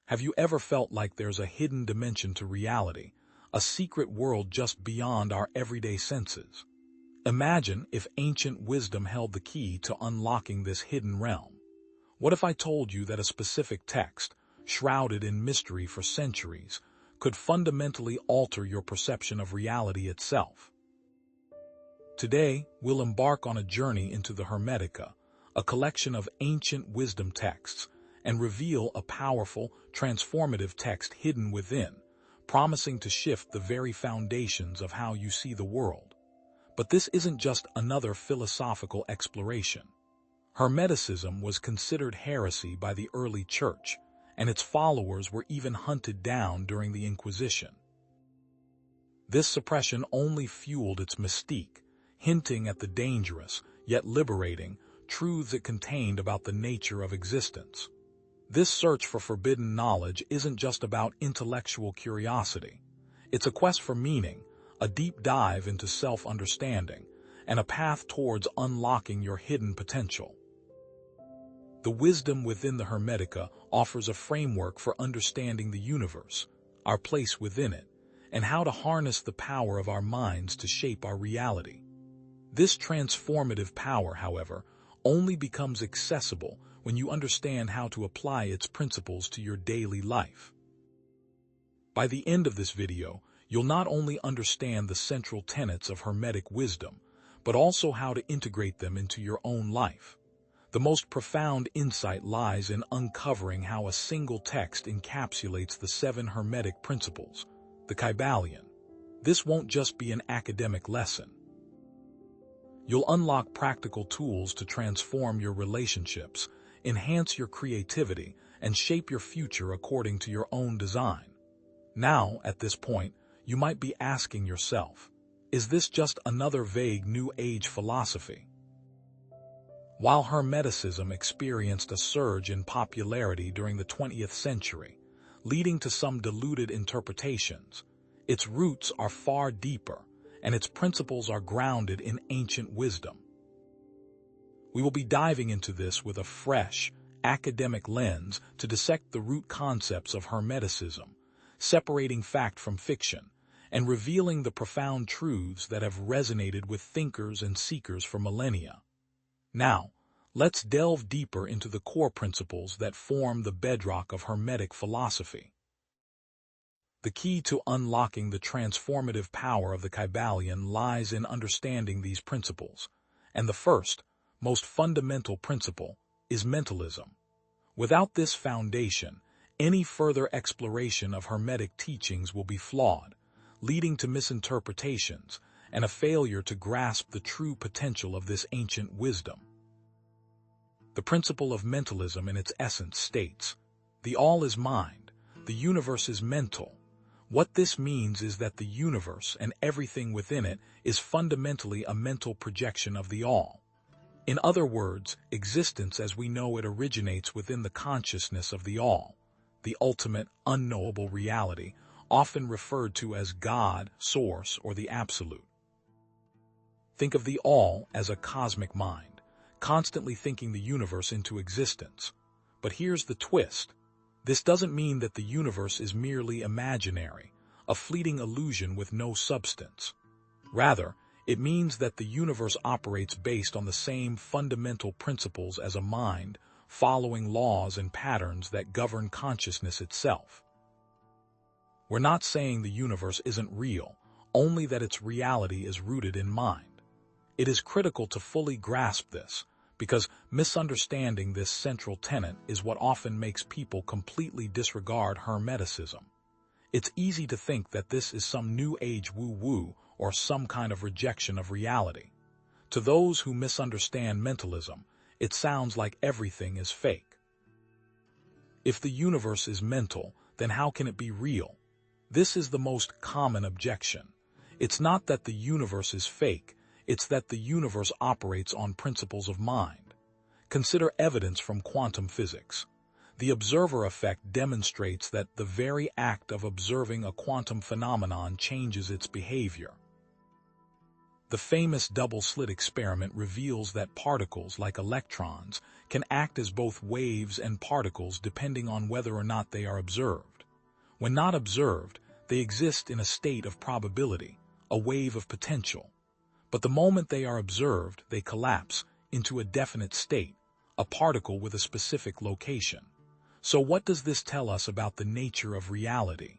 Have you ever felt like there's a hidden dimension to reality, a secret world just beyond our everyday senses? Imagine if ancient wisdom held the key to unlocking this hidden realm. What if I told you that a specific text, shrouded in mystery for centuries, could fundamentally alter your perception of reality itself? Today, we'll embark on a journey into the Hermetica, a collection of ancient wisdom texts, and reveal a powerful, transformative text hidden within, promising to shift the very foundations of how you see the world. But this isn't just another philosophical exploration. Hermeticism was considered heresy by the early church, and its followers were even hunted down during the Inquisition. This suppression only fueled its mystique, hinting at the dangerous, yet liberating, truths it contained about the nature of existence. This search for forbidden knowledge isn't just about intellectual curiosity. It's a quest for meaning, a deep dive into self-understanding, and a path towards unlocking your hidden potential. The wisdom within the Hermetica offers a framework for understanding the universe, our place within it, and how to harness the power of our minds to shape our reality. This transformative power, however, only becomes accessible when you understand how to apply its principles to your daily life. By the end of this video, you'll not only understand the central tenets of Hermetic wisdom, but also how to integrate them into your own life. The most profound insight lies in uncovering how a single text encapsulates the 7 Hermetic principles, the Kybalion. This won't just be an academic lesson. You'll unlock practical tools to transform your relationships, enhance your creativity, and shape your future according to your own design. Now, at this point, you might be asking yourself, is this just another vague New Age philosophy? While Hermeticism experienced a surge in popularity during the 20th century, leading to some diluted interpretations, its roots are far deeper, and its principles are grounded in ancient wisdom. We will be diving into this with a fresh, academic lens to dissect the root concepts of Hermeticism, separating fact from fiction, and revealing the profound truths that have resonated with thinkers and seekers for millennia. Now, let's delve deeper into the core principles that form the bedrock of Hermetic philosophy. The key to unlocking the transformative power of the Kybalion lies in understanding these principles, and the first, most fundamental principle, is mentalism. Without this foundation, any further exploration of Hermetic teachings will be flawed, leading to misinterpretations and a failure to grasp the true potential of this ancient wisdom. The principle of mentalism in its essence states, the all is mind, the universe is mental. What this means is that the universe and everything within it is fundamentally a mental projection of the all. In other words, existence as we know it originates within the consciousness of the all, the ultimate, unknowable reality, often referred to as God, Source, or the Absolute. Think of the all as a cosmic mind, constantly thinking the universe into existence. But here's the twist. This doesn't mean that the universe is merely imaginary, a fleeting illusion with no substance. Rather, it means that the universe operates based on the same fundamental principles as a mind, following laws and patterns that govern consciousness itself. We're not saying the universe isn't real, only that its reality is rooted in mind. It is critical to fully grasp this, because misunderstanding this central tenet is what often makes people completely disregard Hermeticism. It's easy to think that this is some New Age woo-woo or some kind of rejection of reality. To those who misunderstand mentalism, it sounds like everything is fake. If the universe is mental, then how can it be real? This is the most common objection. It's not that the universe is fake, it's that the universe operates on principles of mind. Consider evidence from quantum physics. The observer effect demonstrates that the very act of observing a quantum phenomenon changes its behavior. The famous double-slit experiment reveals that particles, like electrons, can act as both waves and particles depending on whether or not they are observed. When not observed, they exist in a state of probability, a wave of potential. But the moment they are observed, they collapse into a definite state, a particle with a specific location. So what does this tell us about the nature of reality?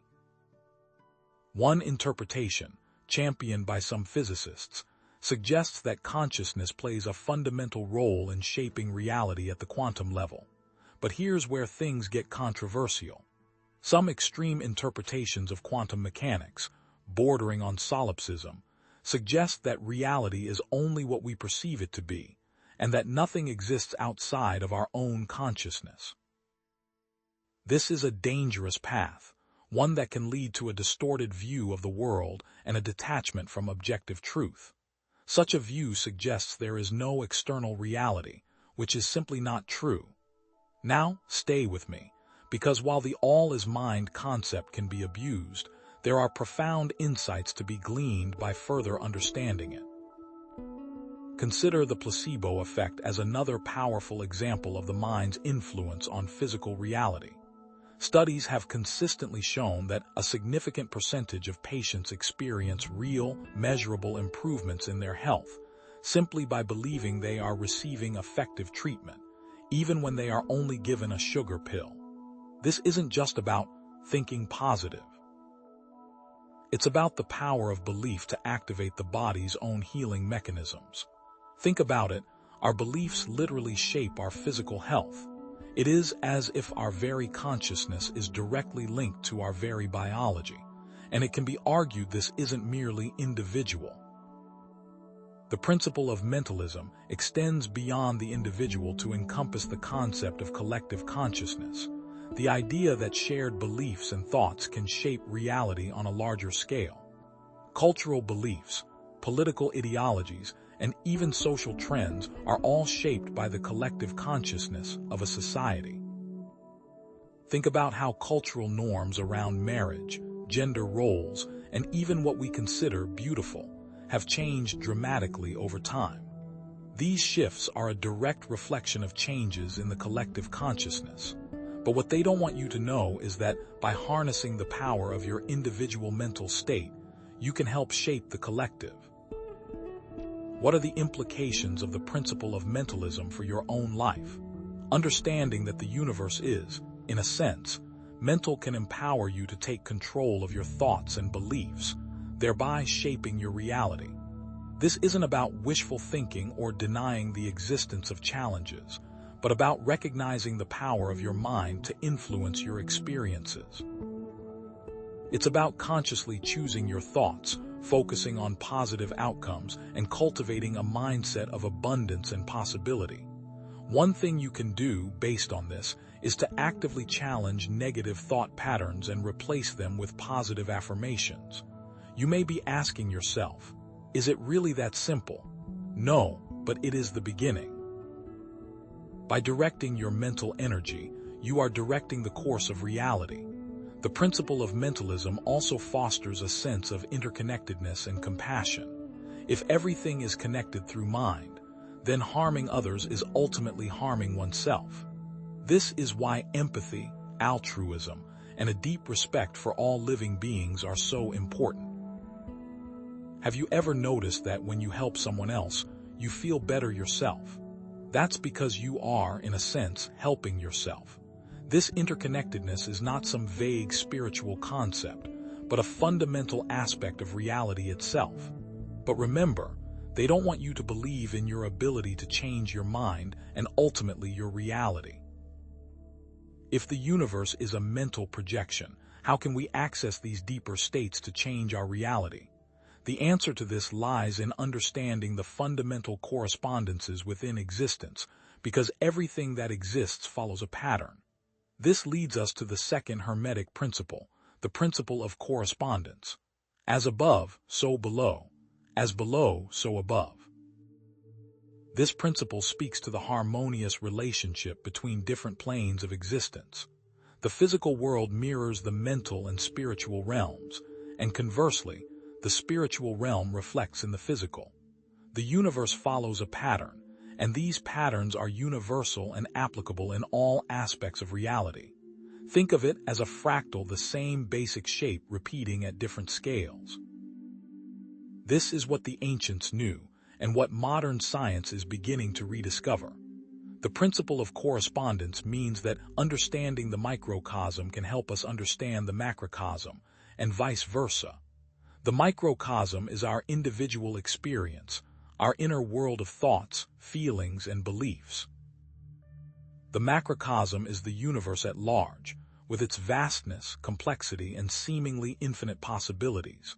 One interpretation, championed by some physicists, suggests that consciousness plays a fundamental role in shaping reality at the quantum level. But here's where things get controversial. Some extreme interpretations of quantum mechanics, bordering on solipsism, suggest that reality is only what we perceive it to be, and that nothing exists outside of our own consciousness. This is a dangerous path, one that can lead to a distorted view of the world and a detachment from objective truth. Such a view suggests there is no external reality, which is simply not true. Now, stay with me, because while the all-is-mind concept can be abused, there are profound insights to be gleaned by further understanding it. Consider the placebo effect as another powerful example of the mind's influence on physical reality. Studies have consistently shown that a significant percentage of patients experience real, measurable improvements in their health simply by believing they are receiving effective treatment, even when they are only given a sugar pill. This isn't just about thinking positive. It's about the power of belief to activate the body's own healing mechanisms. Think about it, our beliefs literally shape our physical health. It is as if our very consciousness is directly linked to our very biology, and it can be argued this isn't merely individual. The principle of mentalism extends beyond the individual to encompass the concept of collective consciousness, the idea that shared beliefs and thoughts can shape reality on a larger scale. Cultural beliefs, political ideologies, and even social trends are all shaped by the collective consciousness of a society. Think about how cultural norms around marriage, gender roles, and even what we consider beautiful have changed dramatically over time. These shifts are a direct reflection of changes in the collective consciousness. But what they don't want you to know is that by harnessing the power of your individual mental state, you can help shape the collective. What are the implications of the principle of mentalism for your own life? Understanding that the universe is, in a sense, mental can empower you to take control of your thoughts and beliefs, thereby shaping your reality. This isn't about wishful thinking or denying the existence of challenges, but about recognizing the power of your mind to influence your experiences. It's about consciously choosing your thoughts, focusing on positive outcomes, and cultivating a mindset of abundance and possibility. One thing you can do based on this is to actively challenge negative thought patterns and replace them with positive affirmations. You may be asking yourself, is it really that simple? No, but it is the beginning. By directing your mental energy, you are directing the course of reality. The principle of mentalism also fosters a sense of interconnectedness and compassion. If everything is connected through mind, then harming others is ultimately harming oneself. This is why empathy, altruism, and a deep respect for all living beings are so important. Have you ever noticed that when you help someone else, you feel better yourself? That's because you are, in a sense, helping yourself. This interconnectedness is not some vague spiritual concept, but a fundamental aspect of reality itself. But remember, they don't want you to believe in your ability to change your mind and ultimately your reality. If the universe is a mental projection, how can we access these deeper states to change our reality? The answer to this lies in understanding the fundamental correspondences within existence, because everything that exists follows a pattern. This leads us to the second Hermetic principle, the principle of correspondence. As above, so below. As below, so above. This principle speaks to the harmonious relationship between different planes of existence. The physical world mirrors the mental and spiritual realms, and conversely, the spiritual realm reflects in the physical. The universe follows a pattern, and these patterns are universal and applicable in all aspects of reality. Think of it as a fractal, the same basic shape repeating at different scales. This is what the ancients knew, and what modern science is beginning to rediscover. The principle of correspondence means that understanding the microcosm can help us understand the macrocosm, and vice versa. The microcosm is our individual experience, our inner world of thoughts, feelings, and beliefs. The macrocosm is the universe at large, with its vastness, complexity, and seemingly infinite possibilities.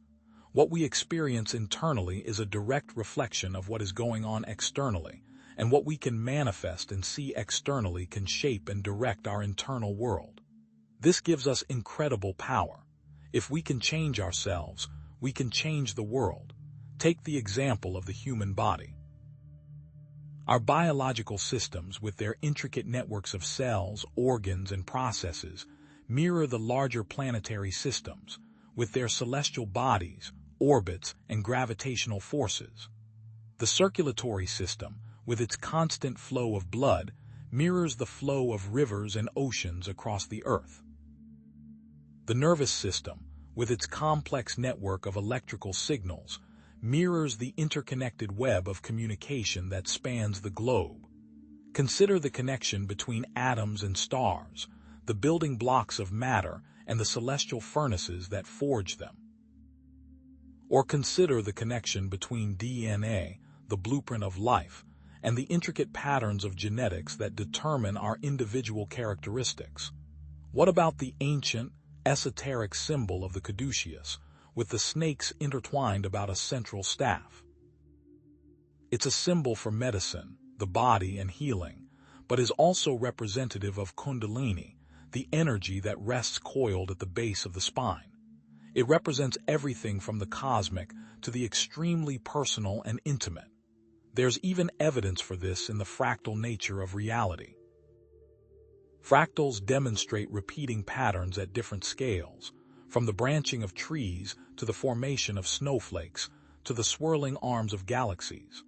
What we experience internally is a direct reflection of what is going on externally, and what we can manifest and see externally can shape and direct our internal world. This gives us incredible power. If we can change ourselves, we can change the world. Take the example of the human body. Our biological systems, with their intricate networks of cells, organs, and processes, mirror the larger planetary systems, with their celestial bodies, orbits, and gravitational forces. The circulatory system, with its constant flow of blood, mirrors the flow of rivers and oceans across the earth. The nervous system, with its complex network of electrical signals, mirrors the interconnected web of communication that spans the globe. Consider the connection between atoms and stars, the building blocks of matter, and the celestial furnaces that forge them. Or consider the connection between DNA, the blueprint of life, and the intricate patterns of genetics that determine our individual characteristics. What about the ancient, esoteric symbol of the caduceus, with the snakes intertwined about a central staff? It's a symbol for medicine, the body, and healing, but is also representative of Kundalini, the energy that rests coiled at the base of the spine. It represents everything from the cosmic to the extremely personal and intimate. There's even evidence for this in the fractal nature of reality. Fractals demonstrate repeating patterns at different scales, from the branching of trees to the formation of snowflakes to the swirling arms of galaxies.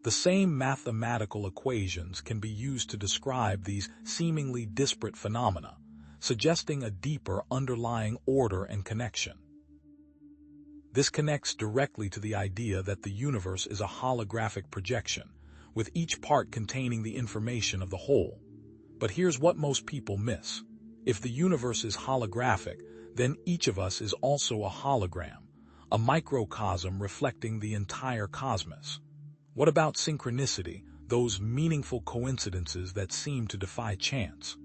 The same mathematical equations can be used to describe these seemingly disparate phenomena, suggesting a deeper underlying order and connection. This connects directly to the idea that the universe is a holographic projection, with each part containing the information of the whole. But here's what most people miss. If the universe is holographic, then each of us is also a hologram, a microcosm reflecting the entire cosmos. What about synchronicity, those meaningful coincidences that seem to defy chance?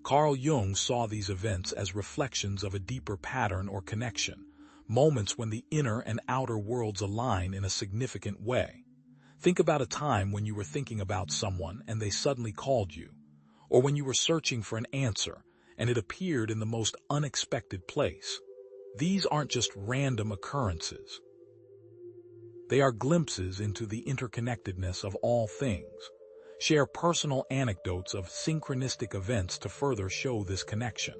Carl Jung saw these events as reflections of a deeper pattern or connection, moments when the inner and outer worlds align in a significant way. Think about a time when you were thinking about someone and they suddenly called you, or when you were searching for an answer and it appeared in the most unexpected place. These aren't just random occurrences. They are glimpses into the interconnectedness of all things. Share personal anecdotes of synchronistic events to further show this connection.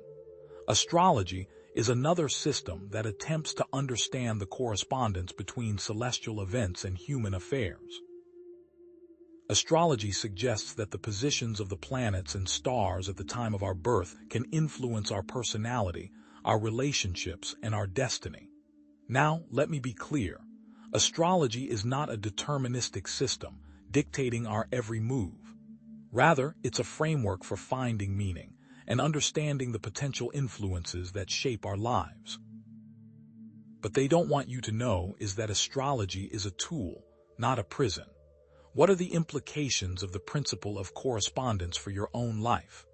Astrology is another system that attempts to understand the correspondence between celestial events and human affairs. Astrology suggests that the positions of the planets and stars at the time of our birth can influence our personality, our relationships, and our destiny. Now, let me be clear. Astrology is not a deterministic system dictating our every move. Rather, it's a framework for finding meaning and understanding the potential influences that shape our lives. But they don't want you to know is that astrology is a tool, not a prison. What are the implications of the principle of correspondence for your own life?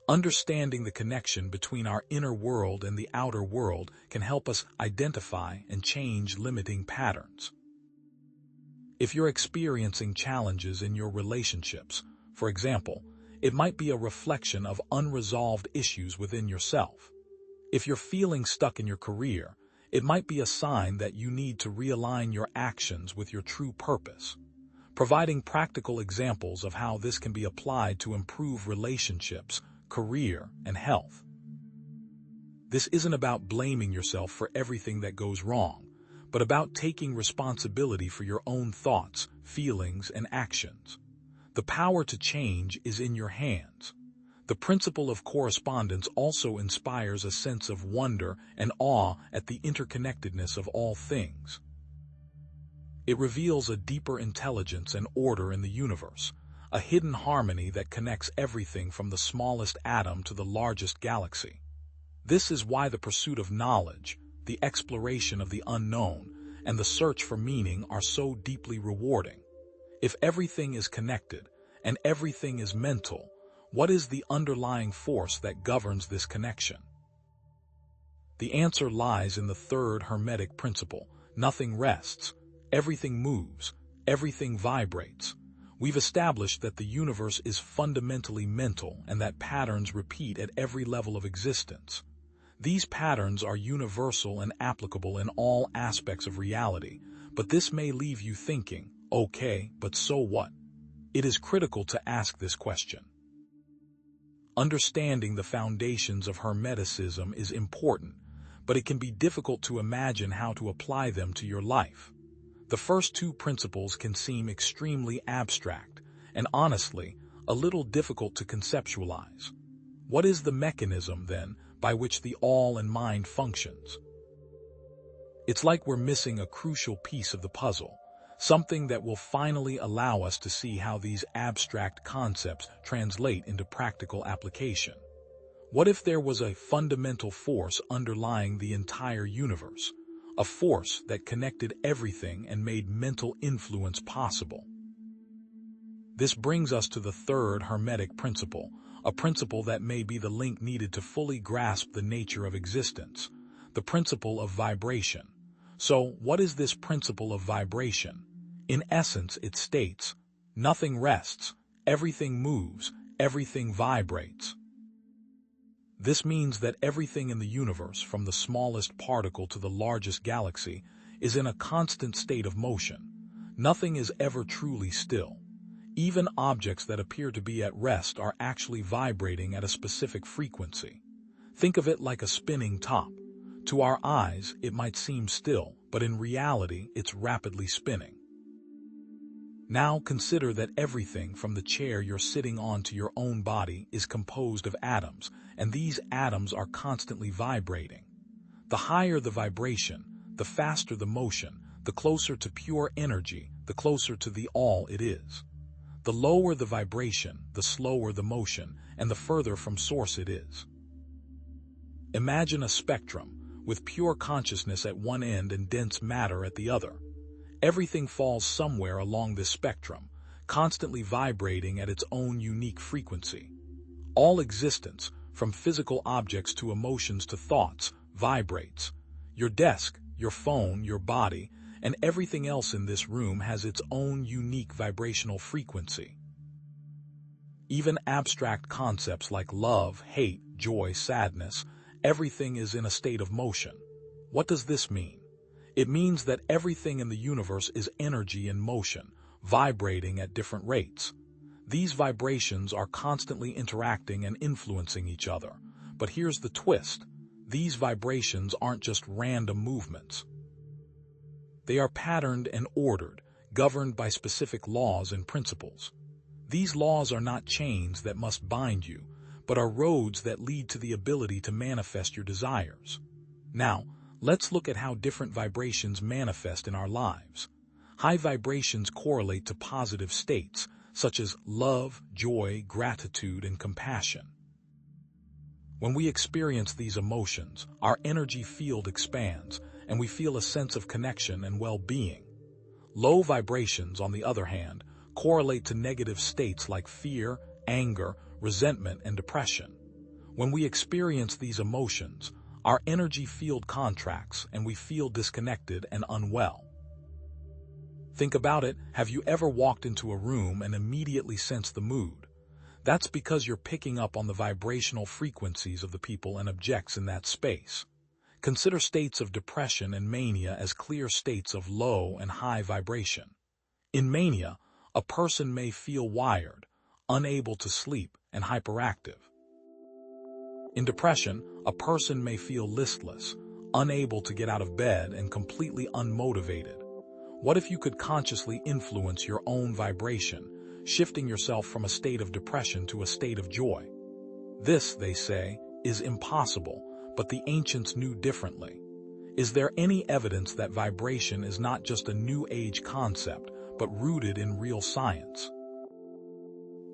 Understanding the connection between our inner world and the outer world can help us identify and change limiting patterns. If you're experiencing challenges in your relationships, for example, it might be a reflection of unresolved issues within yourself. If you're feeling stuck in your career, it might be a sign that you need to realign your actions with your true purpose. Providing practical examples of how this can be applied to improve relationships, career, and health. This isn't about blaming yourself for everything that goes wrong, but about taking responsibility for your own thoughts, feelings, and actions. The power to change is in your hands. The principle of correspondence also inspires a sense of wonder and awe at the interconnectedness of all things. It reveals a deeper intelligence and order in the universe, a hidden harmony that connects everything from the smallest atom to the largest galaxy. This is why the pursuit of knowledge, the exploration of the unknown, and the search for meaning are so deeply rewarding. If everything is connected, and everything is mental, what is the underlying force that governs this connection? The answer lies in the third Hermetic principle: nothing rests, everything moves, everything vibrates. We've established that the universe is fundamentally mental and that patterns repeat at every level of existence. These patterns are universal and applicable in all aspects of reality, but this may leave you thinking, okay, but so what? It is critical to ask this question. Understanding the foundations of Hermeticism is important, but it can be difficult to imagine how to apply them to your life. The first two principles can seem extremely abstract, and honestly, a little difficult to conceptualize. What is the mechanism, then, by which the all and mind functions? It's like we're missing a crucial piece of the puzzle, something that will finally allow us to see how these abstract concepts translate into practical application. What if there was a fundamental force underlying the entire universe, a force that connected everything and made mental influence possible? This brings us to the third Hermetic principle, a principle that may be the link needed to fully grasp the nature of existence, the principle of vibration. So, what is this principle of vibration? In essence, it states, nothing rests, everything moves, everything vibrates. This means that everything in the universe, from the smallest particle to the largest galaxy, is in a constant state of motion. Nothing is ever truly still. Even objects that appear to be at rest are actually vibrating at a specific frequency. Think of it like a spinning top. To our eyes, it might seem still, but in reality, it's rapidly spinning. Now consider that everything from the chair you're sitting on to your own body is composed of atoms, and these atoms are constantly vibrating. The higher the vibration, the faster the motion, the closer to pure energy, the closer to the all it is. The lower the vibration, the slower the motion, and the further from source it is. Imagine a spectrum, with pure consciousness at one end and dense matter at the other. Everything falls somewhere along this spectrum, constantly vibrating at its own unique frequency. All existence, from physical objects to emotions to thoughts, vibrates. Your desk, your phone, your body, and everything else in this room has its own unique vibrational frequency. Even abstract concepts like love, hate, joy, sadness, everything is in a state of motion. What does this mean? It means that everything in the universe is energy in motion, vibrating at different rates. These vibrations are constantly interacting and influencing each other. But here's the twist. These vibrations aren't just random movements. They are patterned and ordered, governed by specific laws and principles. These laws are not chains that must bind you, but are roads that lead to the ability to manifest your desires. Now, let's look at how different vibrations manifest in our lives. High vibrations correlate to positive states, such as love, joy, gratitude, and compassion. When we experience these emotions, our energy field expands, and we feel a sense of connection and well-being. Low vibrations, on the other hand, correlate to negative states like fear, anger, resentment, and depression. When we experience these emotions, our energy field contracts and we feel disconnected and unwell. Think about it. Have you ever walked into a room and immediately sensed the mood? That's because you're picking up on the vibrational frequencies of the people and objects in that space. Consider states of depression and mania as clear states of low and high vibration. In mania, a person may feel wired, unable to sleep, and hyperactive. In depression, a person may feel listless, unable to get out of bed, and completely unmotivated. What if you could consciously influence your own vibration, shifting yourself from a state of depression to a state of joy? This, they say, is impossible, but the ancients knew differently. Is there any evidence that vibration is not just a New Age concept, but rooted in real science?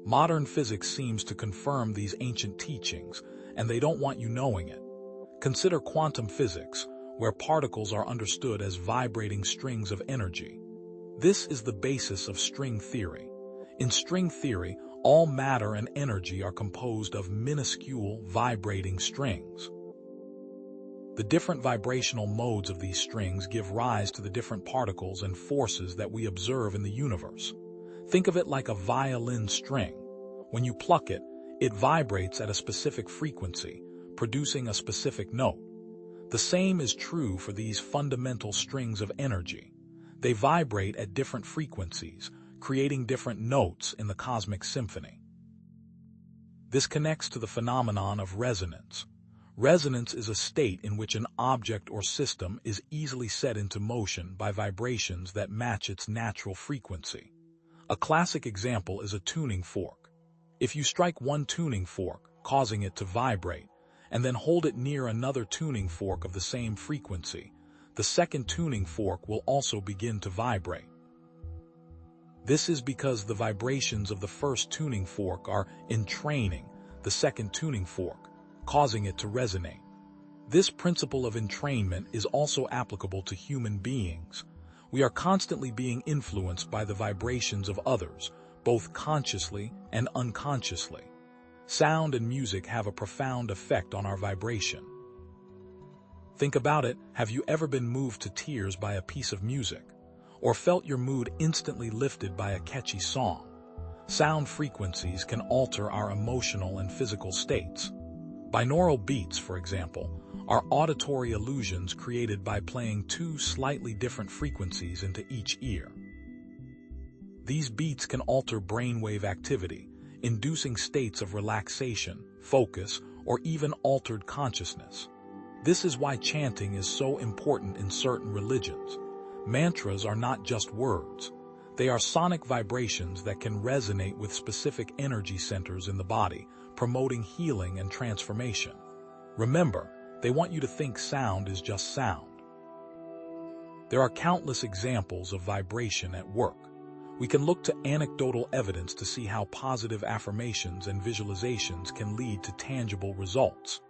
Modern physics seems to confirm these ancient teachings, and they don't want you knowing it. Consider quantum physics, where particles are understood as vibrating strings of energy. This is the basis of string theory. In string theory, all matter and energy are composed of minuscule, vibrating strings. The different vibrational modes of these strings give rise to the different particles and forces that we observe in the universe. Think of it like a violin string. When you pluck it, it vibrates at a specific frequency, producing a specific note. The same is true for these fundamental strings of energy. They vibrate at different frequencies, creating different notes in the cosmic symphony. This connects to the phenomenon of resonance. Resonance is a state in which an object or system is easily set into motion by vibrations that match its natural frequency. A classic example is a tuning fork. If you strike one tuning fork, causing it to vibrate, and then hold it near another tuning fork of the same frequency, the second tuning fork will also begin to vibrate. This is because the vibrations of the first tuning fork are entraining the second tuning fork, causing it to resonate. This principle of entrainment is also applicable to human beings. We are constantly being influenced by the vibrations of others, both consciously and unconsciously. Sound and music have a profound effect on our vibration. Think about it. Have you ever been moved to tears by a piece of music, or felt your mood instantly lifted by a catchy song? Sound frequencies can alter our emotional and physical states. Binaural beats, for example, are auditory illusions created by playing two slightly different frequencies into each ear. These beats can alter brainwave activity, inducing states of relaxation, focus, or even altered consciousness. This is why chanting is so important in certain religions. Mantras are not just words. They are sonic vibrations that can resonate with specific energy centers in the body, promoting healing and transformation. Remember, they want you to think sound is just sound. There are countless examples of vibration at work. We can look to anecdotal evidence to see how positive affirmations and visualizations can lead to tangible results.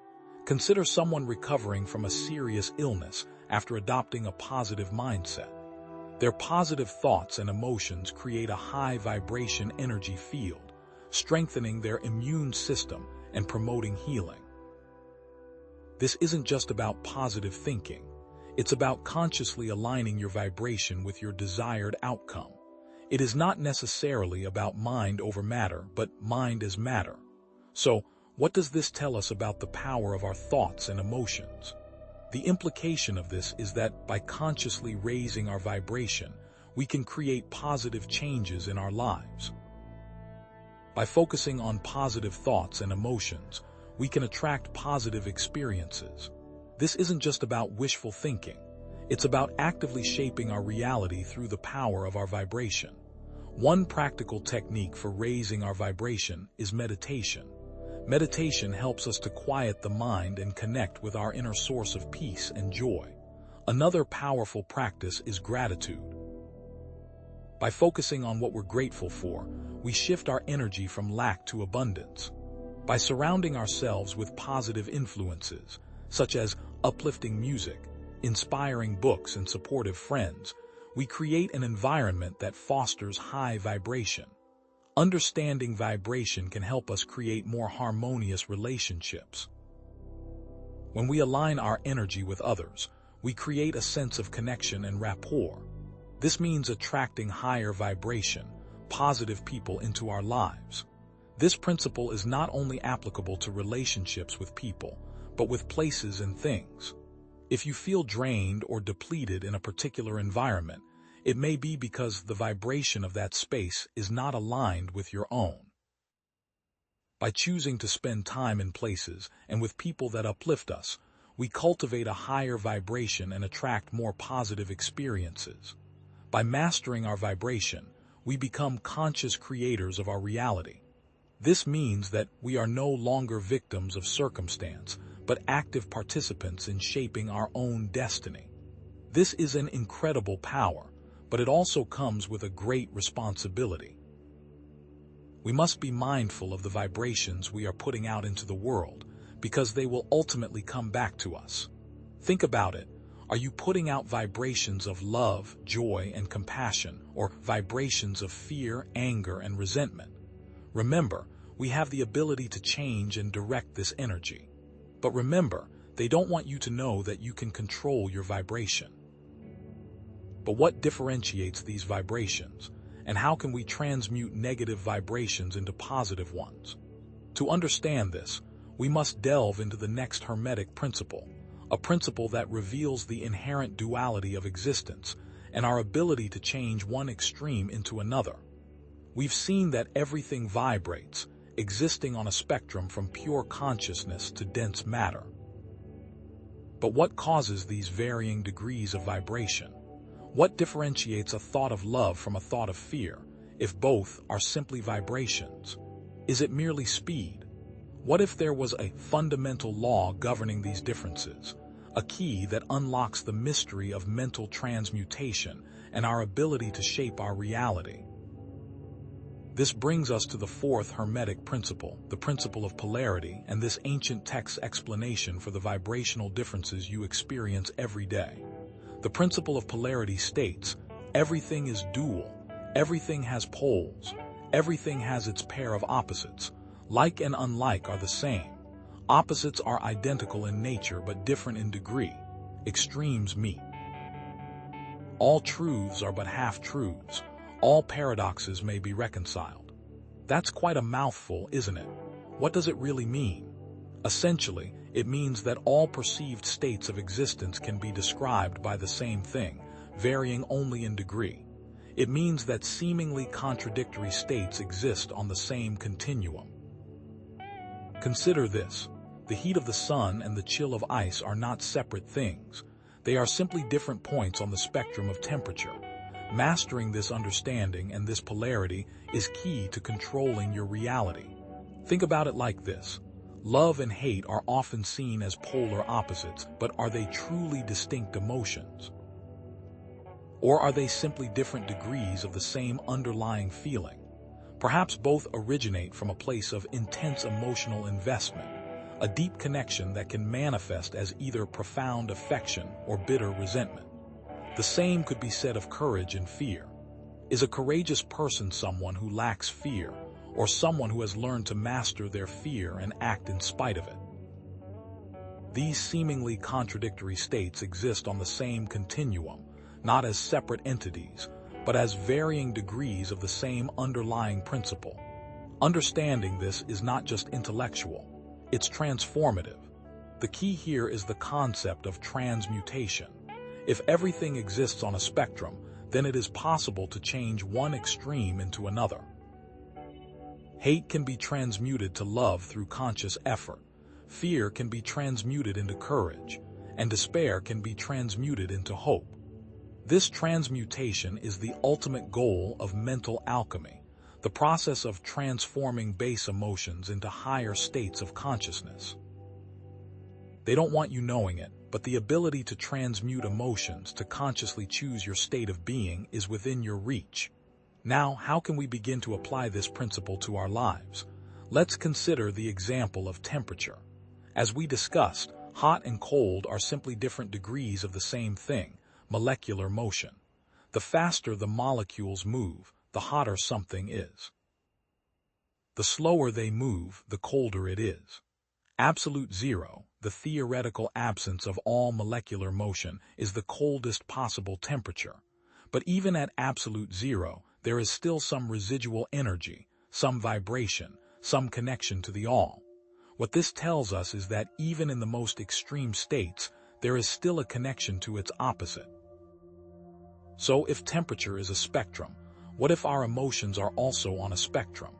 Consider someone recovering from a serious illness after adopting a positive mindset. Their positive thoughts and emotions create a high vibration energy field, strengthening their immune system and promoting healing. This isn't just about positive thinking. It's about consciously aligning your vibration with your desired outcome. It is not necessarily about mind over matter, but mind as matter. So, what does this tell us about the power of our thoughts and emotions? The implication of this is that by consciously raising our vibration, we can create positive changes in our lives. By focusing on positive thoughts and emotions, we can attract positive experiences. This isn't just about wishful thinking. It's about actively shaping our reality through the power of our vibration. One practical technique for raising our vibration is meditation. Meditation helps us to quiet the mind and connect with our inner source of peace and joy. Another powerful practice is gratitude. By focusing on what we're grateful for, we shift our energy from lack to abundance. By surrounding ourselves with positive influences, such as uplifting music, inspiring books, and supportive friends, we create an environment that fosters high vibration. Understanding vibration can help us create more harmonious relationships. When we align our energy with others, we create a sense of connection and rapport. This means attracting higher vibration, positive people into our lives. This principle is not only applicable to relationships with people, but with places and things. If you feel drained or depleted in a particular environment, it may be because the vibration of that space is not aligned with your own. By choosing to spend time in places and with people that uplift us, we cultivate a higher vibration and attract more positive experiences. By mastering our vibration, we become conscious creators of our reality. This means that we are no longer victims of circumstance, but active participants in shaping our own destiny. This is an incredible power, but it also comes with a great responsibility. We must be mindful of the vibrations we are putting out into the world, because they will ultimately come back to us. Think about it. Are you putting out vibrations of love, joy, and compassion, or vibrations of fear, anger, and resentment? Remember, we have the ability to change and direct this energy. But remember, they don't want you to know that you can control your vibration. But what differentiates these vibrations, and how can we transmute negative vibrations into positive ones? To understand this, we must delve into the next Hermetic principle, a principle that reveals the inherent duality of existence and our ability to change one extreme into another. We've seen that everything vibrates, existing on a spectrum from pure consciousness to dense matter. But what causes these varying degrees of vibration? What differentiates a thought of love from a thought of fear, if both are simply vibrations? Is it merely speed? What if there was a fundamental law governing these differences, a key that unlocks the mystery of mental transmutation and our ability to shape our reality? This brings us to the fourth Hermetic principle, the principle of polarity, and this ancient text's explanation for the vibrational differences you experience every day. The principle of polarity states, everything is dual, everything has poles, everything has its pair of opposites. Like and unlike are the same. Opposites are identical in nature but different in degree. Extremes meet. All truths are but half-truths. All paradoxes may be reconciled. That's quite a mouthful, isn't it? What does it really mean? Essentially, it means that all perceived states of existence can be described by the same thing, varying only in degree. It means that seemingly contradictory states exist on the same continuum. Consider this. The heat of the sun and the chill of ice are not separate things. They are simply different points on the spectrum of temperature. Mastering this understanding and this polarity is key to controlling your reality. Think about it like this. Love and hate are often seen as polar opposites, but are they truly distinct emotions? Or are they simply different degrees of the same underlying feeling? Perhaps both originate from a place of intense emotional investment, a deep connection that can manifest as either profound affection or bitter resentment. The same could be said of courage and fear. Is a courageous person someone who lacks fear, or someone who has learned to master their fear and act in spite of it? These seemingly contradictory states exist on the same continuum, not as separate entities, but as varying degrees of the same underlying principle. Understanding this is not just intellectual, it's transformative. The key here is the concept of transmutation. If everything exists on a spectrum, then it is possible to change one extreme into another. Hate can be transmuted to love through conscious effort. Fear can be transmuted into courage, and despair can be transmuted into hope. This transmutation is the ultimate goal of mental alchemy, the process of transforming base emotions into higher states of consciousness. They don't want you knowing it, but the ability to transmute emotions to consciously choose your state of being is within your reach. Now, how can we begin to apply this principle to our lives? Let's consider the example of temperature. As we discussed, hot and cold are simply different degrees of the same thing, molecular motion. The faster the molecules move, the hotter something is. The slower they move, the colder it is. Absolute zero, the theoretical absence of all molecular motion, is the coldest possible temperature. But even at absolute zero, there is still some residual energy, some vibration, some connection to the all. What this tells us is that even in the most extreme states, there is still a connection to its opposite. So if temperature is a spectrum, what if our emotions are also on a spectrum?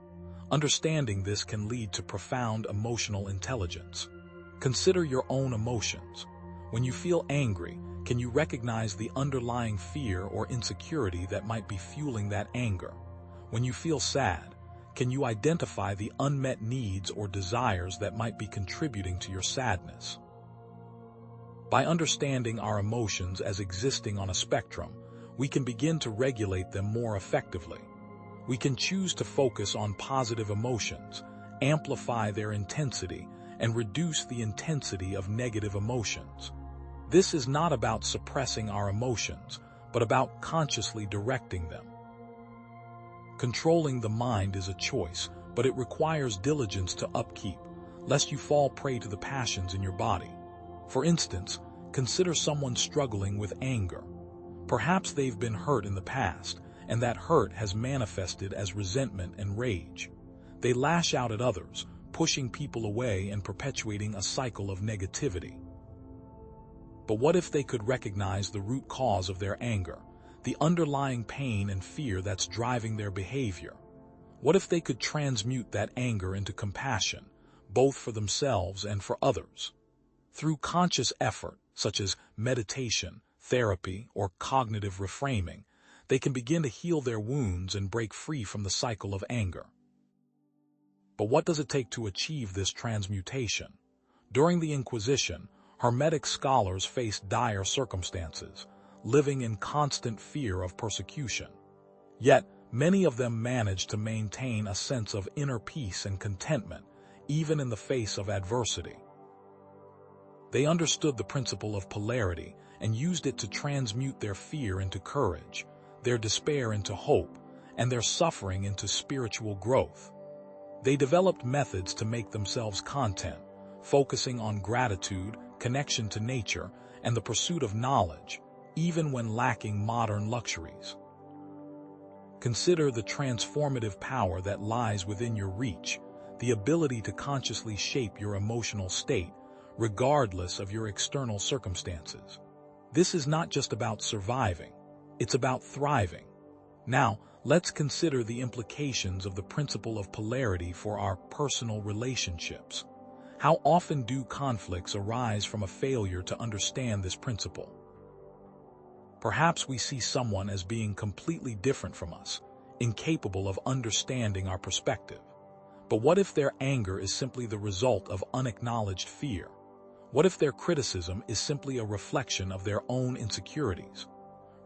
Understanding this can lead to profound emotional intelligence. Consider your own emotions. When you feel angry, can you recognize the underlying fear or insecurity that might be fueling that anger? When you feel sad, can you identify the unmet needs or desires that might be contributing to your sadness? By understanding our emotions as existing on a spectrum, we can begin to regulate them more effectively. We can choose to focus on positive emotions, amplify their intensity, and reduce the intensity of negative emotions. This is not about suppressing our emotions, but about consciously directing them. Controlling the mind is a choice, but it requires diligence to upkeep, lest you fall prey to the passions in your body. For instance, consider someone struggling with anger. Perhaps they've been hurt in the past, and that hurt has manifested as resentment and rage. They lash out at others, pushing people away and perpetuating a cycle of negativity. But what if they could recognize the root cause of their anger, the underlying pain and fear that's driving their behavior? What if they could transmute that anger into compassion, both for themselves and for others? Through conscious effort, such as meditation, therapy, or cognitive reframing, they can begin to heal their wounds and break free from the cycle of anger. But what does it take to achieve this transmutation? During the Inquisition, Hermetic scholars faced dire circumstances, living in constant fear of persecution. Yet, many of them managed to maintain a sense of inner peace and contentment, even in the face of adversity. They understood the principle of polarity and used it to transmute their fear into courage, their despair into hope, and their suffering into spiritual growth. They developed methods to make themselves content, focusing on gratitude, connection to nature, and the pursuit of knowledge, even when lacking modern luxuries. Consider the transformative power that lies within your reach, the ability to consciously shape your emotional state, regardless of your external circumstances. This is not just about surviving, it's about thriving. Now, let's consider the implications of the principle of polarity for our personal relationships. How often do conflicts arise from a failure to understand this principle? Perhaps we see someone as being completely different from us, incapable of understanding our perspective. But what if their anger is simply the result of unacknowledged fear? What if their criticism is simply a reflection of their own insecurities?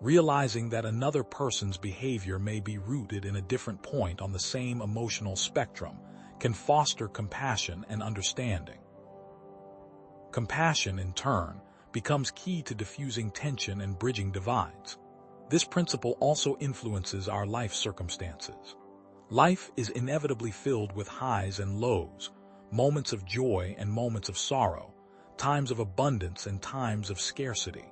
Realizing that another person's behavior may be rooted in a different point on the same emotional spectrum can foster compassion and understanding. Compassion, in turn, becomes key to diffusing tension and bridging divides. This principle also influences our life circumstances. Life is inevitably filled with highs and lows, moments of joy and moments of sorrow, times of abundance and times of scarcity.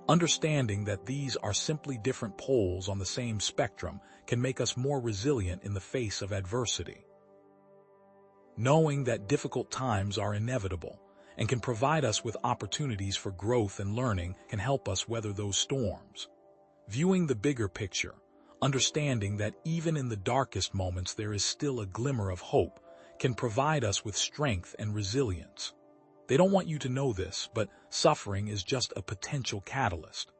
Understanding that these are simply different poles on the same spectrum can make us more resilient in the face of adversity. Knowing that difficult times are inevitable and can provide us with opportunities for growth and learning can help us weather those storms. Viewing the bigger picture, understanding that even in the darkest moments there is still a glimmer of hope, can provide us with strength and resilience. They don't want you to know this, but suffering is just a potential catalyst.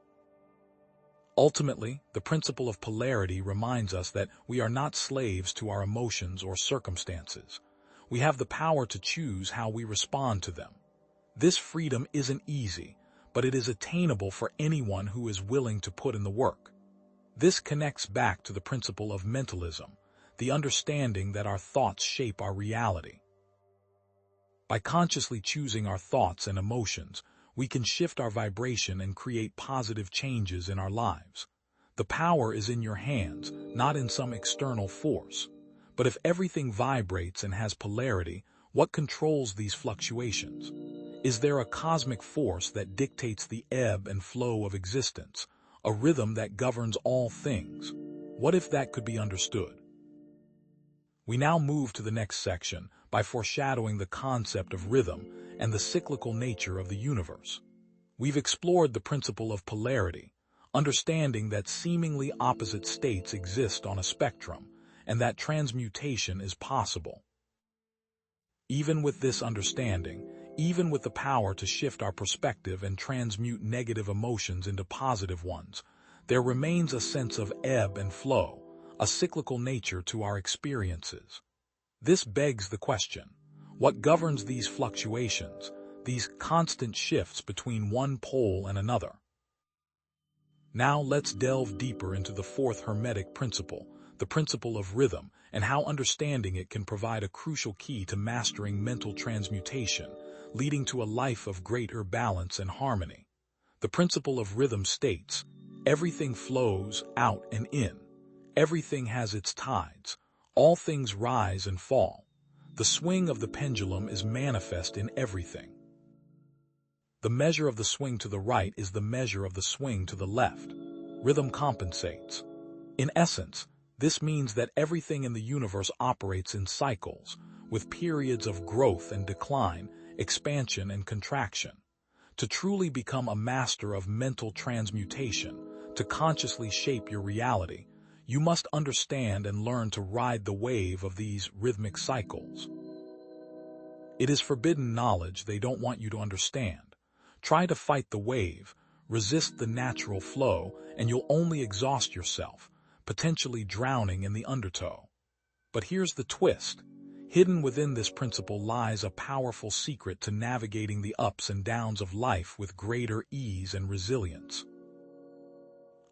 Ultimately, the principle of polarity reminds us that we are not slaves to our emotions or circumstances. We have the power to choose how we respond to them. This freedom isn't easy, but it is attainable for anyone who is willing to put in the work. This connects back to the principle of mentalism, the understanding that our thoughts shape our reality. By consciously choosing our thoughts and emotions, we can shift our vibration and create positive changes in our lives. The power is in your hands, not in some external force. But if everything vibrates and has polarity, what controls these fluctuations? Is there a cosmic force that dictates the ebb and flow of existence, a rhythm that governs all things? What if that could be understood? We now move to the next section by foreshadowing the concept of rhythm and the cyclical nature of the universe. We've explored the principle of polarity, understanding that seemingly opposite states exist on a spectrum, and that transmutation is possible. Even with this understanding, Even with the power to shift our perspective and transmute negative emotions into positive ones, there remains a sense of ebb and flow, a cyclical nature to our experiences. This begs the question, what governs these fluctuations, these constant shifts between one pole and another? Now let's delve deeper into the fourth Hermetic principle, the principle of rhythm, and how understanding it can provide a crucial key to mastering mental transmutation, leading to a life of greater balance and harmony. The principle of rhythm states, everything flows out and in. Everything has its tides. All things rise and fall. The swing of the pendulum is manifest in everything. The measure of the swing to the right is the measure of the swing to the left. Rhythm compensates. In essence, this means that everything in the universe operates in cycles, with periods of growth and decline, expansion and contraction. To truly become a master of mental transmutation, to consciously shape your reality, you must understand and learn to ride the wave of these rhythmic cycles. It is forbidden knowledge they don't want you to understand. Try to fight the wave, resist the natural flow, and you'll only exhaust yourself, potentially drowning in the undertow. But here's the twist. Hidden within this principle lies a powerful secret to navigating the ups and downs of life with greater ease and resilience.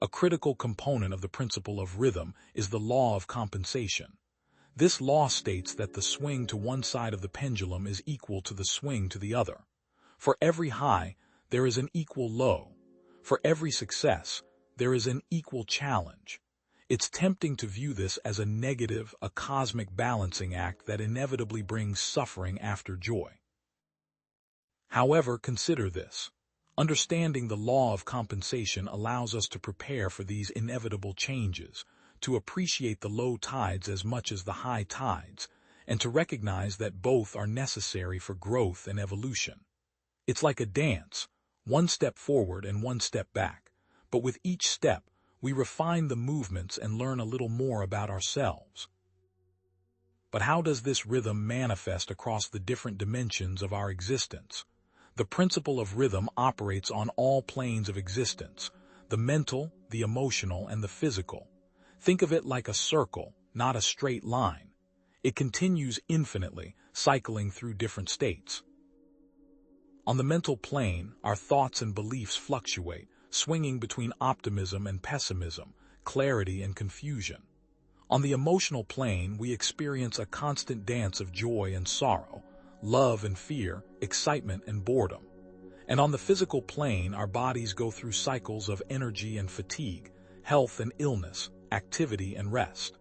A critical component of the principle of rhythm is the law of compensation. This law states that the swing to one side of the pendulum is equal to the swing to the other. For every high, there is an equal low. For every success, there is an equal challenge. It's tempting to view this as a negative, a cosmic balancing act that inevitably brings suffering after joy. However, consider this. Understanding the law of compensation allows us to prepare for these inevitable changes, to appreciate the low tides as much as the high tides, and to recognize that both are necessary for growth and evolution. It's like a dance, one step forward and one step back, but with each step, we refine the movements and learn a little more about ourselves. But how does this rhythm manifest across the different dimensions of our existence? The principle of rhythm operates on all planes of existence, the mental, the emotional, and the physical. Think of it like a circle, not a straight line. It continues infinitely, cycling through different states. On the mental plane, our thoughts and beliefs fluctuate, swinging between optimism and pessimism, clarity and confusion. On the emotional plane, we experience a constant dance of joy and sorrow, love and fear, excitement and boredom. And on the physical plane, our bodies go through cycles of energy and fatigue, health and illness, activity and rest.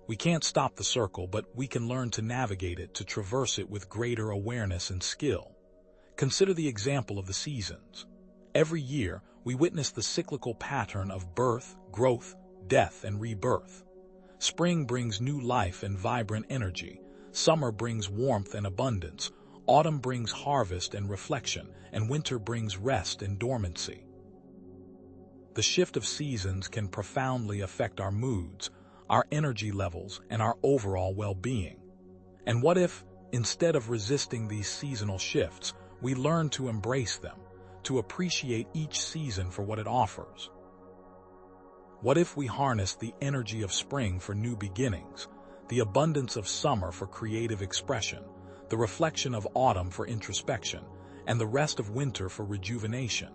We can't stop the circle, but we can learn to navigate it, to traverse it with greater awareness and skill. Consider the example of the seasons. Every year, we witness the cyclical pattern of birth, growth, death, and rebirth. Spring brings new life and vibrant energy. Summer brings warmth and abundance. Autumn brings harvest and reflection, and winter brings rest and dormancy. The shift of seasons can profoundly affect our moods, our energy levels, and our overall well-being. And what if, instead of resisting these seasonal shifts, we learn to embrace them, to appreciate each season for what it offers? What if we harness the energy of spring for new beginnings, the abundance of summer for creative expression, the reflection of autumn for introspection, and the rest of winter for rejuvenation?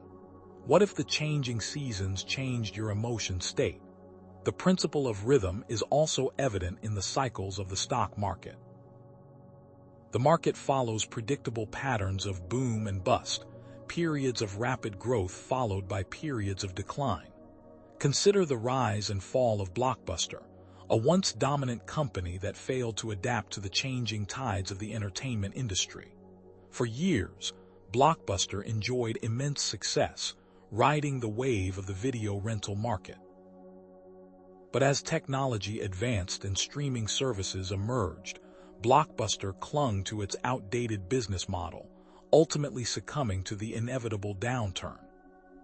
What if the changing seasons changed your emotion state? The principle of rhythm is also evident in the cycles of the stock market. The market follows predictable patterns of boom and bust, periods of rapid growth followed by periods of decline. Consider the rise and fall of Blockbuster, a once dominant company that failed to adapt to the changing tides of the entertainment industry. For years, Blockbuster enjoyed immense success, riding the wave of the video rental market. But as technology advanced and streaming services emerged, Blockbuster clung to its outdated business model, ultimately succumbing to the inevitable downturn.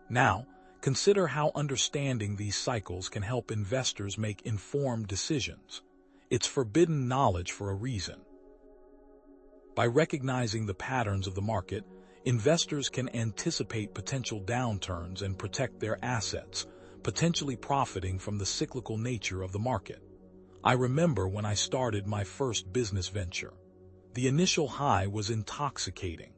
Now, consider how understanding these cycles can help investors make informed decisions. It's forbidden knowledge for a reason. By recognizing the patterns of the market, investors can anticipate potential downturns and protect their assets, potentially profiting from the cyclical nature of the market. I remember when I started my first business venture. The initial high was intoxicating.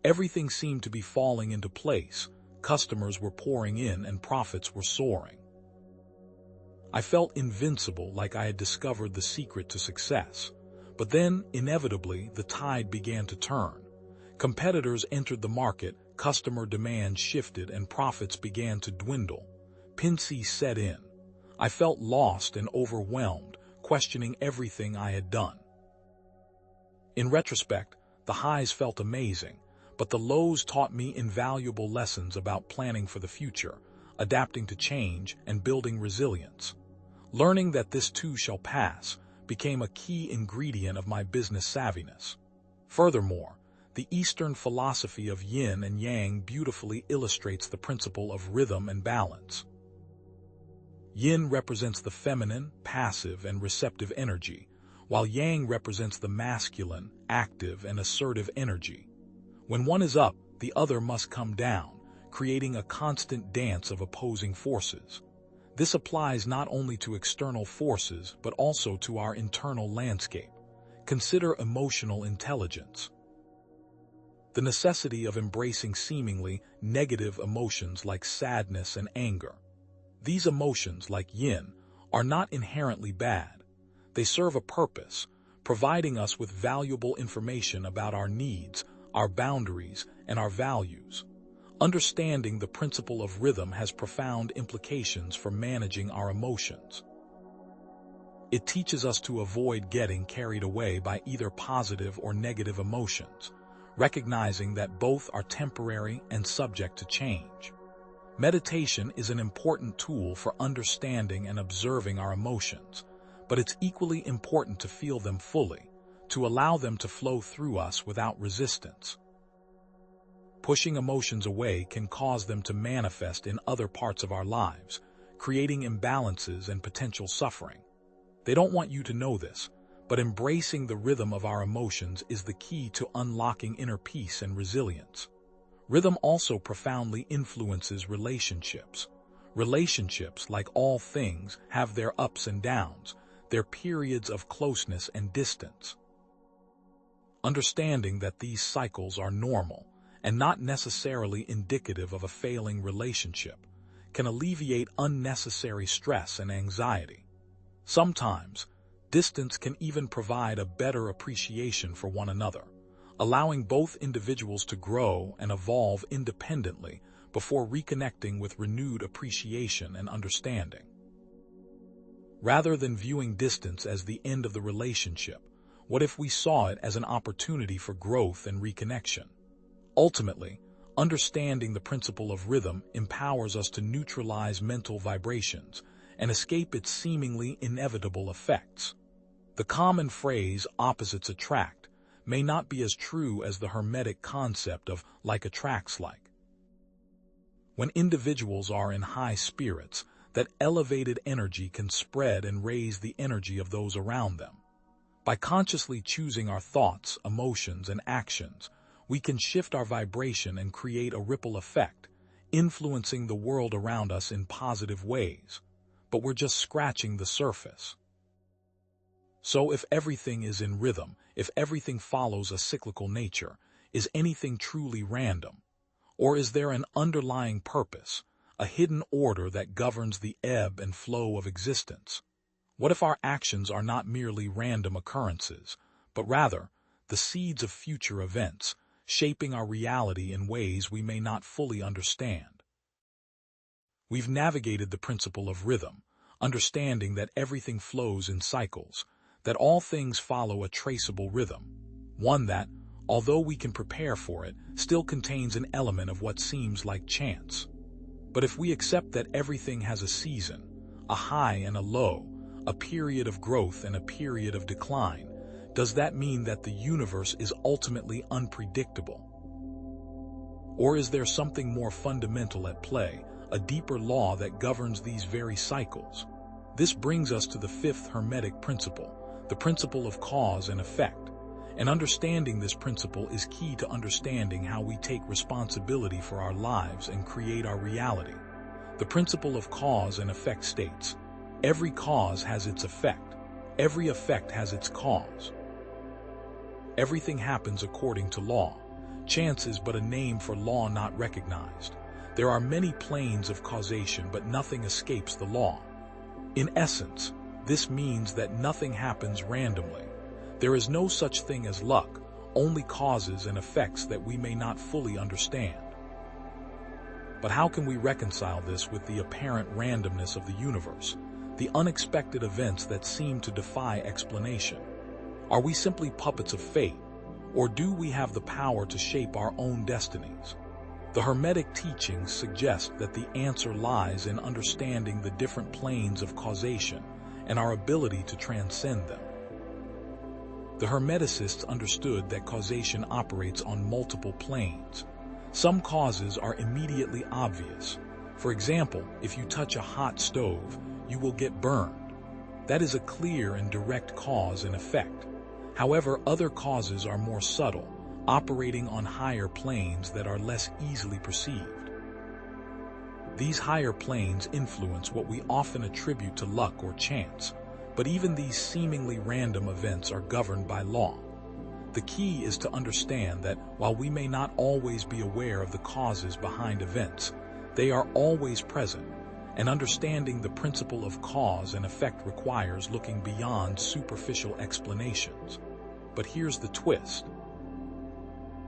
Everything seemed to be falling into place, customers were pouring in and profits were soaring. I felt invincible, like I had discovered the secret to success. But then, inevitably, the tide began to turn. Competitors entered the market, customer demand shifted, and profits began to dwindle. Pincy set in. I felt lost and overwhelmed, questioning everything I had done. In retrospect, the highs felt amazing, but the lows taught me invaluable lessons about planning for the future, adapting to change, and building resilience. Learning that this too shall pass became a key ingredient of my business savviness. Furthermore, the Eastern philosophy of yin and yang beautifully illustrates the principle of rhythm and balance. Yin represents the feminine, passive, and receptive energy, while yang represents the masculine, active, and assertive energy. When one is up, the other must come down, creating a constant dance of opposing forces. This applies not only to external forces, but also to our internal landscape. Consider emotional intelligence. The necessity of embracing seemingly negative emotions like sadness and anger. These emotions, like yin, are not inherently bad. They serve a purpose, providing us with valuable information about our needs, our boundaries, and our values. Understanding the principle of rhythm has profound implications for managing our emotions. It teaches us to avoid getting carried away by either positive or negative emotions, recognizing that both are temporary and subject to change. Meditation is an important tool for understanding and observing our emotions, but it's equally important to feel them fully, to allow them to flow through us without resistance. Pushing emotions away can cause them to manifest in other parts of our lives, creating imbalances and potential suffering. They don't want you to know this, but embracing the rhythm of our emotions is the key to unlocking inner peace and resilience. Rhythm also profoundly influences relationships. Relationships, like all things, have their ups and downs, their periods of closeness and distance. Understanding that these cycles are normal and not necessarily indicative of a failing relationship can alleviate unnecessary stress and anxiety. Sometimes, distance can even provide a better appreciation for one another, allowing both individuals to grow and evolve independently before reconnecting with renewed appreciation and understanding. Rather than viewing distance as the end of the relationship, what if we saw it as an opportunity for growth and reconnection? Ultimately, understanding the principle of rhythm empowers us to neutralize mental vibrations and escape its seemingly inevitable effects. The common phrase, opposites attract, may not be as true as the Hermetic concept of like attracts like. When individuals are in high spirits, that elevated energy can spread and raise the energy of those around them. By consciously choosing our thoughts, emotions, and actions, we can shift our vibration and create a ripple effect, influencing the world around us in positive ways. But we're just scratching the surface. So if everything is in rhythm, if everything follows a cyclical nature, is anything truly random? Or is there an underlying purpose, a hidden order that governs the ebb and flow of existence? What if our actions are not merely random occurrences, but rather the seeds of future events, shaping our reality in ways we may not fully understand? We've navigated the principle of rhythm, understanding that everything flows in cycles, that all things follow a traceable rhythm, one that, although we can prepare for it, still contains an element of what seems like chance. But if we accept that everything has a season, a high and a low, a period of growth and a period of decline, does that mean that the universe is ultimately unpredictable? Or is there something more fundamental at play, a deeper law that governs these very cycles? This brings us to the fifth Hermetic principle, the principle of cause and effect. and understanding this principle is key to understanding how we take responsibility for our lives and create our reality. The principle of cause and effect states, every cause has its effect, every effect has its cause. Everything happens according to law. Chance is but a name for law not recognized. There are many planes of causation, but nothing escapes the law. In essence, this means that nothing happens randomly. There is no such thing as luck, only causes and effects that we may not fully understand. But how can we reconcile this with the apparent randomness of the universe, the unexpected events that seem to defy explanation? Are we simply puppets of fate, or do we have the power to shape our own destinies? The Hermetic teachings suggest that the answer lies in understanding the different planes of causation and our ability to transcend them. The Hermeticists understood that causation operates on multiple planes. Some causes are immediately obvious. For example, if you touch a hot stove, you will get burned. That is a clear and direct cause and effect. However, other causes are more subtle, operating on higher planes that are less easily perceived. These higher planes influence what we often attribute to luck or chance, but even these seemingly random events are governed by law. The key is to understand that while we may not always be aware of the causes behind events, they are always present, and understanding the principle of cause and effect requires looking beyond superficial explanations. But here's the twist.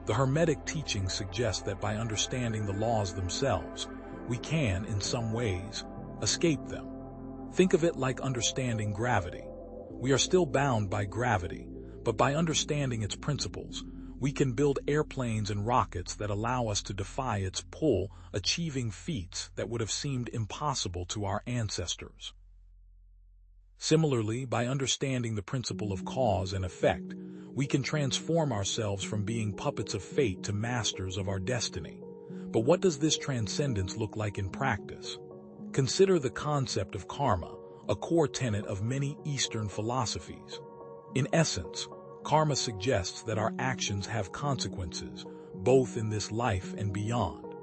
The Hermetic teachings suggest that by understanding the laws themselves, we can, in some ways, escape them. Think of it like understanding gravity. We are still bound by gravity, but by understanding its principles, we can build airplanes and rockets that allow us to defy its pull, achieving feats that would have seemed impossible to our ancestors. Similarly, by understanding the principle of cause and effect, we can transform ourselves from being puppets of fate to masters of our destiny. But what does this transcendence look like in practice? Consider the concept of karma, a core tenet of many Eastern philosophies. In essence, karma suggests that our actions have consequences, both in this life and beyond.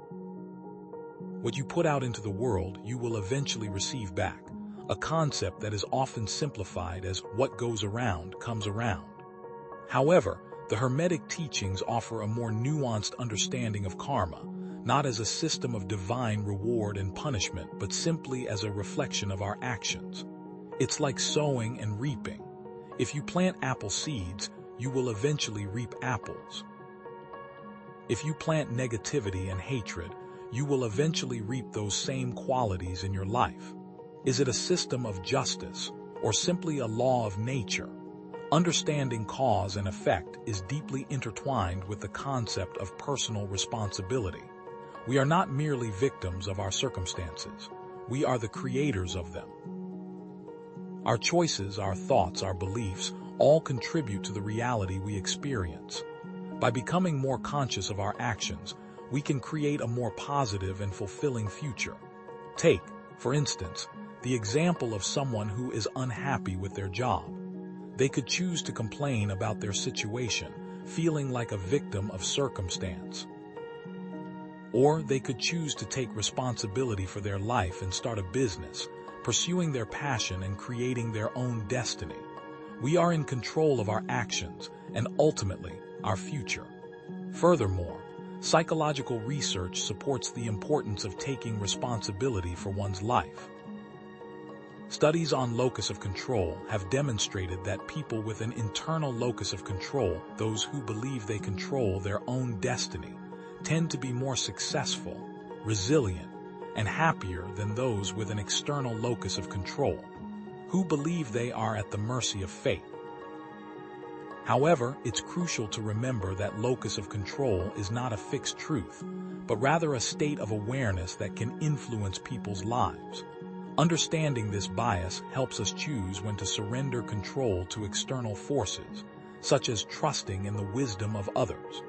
What you put out into the world, you will eventually receive back, a concept that is often simplified as what goes around comes around. However, the Hermetic teachings offer a more nuanced understanding of karma, not as a system of divine reward and punishment, but simply as a reflection of our actions. It's like sowing and reaping. If you plant apple seeds, you will eventually reap apples. If you plant negativity and hatred, you will eventually reap those same qualities in your life. Is it a system of justice, or simply a law of nature? Understanding cause and effect is deeply intertwined with the concept of personal responsibility. We are not merely victims of our circumstances. We are the creators of them. Our choices, our thoughts, our beliefs all contribute to the reality we experience. By becoming more conscious of our actions, we can create a more positive and fulfilling future. Take, for instance, the example of someone who is unhappy with their job. They could choose to complain about their situation, feeling like a victim of circumstance. Or they could choose to take responsibility for their life and start a business, pursuing their passion and creating their own destiny. We are in control of our actions and ultimately our future. Furthermore, psychological research supports the importance of taking responsibility for one's life. Studies on locus of control have demonstrated that people with an internal locus of control, those who believe they control their own destiny, tend to be more successful, resilient, and happier than those with an external locus of control, who believe they are at the mercy of fate. However, it's crucial to remember that locus of control is not a fixed truth, but rather a state of awareness that can influence people's lives. Understanding this bias helps us choose when to surrender control to external forces, such as trusting in the wisdom of others.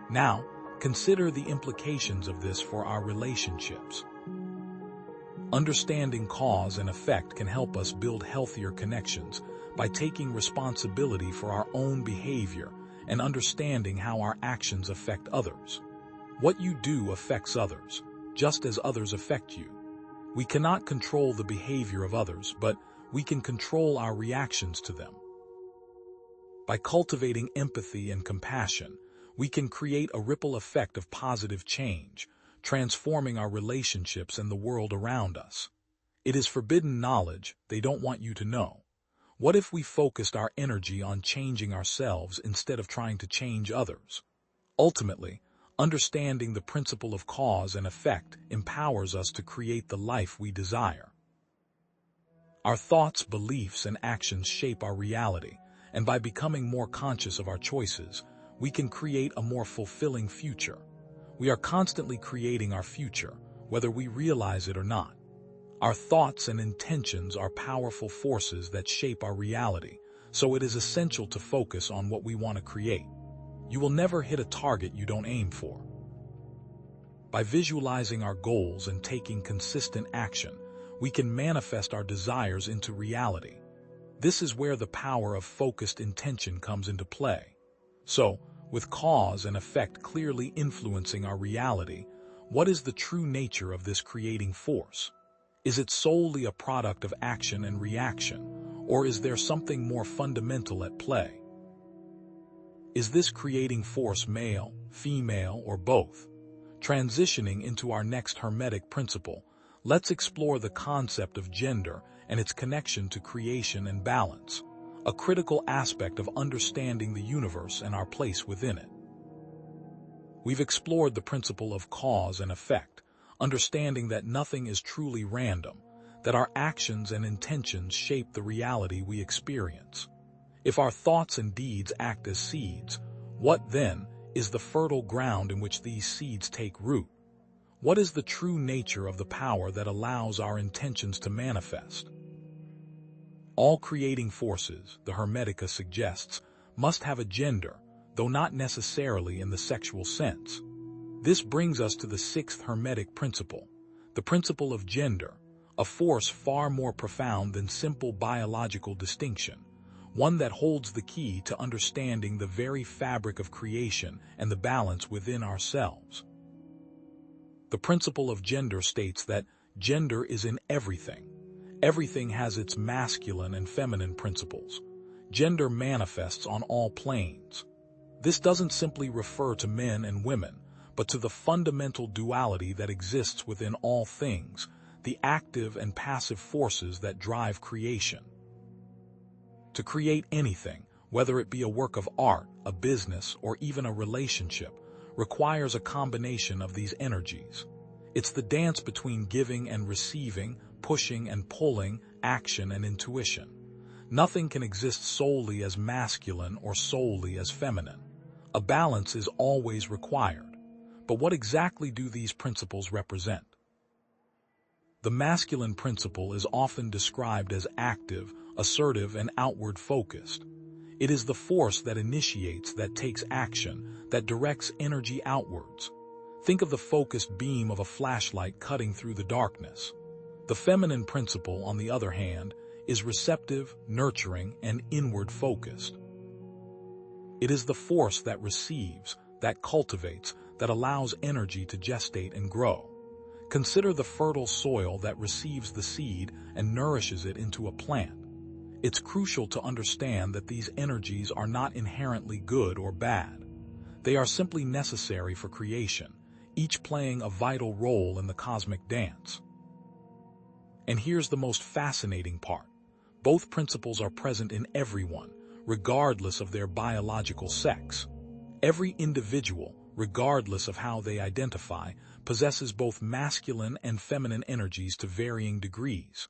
Now, consider the implications of this for our relationships. Understanding cause and effect can help us build healthier connections by taking responsibility for our own behavior and understanding how our actions affect others. What you do affects others, just as others affect you. We cannot control the behavior of others, but we can control our reactions to them. By cultivating empathy and compassion, we can create a ripple effect of positive change, transforming our relationships and the world around us. It is forbidden knowledge they don't want you to know. What if we focused our energy on changing ourselves instead of trying to change others? Ultimately, understanding the principle of cause and effect empowers us to create the life we desire. Our thoughts, beliefs, and actions shape our reality, and by becoming more conscious of our choices, we can create a more fulfilling future. We are constantly creating our future, whether we realize it or not. Our thoughts and intentions are powerful forces that shape our reality, so it is essential to focus on what we want to create. You will never hit a target you don't aim for. By visualizing our goals and taking consistent action, we can manifest our desires into reality. This is where the power of focused intention comes into play. So, with cause and effect clearly influencing our reality, what is the true nature of this creating force? Is it solely a product of action and reaction, or is there something more fundamental at play? Is this creating force male, female, or both? Transitioning into our next Hermetic principle, let's explore the concept of gender and its connection to creation and balance, a critical aspect of understanding the universe and our place within it. We've explored the principle of cause and effect, understanding that nothing is truly random, that our actions and intentions shape the reality we experience. If our thoughts and deeds act as seeds, what then is the fertile ground in which these seeds take root? What is the true nature of the power that allows our intentions to manifest? All creating forces, the Hermetica suggests, must have a gender, though not necessarily in the sexual sense. This brings us to the sixth Hermetic principle, the principle of gender, a force far more profound than simple biological distinction, one that holds the key to understanding the very fabric of creation and the balance within ourselves. The principle of gender states that gender is in everything. Everything has its masculine and feminine principles. Gender manifests on all planes. This doesn't simply refer to men and women, but to the fundamental duality that exists within all things, the active and passive forces that drive creation. To create anything, whether it be a work of art, a business, or even a relationship, requires a combination of these energies. It's the dance between giving and receiving, pushing and pulling, action and intuition. Nothing can exist solely as masculine or solely as feminine. A balance is always required. But what exactly do these principles represent? The masculine principle is often described as active, assertive, and outward-focused. It is the force that initiates, that takes action, that directs energy outwards. Think of the focused beam of a flashlight cutting through the darkness. The feminine principle, on the other hand, is receptive, nurturing, and inward-focused. It is the force that receives, that cultivates, that allows energy to gestate and grow. Consider the fertile soil that receives the seed and nourishes it into a plant. It's crucial to understand that these energies are not inherently good or bad. They are simply necessary for creation, each playing a vital role in the cosmic dance. And here's the most fascinating part. Both principles are present in everyone, regardless of their biological sex. Every individual, regardless of how they identify, possesses both masculine and feminine energies to varying degrees.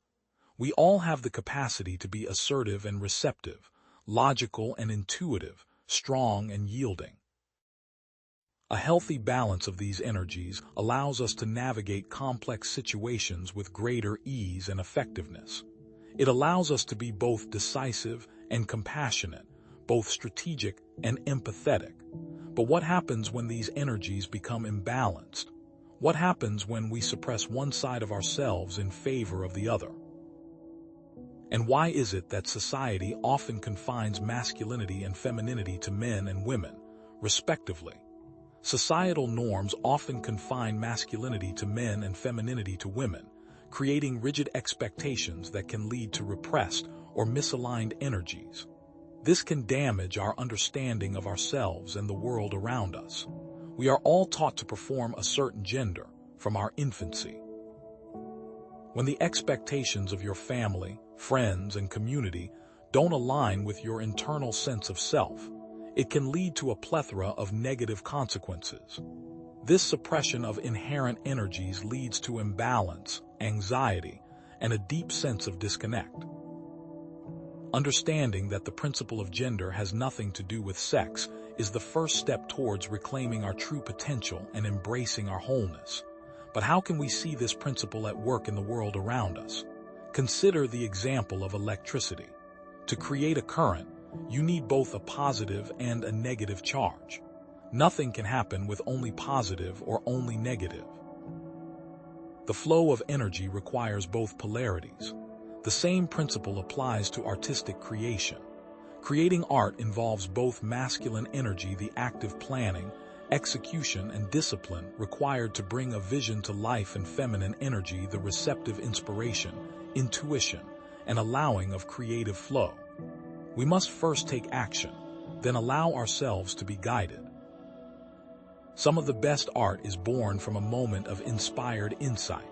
We all have the capacity to be assertive and receptive, logical and intuitive, strong and yielding. A healthy balance of these energies allows us to navigate complex situations with greater ease and effectiveness. It allows us to be both decisive and compassionate, both strategic and empathetic. But what happens when these energies become imbalanced? What happens when we suppress one side of ourselves in favor of the other? And why is it that society often confines masculinity and femininity to men and women, respectively? Societal norms often confine masculinity to men and femininity to women, creating rigid expectations that can lead to repressed or misaligned energies. This can damage our understanding of ourselves and the world around us. We are all taught to perform a certain gender from our infancy. When the expectations of your family, friends, and community don't align with your internal sense of self, it can lead to a plethora of negative consequences. This suppression of inherent energies leads to imbalance, anxiety, and a deep sense of disconnect. Understanding that the principle of gender has nothing to do with sex is the first step towards reclaiming our true potential and embracing our wholeness. But how can we see this principle at work in the world around us? Consider the example of electricity. To create a current, you need both a positive and a negative charge. Nothing can happen with only positive or only negative. The flow of energy requires both polarities. The same principle applies to artistic creation. Creating art involves both masculine energy, the active planning, execution, and discipline required to bring a vision to life, and feminine energy, the receptive inspiration, intuition, and allowing of creative flow. We must first take action, then allow ourselves to be guided. Some of the best art is born from a moment of inspired insight,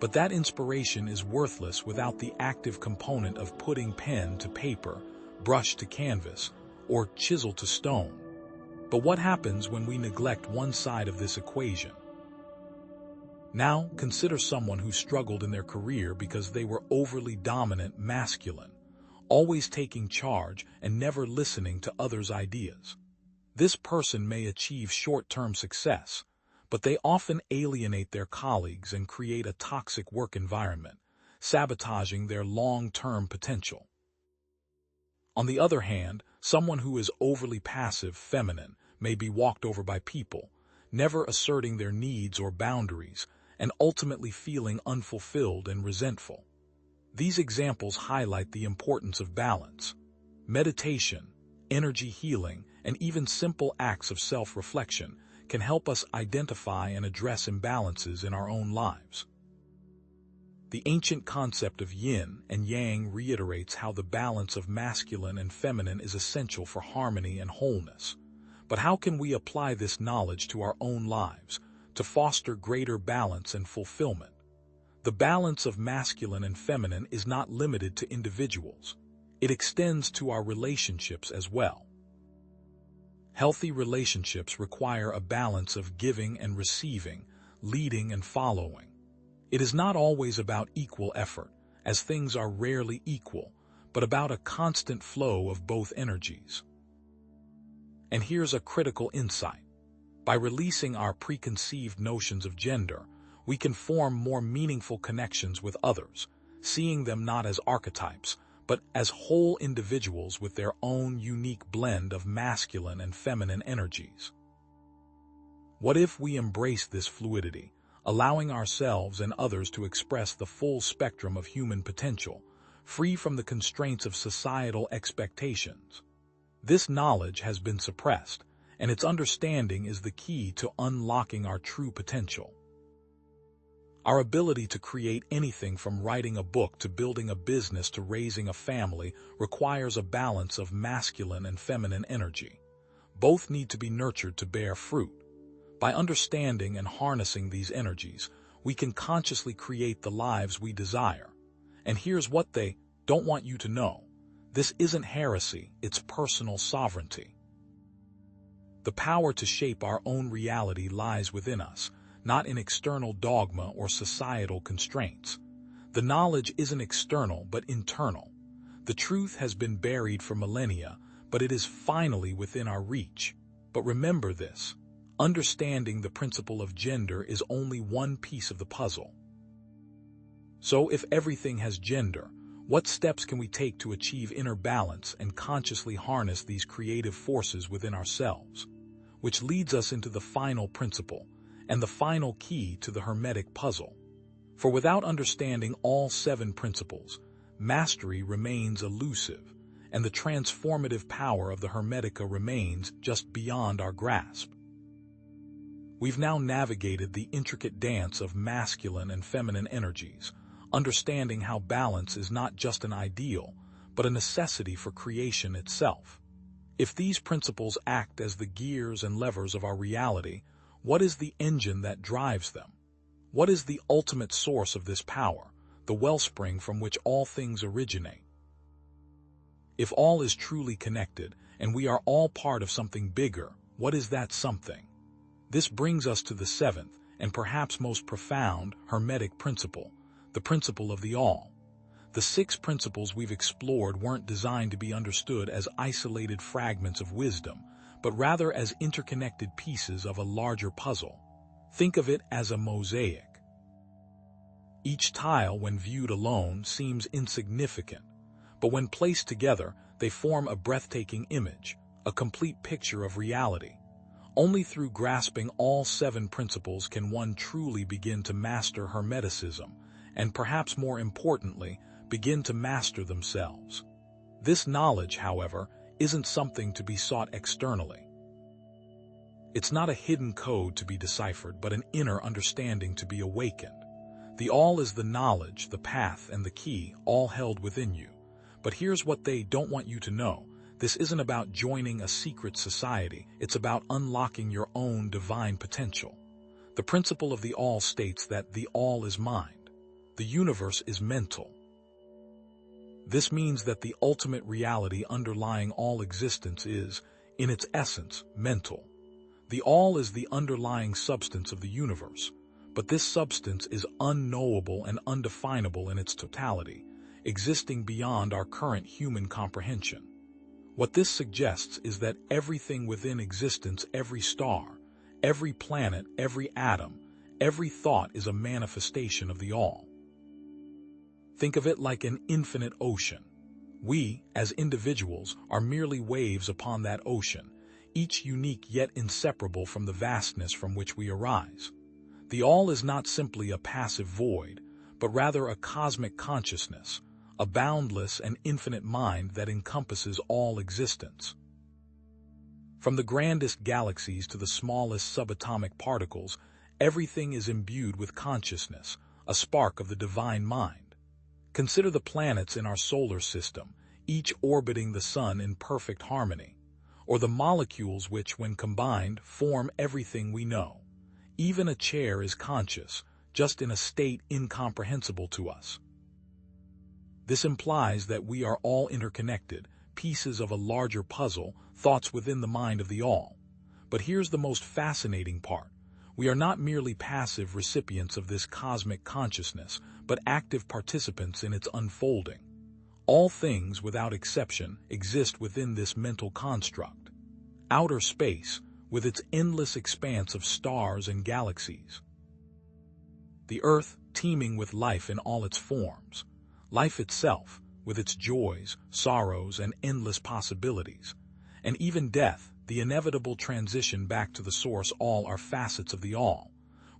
but that inspiration is worthless without the active component of putting pen to paper, brush to canvas, or chisel to stone. But what happens when we neglect one side of this equation? Now, consider someone who struggled in their career because they were overly dominant masculine, always taking charge and never listening to others' ideas. This person may achieve short-term success, but they often alienate their colleagues and create a toxic work environment, sabotaging their long-term potential. On the other hand, someone who is overly passive feminine may be walked over by people, never asserting their needs or boundaries, and ultimately feeling unfulfilled and resentful. These examples highlight the importance of balance. Meditation, energy healing, and even simple acts of self-reflection can help us identify and address imbalances in our own lives. The ancient concept of yin and yang reiterates how the balance of masculine and feminine is essential for harmony and wholeness. But how can we apply this knowledge to our own lives to foster greater balance and fulfillment? The balance of masculine and feminine is not limited to individuals. It extends to our relationships as well. Healthy relationships require a balance of giving and receiving, leading and following. It is not always about equal effort, as things are rarely equal, but about a constant flow of both energies. And here's a critical insight. By releasing our preconceived notions of gender, we can form more meaningful connections with others, seeing them not as archetypes, but as whole individuals with their own unique blend of masculine and feminine energies. What if we embrace this fluidity, allowing ourselves and others to express the full spectrum of human potential, free from the constraints of societal expectations? This knowledge has been suppressed, and its understanding is the key to unlocking our true potential. Our ability to create anything from writing a book to building a business to raising a family requires a balance of masculine and feminine energy. Both need to be nurtured to bear fruit. By understanding and harnessing these energies, we can consciously create the lives we desire. And here's what they don't want you to know. This isn't heresy, it's personal sovereignty. The power to shape our own reality lies within us, not in external dogma or societal constraints. The knowledge isn't external but internal. The truth has been buried for millennia, but it is finally within our reach. But remember this, understanding the principle of gender is only one piece of the puzzle. So if everything has gender, what steps can we take to achieve inner balance and consciously harness these creative forces within ourselves? Which leads us into the final principle, and the final key to the Hermetic puzzle. For without understanding all 7 principles, mastery remains elusive, and the transformative power of the Hermetica remains just beyond our grasp. We've now navigated the intricate dance of masculine and feminine energies, understanding how balance is not just an ideal, but a necessity for creation itself. If these principles act as the gears and levers of our reality, what is the engine that drives them? What is the ultimate source of this power, the wellspring from which all things originate? If all is truly connected, and we are all part of something bigger, what is that something? This brings us to the seventh, and perhaps most profound, Hermetic principle, the principle of the all. The 6 principles we've explored weren't designed to be understood as isolated fragments of wisdom, but rather as interconnected pieces of a larger puzzle. Think of it as a mosaic. Each tile, when viewed alone, seems insignificant, but when placed together, they form a breathtaking image, a complete picture of reality. Only through grasping all 7 principles can one truly begin to master Hermeticism, and perhaps more importantly, begin to master themselves. This knowledge, however, isn't something to be sought externally. It's not a hidden code to be deciphered, but an inner understanding to be awakened. The all is the knowledge, the path, and the key, all held within you. But here's what they don't want you to know. This isn't about joining a secret society, it's about unlocking your own divine potential. The principle of the all states that the all is mind. The universe is mental. This means that the ultimate reality underlying all existence is, in its essence, mental. The all is the underlying substance of the universe, but this substance is unknowable and undefinable in its totality, existing beyond our current human comprehension. What this suggests is that everything within existence, every star, every planet, every atom, every thought is a manifestation of the all. Think of it like an infinite ocean. We, as individuals, are merely waves upon that ocean, each unique yet inseparable from the vastness from which we arise. The all is not simply a passive void, but rather a cosmic consciousness, a boundless and infinite mind that encompasses all existence. From the grandest galaxies to the smallest subatomic particles, everything is imbued with consciousness, a spark of the divine mind. Consider the planets in our solar system, each orbiting the sun in perfect harmony, or the molecules which, when combined, form everything we know. Even a chair is conscious, just in a state incomprehensible to us. This implies that we are all interconnected, pieces of a larger puzzle, thoughts within the mind of the all. But here's the most fascinating part. We are not merely passive recipients of this cosmic consciousness, but active participants in its unfolding. All things, without exception, exist within this mental construct. Outer space, with its endless expanse of stars and galaxies. The earth, teeming with life in all its forms. Life itself, with its joys, sorrows, and endless possibilities. And even death, the inevitable transition back to the source, all are facets of the all.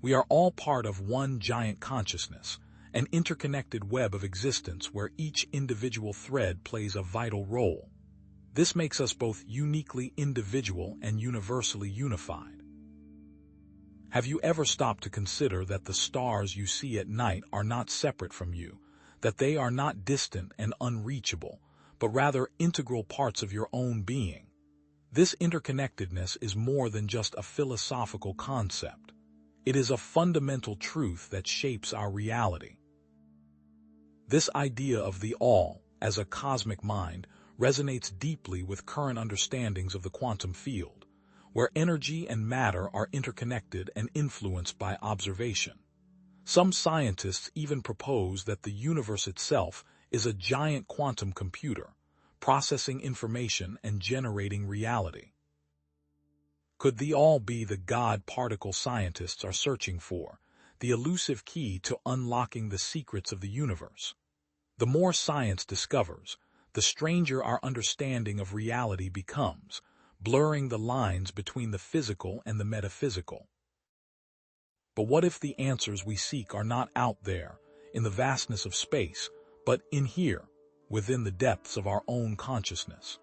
We are all part of one giant consciousness, an interconnected web of existence where each individual thread plays a vital role. This makes us both uniquely individual and universally unified. Have you ever stopped to consider that the stars you see at night are not separate from you, that they are not distant and unreachable, but rather integral parts of your own being? This interconnectedness is more than just a philosophical concept. It is a fundamental truth that shapes our reality. This idea of the all, as a cosmic mind, resonates deeply with current understandings of the quantum field, where energy and matter are interconnected and influenced by observation. Some scientists even propose that the universe itself is a giant quantum computer, processing information and generating reality. Could the all be the God particle scientists are searching for, the elusive key to unlocking the secrets of the universe? The more science discovers, the stranger our understanding of reality becomes, blurring the lines between the physical and the metaphysical. But what if the answers we seek are not out there, in the vastness of space, but in here, within the depths of our own consciousness.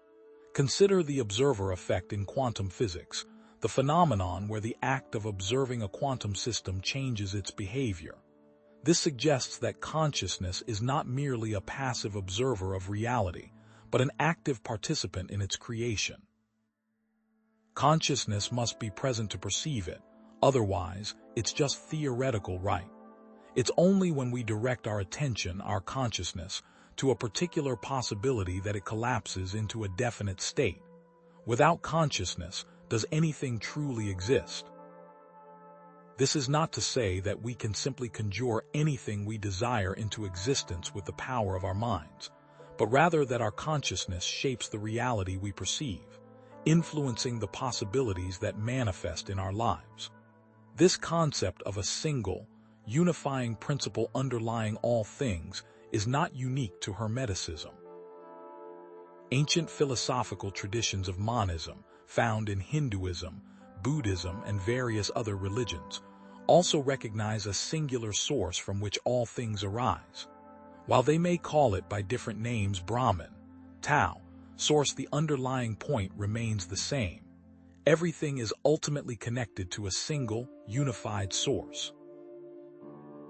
Consider the observer effect in quantum physics, the phenomenon where the act of observing a quantum system changes its behavior. This suggests that consciousness is not merely a passive observer of reality, but an active participant in its creation. Consciousness must be present to perceive it, otherwise, it's just theoretical, right? It's only when we direct our attention, our consciousness, to a particular possibility that it collapses into a definite state. Without consciousness, does anything truly exist? This is not to say that we can simply conjure anything we desire into existence with the power of our minds, but rather that our consciousness shapes the reality we perceive, influencing the possibilities that manifest in our lives. This concept of a single, unifying principle underlying all things is not unique to Hermeticism. Ancient philosophical traditions of monism, found in Hinduism, Buddhism, and various other religions, also recognize a singular source from which all things arise. While they may call it by different names Brahman, Tao, source, the underlying point remains the same. Everything is ultimately connected to a single, unified source.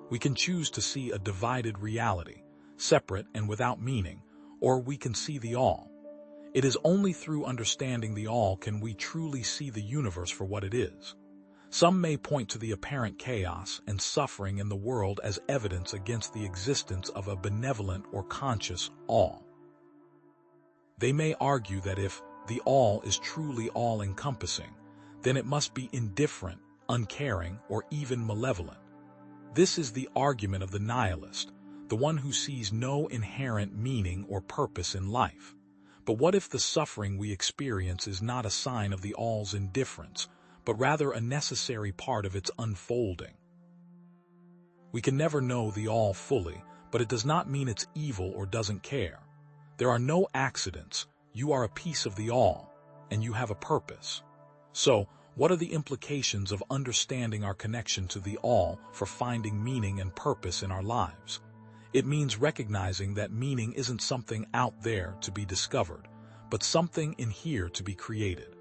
We can choose to see a divided reality, separate and without meaning, or we can see the all. It is only through understanding the all can we truly see the universe for what it is. Some may point to the apparent chaos and suffering in the world as evidence against the existence of a benevolent or conscious all. They may argue that if the all is truly all-encompassing, then it must be indifferent, uncaring, or even malevolent. This is the argument of the nihilist, the one who sees no inherent meaning or purpose in life. But what if the suffering we experience is not a sign of the all's indifference, but rather a necessary part of its unfolding? We can never know the all fully, but it does not mean it's evil or doesn't care. There are no accidents. You are a piece of the all, and you have a purpose. So, what are the implications of understanding our connection to the all for finding meaning and purpose in our lives? It means recognizing that meaning isn't something out there to be discovered, but something in here to be created.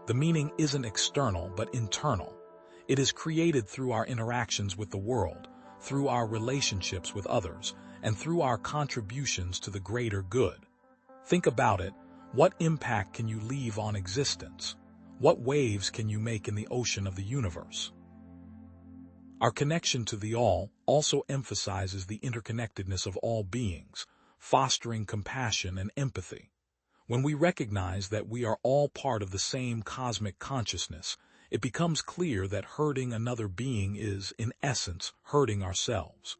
The meaning isn't external but internal. It is created through our interactions with the world, through our relationships with others, and through our contributions to the greater good. Think about it. What impact can you leave on existence? What waves can you make in the ocean of the universe? Our connection to the all also emphasizes the interconnectedness of all beings, fostering compassion and empathy. When we recognize that we are all part of the same cosmic consciousness, it becomes clear that hurting another being is, in essence, hurting ourselves.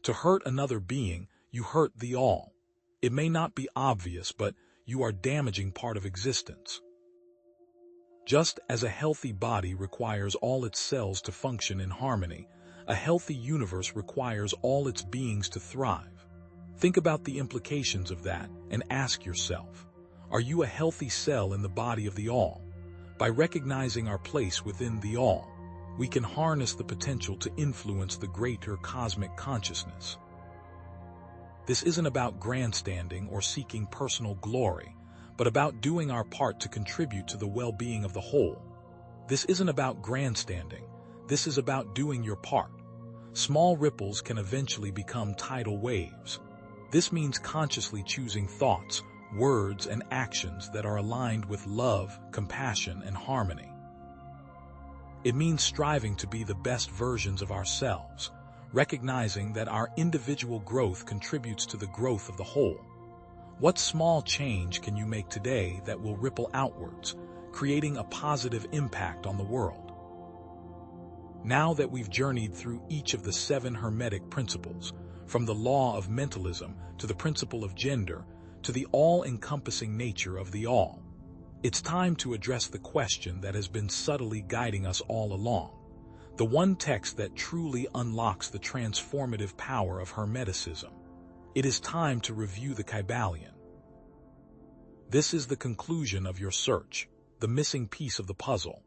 To hurt another being, you hurt the all. It may not be obvious, but you are damaging part of existence. Just as a healthy body requires all its cells to function in harmony, a healthy universe requires all its beings to thrive. Think about the implications of that and ask yourself, are you a healthy cell in the body of the all? By recognizing our place within the all, we can harness the potential to influence the greater cosmic consciousness. This isn't about grandstanding or seeking personal glory, but about doing our part to contribute to the well-being of the whole. This isn't about grandstanding. This is about doing your part. Small ripples can eventually become tidal waves. This means consciously choosing thoughts, words, and actions that are aligned with love, compassion, and harmony. It means striving to be the best versions of ourselves, recognizing that our individual growth contributes to the growth of the whole. What small change can you make today that will ripple outwards, creating a positive impact on the world? Now that we've journeyed through each of the 7 Hermetic principles, from the law of mentalism to the principle of gender to the all-encompassing nature of the all, it's time to address the question that has been subtly guiding us all along, the one text that truly unlocks the transformative power of Hermeticism. It is time to review the Kybalion. This is the conclusion of your search, the missing piece of the puzzle.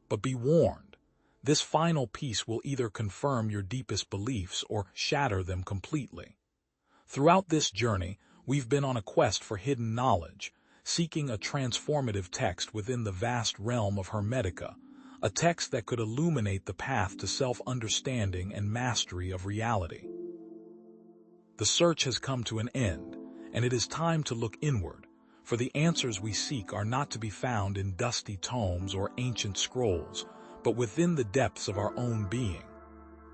But be warned, this final piece will either confirm your deepest beliefs or shatter them completely. Throughout this journey, we've been on a quest for hidden knowledge, seeking a transformative text within the vast realm of Hermetica, a text that could illuminate the path to self-understanding and mastery of reality. The search has come to an end, and it is time to look inward, for the answers we seek are not to be found in dusty tomes or ancient scrolls, but within the depths of our own being.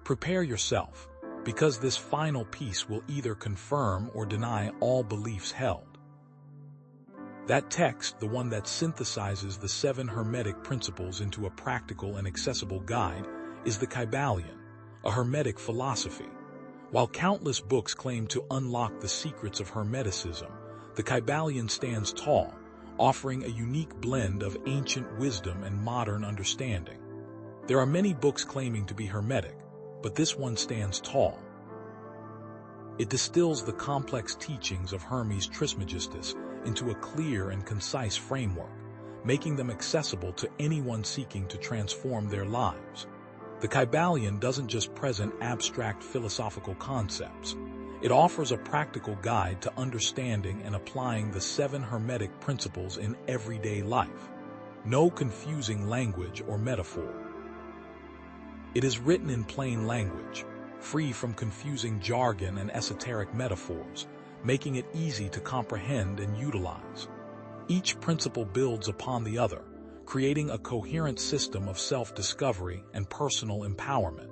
Prepare yourself, because this final piece will either confirm or deny all beliefs held. That text, the one that synthesizes the 7 Hermetic principles into a practical and accessible guide, is the Kybalion, a Hermetic philosophy. While countless books claim to unlock the secrets of Hermeticism, the Kybalion stands tall, offering a unique blend of ancient wisdom and modern understanding. There are many books claiming to be Hermetic, but this one stands tall. It distills the complex teachings of Hermes Trismegistus into a clear and concise framework, making them accessible to anyone seeking to transform their lives. The Kybalion doesn't just present abstract philosophical concepts. It offers a practical guide to understanding and applying the 7 Hermetic principles in everyday life. No confusing language or metaphor. It is written in plain language, free from confusing jargon and esoteric metaphors, making it easy to comprehend and utilize. Each principle builds upon the other, creating a coherent system of self-discovery and personal empowerment.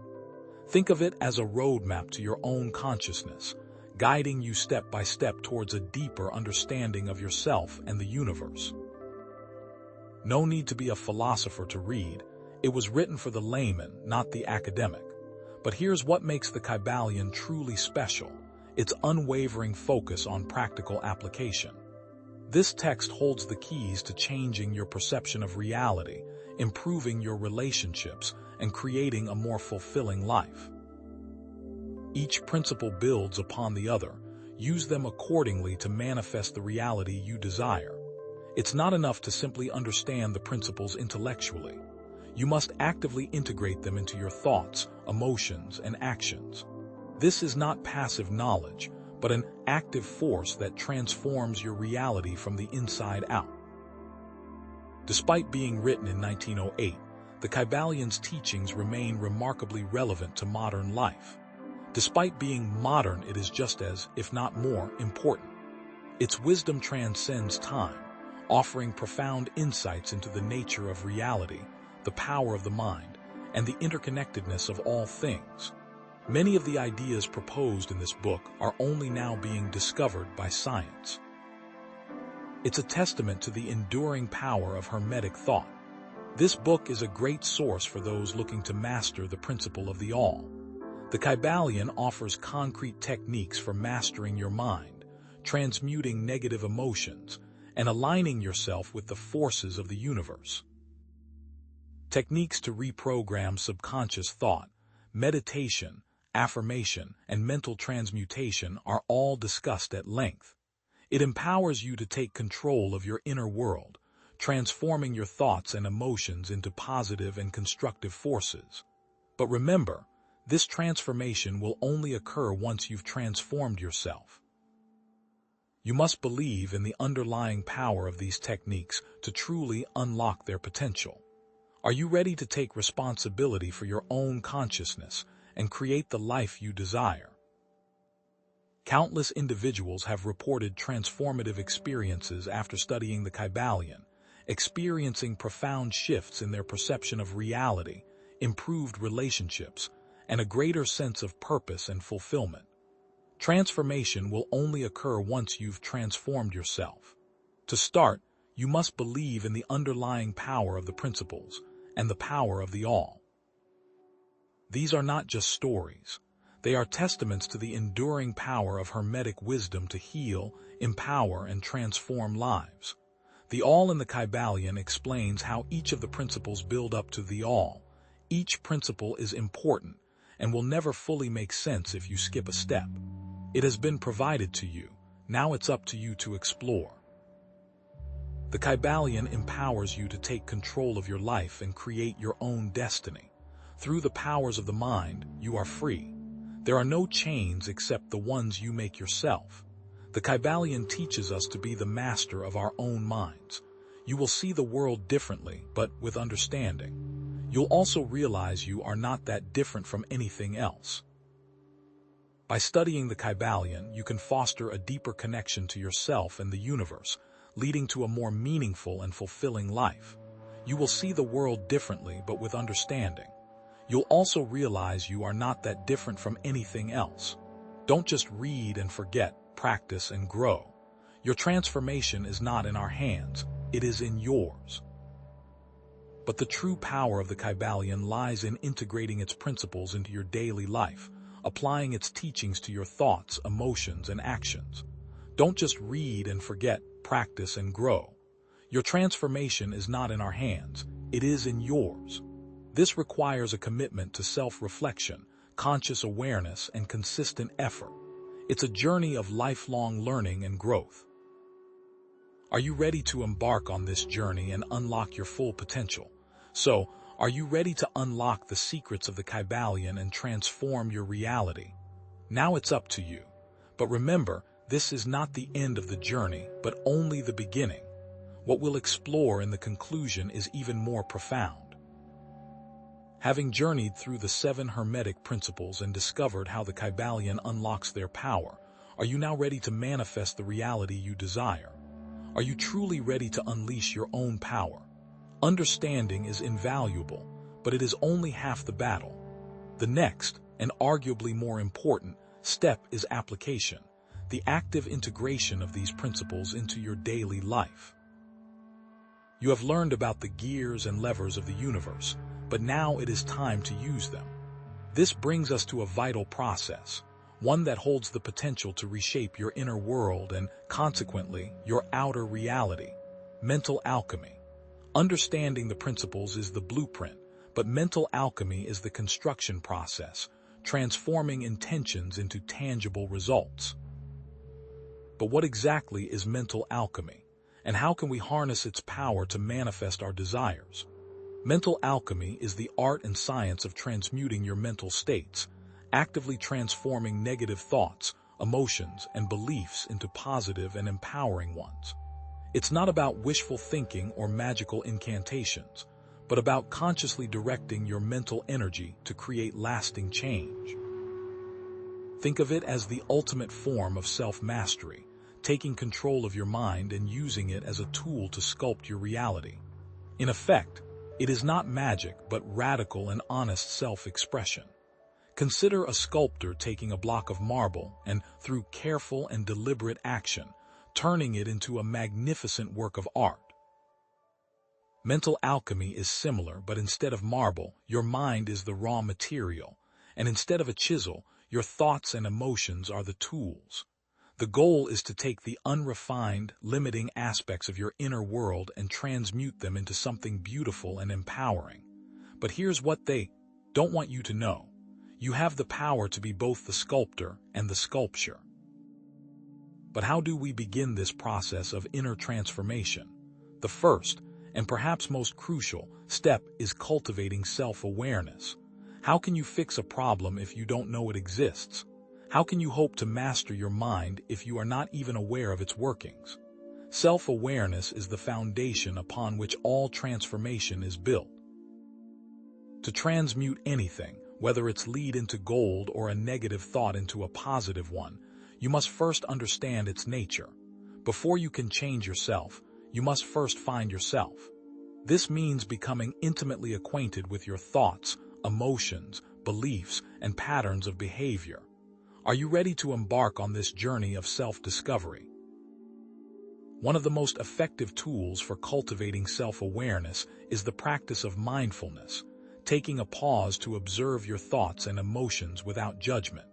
Think of it as a roadmap to your own consciousness, guiding you step by step towards a deeper understanding of yourself and the universe. No need to be a philosopher to read. It was written for the layman, not the academic. But here's what makes the Kybalion truly special: its unwavering focus on practical application. This text holds the keys to changing your perception of reality, improving your relationships, and creating a more fulfilling life. Each principle builds upon the other. Use them accordingly to manifest the reality you desire. It's not enough to simply understand the principles intellectually. You must actively integrate them into your thoughts, emotions, and actions. This is not passive knowledge, but an active force that transforms your reality from the inside out. Despite being written in 1908, the Kybalion's teachings remain remarkably relevant to modern life. Despite being modern, it is just as, if not more, important. Its wisdom transcends time, offering profound insights into the nature of reality, the power of the mind, and the interconnectedness of all things. Many of the ideas proposed in this book are only now being discovered by science. It's a testament to the enduring power of Hermetic thought. This book is a great source for those looking to master the principle of the all. The Kybalion offers concrete techniques for mastering your mind, transmuting negative emotions, and aligning yourself with the forces of the universe. Techniques to reprogram subconscious thought, meditation, affirmation, and mental transmutation are all discussed at length. It empowers you to take control of your inner world, transforming your thoughts and emotions into positive and constructive forces. But remember, this transformation will only occur once you've transformed yourself. You must believe in the underlying power of these techniques to truly unlock their potential. Are you ready to take responsibility for your own consciousness and create the life you desire? Countless individuals have reported transformative experiences after studying the Kybalion, experiencing profound shifts in their perception of reality, improved relationships, and a greater sense of purpose and fulfillment. Transformation will only occur once you've transformed yourself. To start, you must believe in the underlying power of the principles and the power of the all. These are not just stories. They are testaments to the enduring power of Hermetic wisdom to heal, empower, and transform lives. The all in the Kybalion explains how each of the principles build up to the all. Each principle is important and will never fully make sense if you skip a step. It has been provided to you. Now it's up to you to explore. The Kybalion empowers you to take control of your life and create your own destiny. Through the powers of the mind, you are free. There are no chains except the ones you make yourself. The Kybalion teaches us to be the master of our own minds. You will see the world differently, but with understanding. You'll also realize you are not that different from anything else. By studying the Kybalion, you can foster a deeper connection to yourself and the universe, leading to a more meaningful and fulfilling life. You will see the world differently, but with understanding. You'll also realize you are not that different from anything else. Don't just read and forget, practice and grow. Your transformation is not in our hands, it is in yours. But the true power of the Kybalion lies in integrating its principles into your daily life, applying its teachings to your thoughts, emotions, and actions. Don't just read and forget, practice and grow. Your transformation is not in our hands, it is in yours. This requires a commitment to self-reflection, conscious awareness, and consistent effort. It's a journey of lifelong learning and growth. Are you ready to embark on this journey and unlock your full potential? So, are you ready to unlock the secrets of the Kybalion and transform your reality? Now it's up to you. But remember, this is not the end of the journey, but only the beginning. What we'll explore in the conclusion is even more profound. Having journeyed through the 7 Hermetic principles and discovered how the Kybalion unlocks their power, are you now ready to manifest the reality you desire? Are you truly ready to unleash your own power? Understanding is invaluable, but it is only half the battle. The next, and arguably more important, step is application, the active integration of these principles into your daily life. You have learned about the gears and levers of the universe, but now it is time to use them. This brings us to a vital process, one that holds the potential to reshape your inner world and, consequently, your outer reality: mental alchemy. Understanding the principles is the blueprint, but mental alchemy is the construction process, transforming intentions into tangible results. But what exactly is mental alchemy, and how can we harness its power to manifest our desires? Mental alchemy is the art and science of transmuting your mental states, actively transforming negative thoughts, emotions, and beliefs into positive and empowering ones. It's not about wishful thinking or magical incantations, but about consciously directing your mental energy to create lasting change. Think of it as the ultimate form of self-mastery, taking control of your mind and using it as a tool to sculpt your reality. In effect, it is not magic, but radical and honest self-expression. Consider a sculptor taking a block of marble and, through careful and deliberate action, turning it into a magnificent work of art. Mental alchemy is similar, but instead of marble, your mind is the raw material, and instead of a chisel, your thoughts and emotions are the tools. The goal is to take the unrefined, limiting aspects of your inner world and transmute them into something beautiful and empowering. But here's what they don't want you to know. You have the power to be both the sculptor and the sculpture. But how do we begin this process of inner transformation? The first, and perhaps most crucial, step is cultivating self-awareness. How can you fix a problem if you don't know it exists? How can you hope to master your mind if you are not even aware of its workings? Self-awareness is the foundation upon which all transformation is built. To transmute anything, whether it's lead into gold or a negative thought into a positive one, you must first understand its nature. Before you can change yourself, you must first find yourself. This means becoming intimately acquainted with your thoughts, emotions, beliefs, and patterns of behavior. Are you ready to embark on this journey of self-discovery? One of the most effective tools for cultivating self-awareness is the practice of mindfulness, taking a pause to observe your thoughts and emotions without judgment.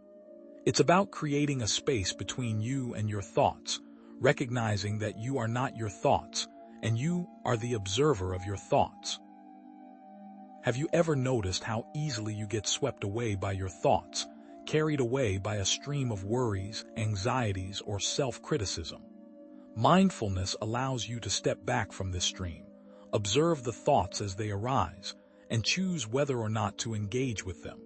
It's about creating a space between you and your thoughts, recognizing that you are not your thoughts, and you are the observer of your thoughts. Have you ever noticed how easily you get swept away by your thoughts, carried away by a stream of worries, anxieties, or self-criticism? Mindfulness allows you to step back from this stream, observe the thoughts as they arise, and choose whether or not to engage with them.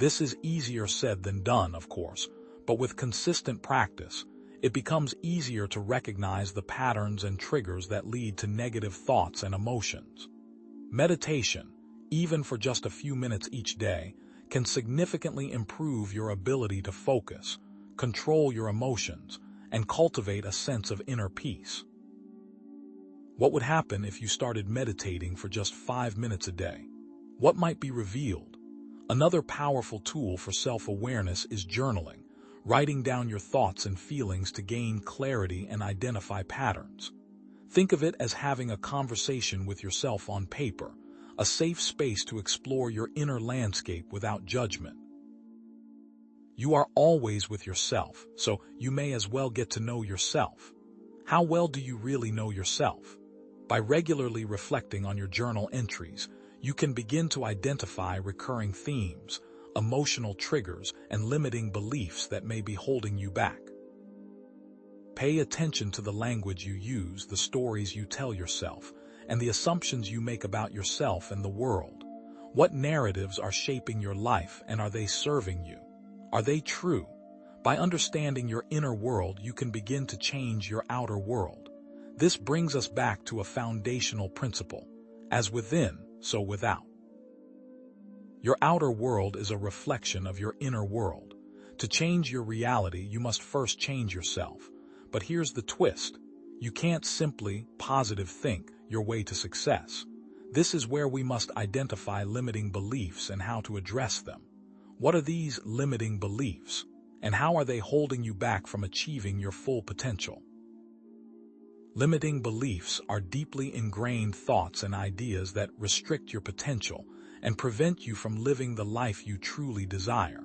This is easier said than done, of course, but with consistent practice, it becomes easier to recognize the patterns and triggers that lead to negative thoughts and emotions. Meditation, even for just a few minutes each day, can significantly improve your ability to focus, control your emotions, and cultivate a sense of inner peace. What would happen if you started meditating for just 5 minutes a day? What might be revealed? Another powerful tool for self-awareness is journaling, writing down your thoughts and feelings to gain clarity and identify patterns. Think of it as having a conversation with yourself on paper, a safe space to explore your inner landscape without judgment. You are always with yourself, so you may as well get to know yourself. How well do you really know yourself? By regularly reflecting on your journal entries, you can begin to identify recurring themes, emotional triggers, and limiting beliefs that may be holding you back. Pay attention to the language you use, the stories you tell yourself, and the assumptions you make about yourself and the world. What narratives are shaping your life, and are they serving you? Are they true? By understanding your inner world, you can begin to change your outer world. This brings us back to a foundational principle: as within, so without. Your outer world is a reflection of your inner world. To change your reality, you must first change yourself. But here's the twist: you can't simply positive think your way to success. This is where we must identify limiting beliefs and how to address them. What are these limiting beliefs, and how are they holding you back from achieving your full potential? Limiting beliefs are deeply ingrained thoughts and ideas that restrict your potential and prevent you from living the life you truly desire.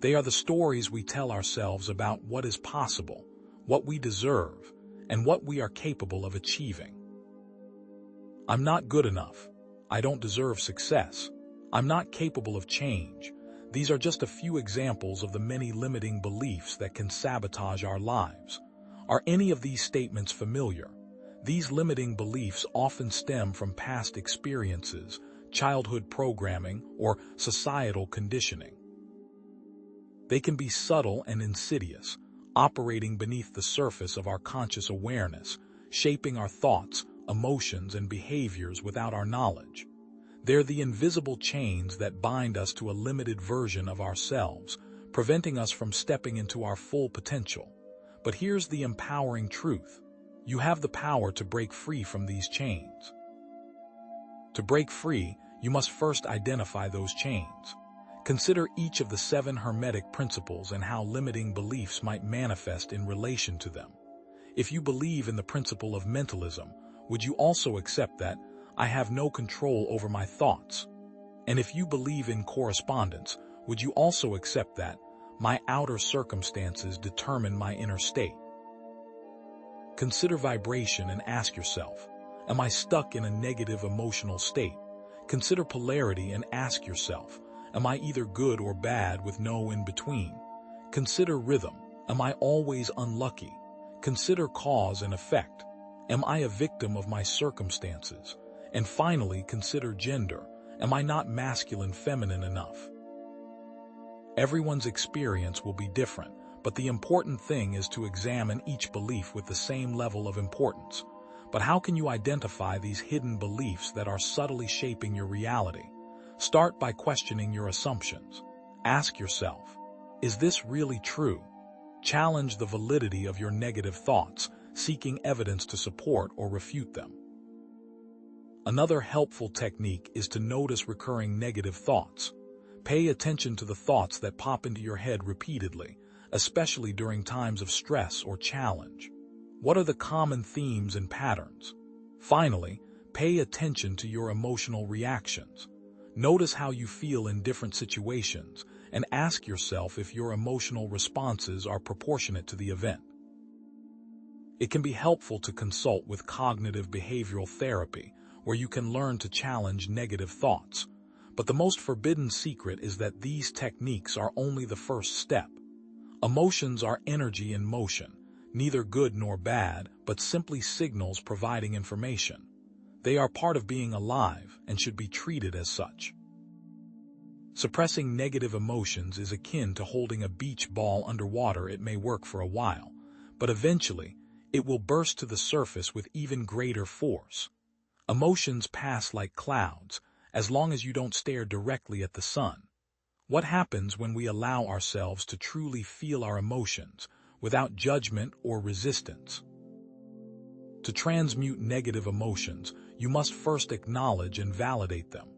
They are the stories we tell ourselves about what is possible, what we deserve, and what we are capable of achieving. I'm not good enough. I don't deserve success. I'm not capable of change. These are just a few examples of the many limiting beliefs that can sabotage our lives. Are any of these statements familiar? These limiting beliefs often stem from past experiences, childhood programming, or societal conditioning. They can be subtle and insidious, operating beneath the surface of our conscious awareness, shaping our thoughts, emotions, and behaviors without our knowledge. They're the invisible chains that bind us to a limited version of ourselves, preventing us from stepping into our full potential. But here's the empowering truth: you have the power to break free from these chains. To break free, you must first identify those chains. Consider each of the 7 Hermetic principles and how limiting beliefs might manifest in relation to them. If you believe in the principle of mentalism, would you also accept that I have no control over my thoughts? And if you believe in correspondence, would you also accept that my outer circumstances determine my inner state? Consider vibration and ask yourself, am I stuck in a negative emotional state? Consider polarity and ask yourself, am I either good or bad with no in-between? Consider rhythm. Am I always unlucky? Consider cause and effect. Am I a victim of my circumstances? And finally, consider gender. Am I not masculine, feminine enough? Everyone's experience will be different, but the important thing is to examine each belief with the same level of importance. But how can you identify these hidden beliefs that are subtly shaping your reality? Start by questioning your assumptions. Ask yourself, is this really true? Challenge the validity of your negative thoughts, seeking evidence to support or refute them. Another helpful technique is to notice recurring negative thoughts. Pay attention to the thoughts that pop into your head repeatedly, especially during times of stress or challenge. What are the common themes and patterns? Finally, pay attention to your emotional reactions. Notice how you feel in different situations and ask yourself if your emotional responses are proportionate to the event. It can be helpful to consult with cognitive behavioral therapy, where you can learn to challenge negative thoughts. But the most forbidden secret is that these techniques are only the first step. Emotions are energy in motion, neither good nor bad, but simply signals providing information. They are part of being alive and should be treated as such. Suppressing negative emotions is akin to holding a beach ball underwater. It may work for a while, but eventually, it will burst to the surface with even greater force. Emotions pass like clouds, as long as you don't stare directly at the sun. What happens when we allow ourselves to truly feel our emotions, without judgment or resistance? To transmute negative emotions, you must first acknowledge and validate them.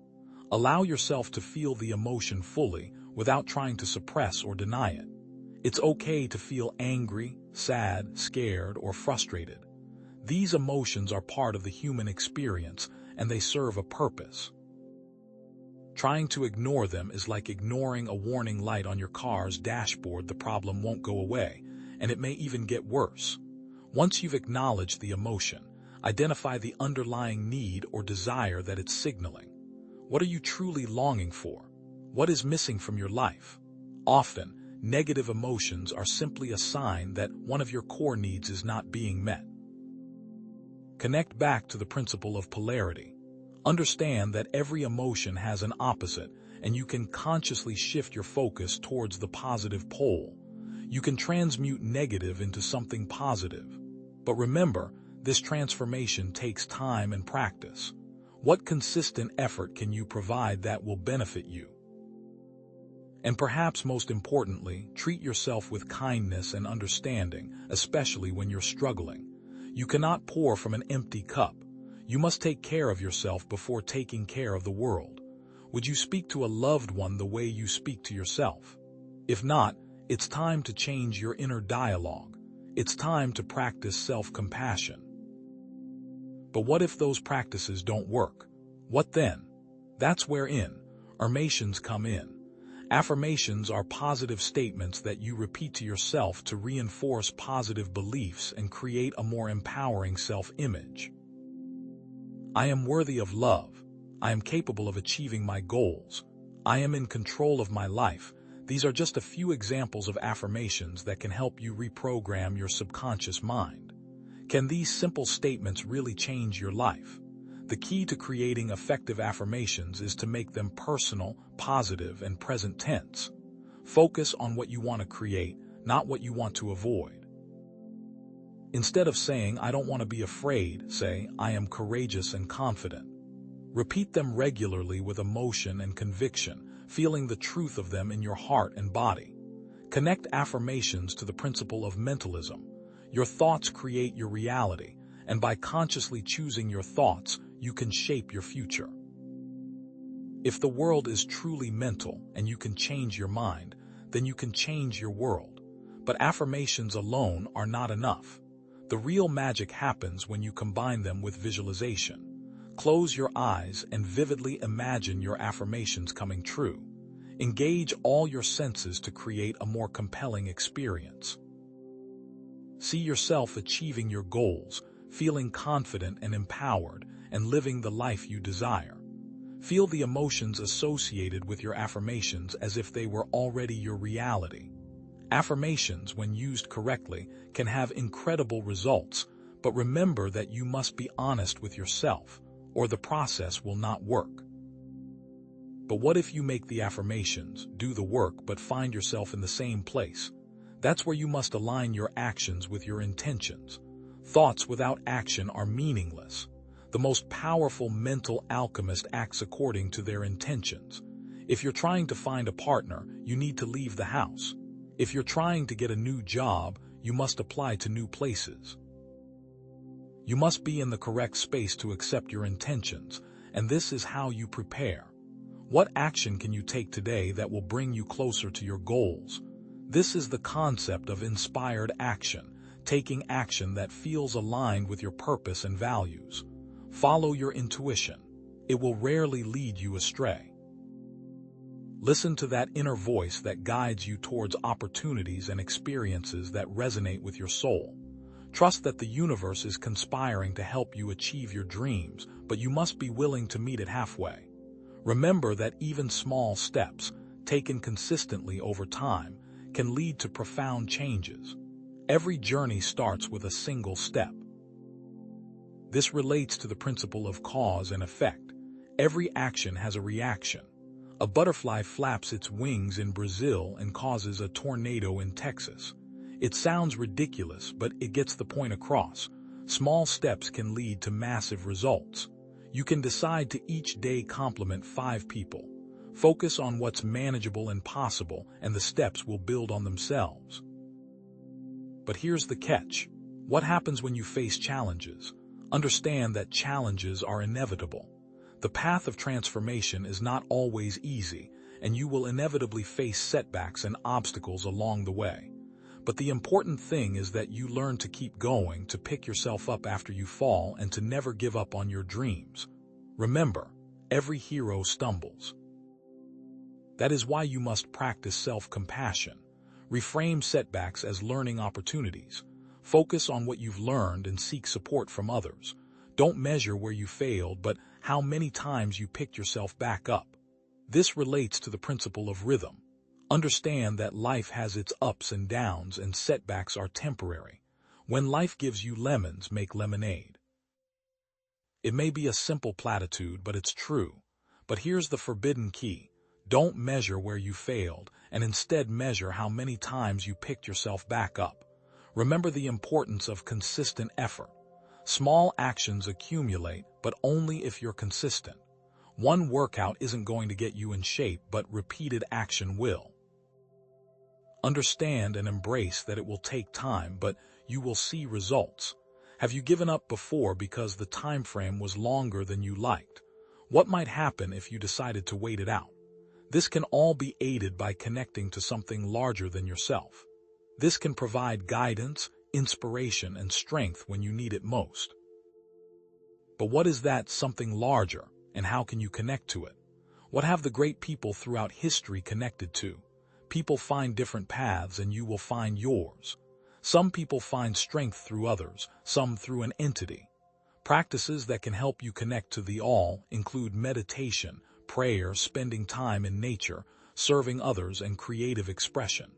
Allow yourself to feel the emotion fully, without trying to suppress or deny it. It's okay to feel angry, sad, scared, or frustrated. These emotions are part of the human experience, and they serve a purpose. Trying to ignore them is like ignoring a warning light on your car's dashboard. The problem won't go away, and it may even get worse. Once you've acknowledged the emotion, identify the underlying need or desire that it's signaling. What are you truly longing for? What is missing from your life? Often, negative emotions are simply a sign that one of your core needs is not being met. Connect back to the principle of polarity. Understand that every emotion has an opposite, and you can consciously shift your focus towards the positive pole. You can transmute negative into something positive. But remember, this transformation takes time and practice. What consistent effort can you provide that will benefit you? And perhaps most importantly, treat yourself with kindness and understanding, especially when you're struggling. You cannot pour from an empty cup. You must take care of yourself before taking care of the world. Would you speak to a loved one the way you speak to yourself? If not, it's time to change your inner dialogue. It's time to practice self-compassion. But what if those practices don't work? What then? That's where affirmations come in. Affirmations are positive statements that you repeat to yourself to reinforce positive beliefs and create a more empowering self-image. I am worthy of love. I am capable of achieving my goals. I am in control of my life. These are just a few examples of affirmations that can help you reprogram your subconscious mind. Can these simple statements really change your life? The key to creating effective affirmations is to make them personal, positive, and present tense. Focus on what you want to create, not what you want to avoid. Instead of saying, "I don't want to be afraid," say, "I am courageous and confident." Repeat them regularly with emotion and conviction, feeling the truth of them in your heart and body. Connect affirmations to the principle of mentalism. Your thoughts create your reality, and by consciously choosing your thoughts, you can shape your future. If the world is truly mental and you can change your mind, then you can change your world. But affirmations alone are not enough. The real magic happens when you combine them with visualization. Close your eyes and vividly imagine your affirmations coming true. Engage all your senses to create a more compelling experience. See yourself achieving your goals, feeling confident and empowered, and living the life you desire. Feel the emotions associated with your affirmations as if they were already your reality. Affirmations, when used correctly, can have incredible results, but remember that you must be honest with yourself, or the process will not work. But what if you make the affirmations, do the work, but find yourself in the same place? That's where you must align your actions with your intentions. Thoughts without action are meaningless. The most powerful mental alchemist acts according to their intentions. If you're trying to find a partner, you need to leave the house. If you're trying to get a new job, you must apply to new places. You must be in the correct space to accept your intentions, and this is how you prepare. What action can you take today that will bring you closer to your goals? This is the concept of inspired action, taking action that feels aligned with your purpose and values. Follow your intuition. It will rarely lead you astray. Listen to that inner voice that guides you towards opportunities and experiences that resonate with your soul. Trust that the universe is conspiring to help you achieve your dreams, but you must be willing to meet it halfway. Remember that even small steps, taken consistently over time, can lead to profound changes. Every journey starts with a single step. This relates to the principle of cause and effect. Every action has a reaction. A butterfly flaps its wings in Brazil and causes a tornado in Texas. It sounds ridiculous, but it gets the point across. Small steps can lead to massive results. You can decide to each day compliment 5 people. Focus on what's manageable and possible, and the steps will build on themselves. But here's the catch. What happens when you face challenges? Understand that challenges are inevitable. The path of transformation is not always easy, and you will inevitably face setbacks and obstacles along the way. But the important thing is that you learn to keep going, to pick yourself up after you fall, and to never give up on your dreams. Remember, every hero stumbles. That is why you must practice self-compassion. Reframe setbacks as learning opportunities. Focus on what you've learned and seek support from others. Don't measure where you failed, but how many times you picked yourself back up. This relates to the principle of rhythm. Understand that life has its ups and downs, and setbacks are temporary. When life gives you lemons, make lemonade. It may be a simple platitude, but it's true. But here's the forbidden key. Don't measure where you failed, and instead measure how many times you picked yourself back up. Remember the importance of consistent effort. Small actions accumulate, but only if you're consistent. One workout isn't going to get you in shape, but repeated action will. Understand and embrace that it will take time, but you will see results. Have you given up before because the time frame was longer than you liked? What might happen if you decided to wait it out? This can all be aided by connecting to something larger than yourself. This can provide guidance, inspiration, and strength when you need it most. But what is that something larger, and how can you connect to it? What have the great people throughout history connected to? People find different paths, and you will find yours. Some people find strength through others, some through an entity. Practices that can help you connect to the all include meditation, prayer, spending time in nature, serving others, and creative expression.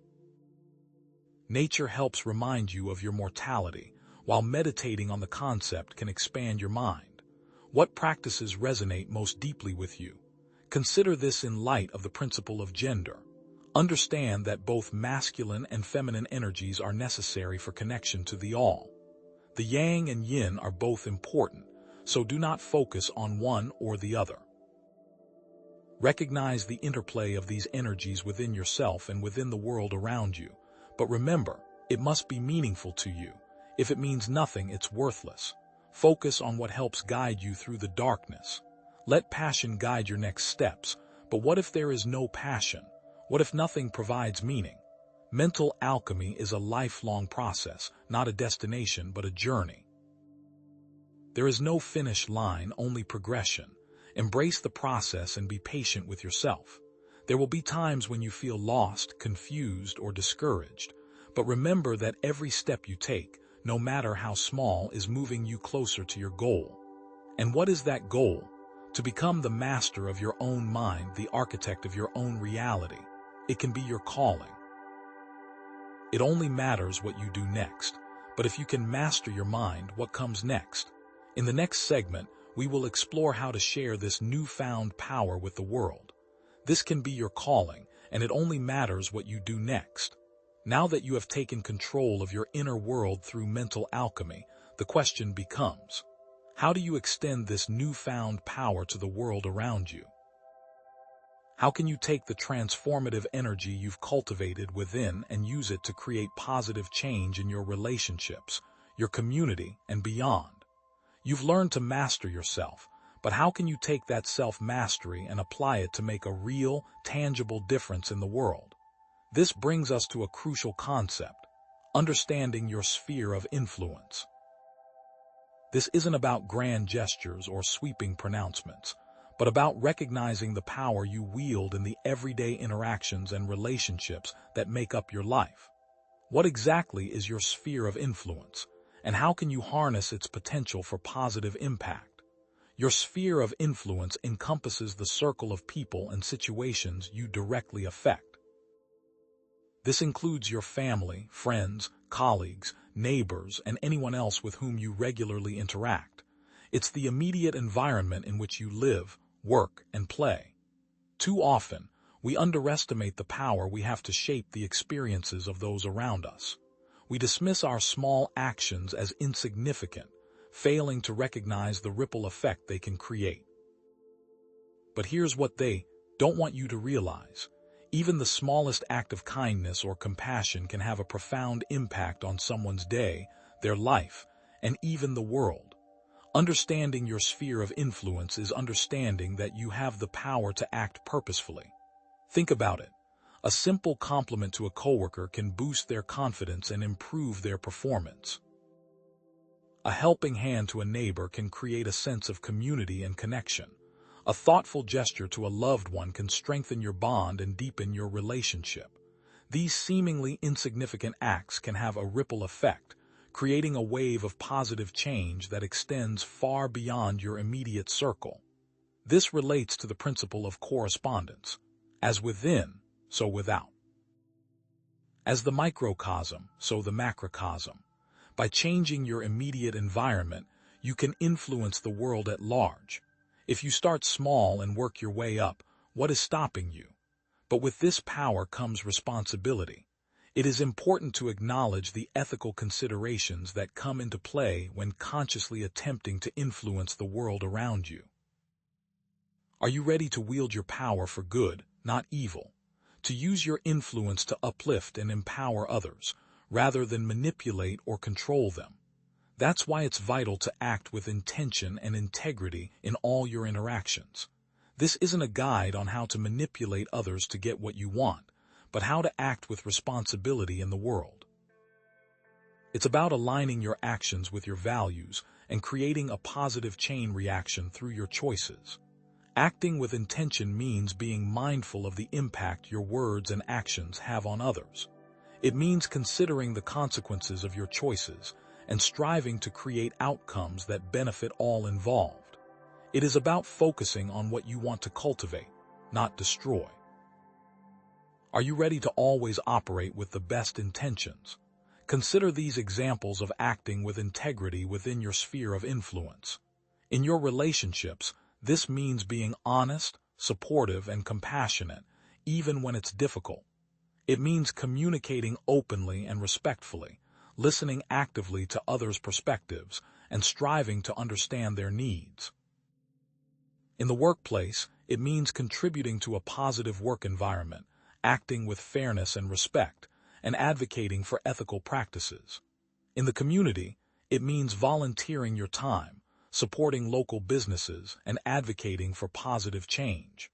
Nature helps remind you of your mortality, while meditating on the concept can expand your mind. What practices resonate most deeply with you? Consider this in light of the principle of gender. Understand that both masculine and feminine energies are necessary for connection to the all. The yang and yin are both important, so do not focus on one or the other. Recognize the interplay of these energies within yourself and within the world around you. But remember, it must be meaningful to you. If it means nothing, it's worthless. Focus on what helps guide you through the darkness. Let passion guide your next steps. But what if there is no passion? What if nothing provides meaning? Mental alchemy is a lifelong process, not a destination but a journey. There is no finish line, only progression. Embrace the process and be patient with yourself. There will be times when you feel lost, confused, or discouraged, but remember that every step you take, no matter how small, is moving you closer to your goal. And what is that goal? To become the master of your own mind, the architect of your own reality. It can be your calling. It only matters what you do next. But if you can master your mind, what comes next? In the next segment, we will explore how to share this newfound power with the world. This can be your calling, and it only matters what you do next. Now that you have taken control of your inner world through mental alchemy, the question becomes, how do you extend this newfound power to the world around you? How can you take the transformative energy you've cultivated within and use it to create positive change in your relationships, your community, and beyond? You've learned to master yourself, but how can you take that self-mastery and apply it to make a real, tangible difference in the world? This brings us to a crucial concept: understanding your sphere of influence. This isn't about grand gestures or sweeping pronouncements, but about recognizing the power you wield in the everyday interactions and relationships that make up your life. What exactly is your sphere of influence, and how can you harness its potential for positive impact? Your sphere of influence encompasses the circle of people and situations you directly affect. This includes your family, friends, colleagues, neighbors, and anyone else with whom you regularly interact. It's the immediate environment in which you live, work, and play. Too often, we underestimate the power we have to shape the experiences of those around us. We dismiss our small actions as insignificant, failing to recognize the ripple effect they can create. But here's what they don't want you to realize. Even the smallest act of kindness or compassion can have a profound impact on someone's day, their life, and even the world. Understanding your sphere of influence is understanding that you have the power to act purposefully. Think about it. A simple compliment to a coworker can boost their confidence and improve their performance. A helping hand to a neighbor can create a sense of community and connection. A thoughtful gesture to a loved one can strengthen your bond and deepen your relationship. These seemingly insignificant acts can have a ripple effect, creating a wave of positive change that extends far beyond your immediate circle. This relates to the principle of correspondence. As within, so without. As the microcosm, so the macrocosm. By changing your immediate environment, you can influence the world at large. If you start small and work your way up, what is stopping you? But with this power comes responsibility. It is important to acknowledge the ethical considerations that come into play when consciously attempting to influence the world around you. Are you ready to wield your power for good, not evil? To use your influence to uplift and empower others, rather than manipulate or control them. That's why it's vital to act with intention and integrity in all your interactions. This isn't a guide on how to manipulate others to get what you want, but how to act with responsibility in the world. It's about aligning your actions with your values and creating a positive chain reaction through your choices. Acting with intention means being mindful of the impact your words and actions have on others. It means considering the consequences of your choices and striving to create outcomes that benefit all involved. It is about focusing on what you want to cultivate, not destroy. Are you ready to always operate with the best intentions? Consider these examples of acting with integrity within your sphere of influence. In your relationships, this means being honest, supportive, and compassionate, even when it's difficult. It means communicating openly and respectfully, listening actively to others' perspectives, and striving to understand their needs. In the workplace, it means contributing to a positive work environment, acting with fairness and respect, and advocating for ethical practices. In the community, it means volunteering your time, supporting local businesses, and advocating for positive change.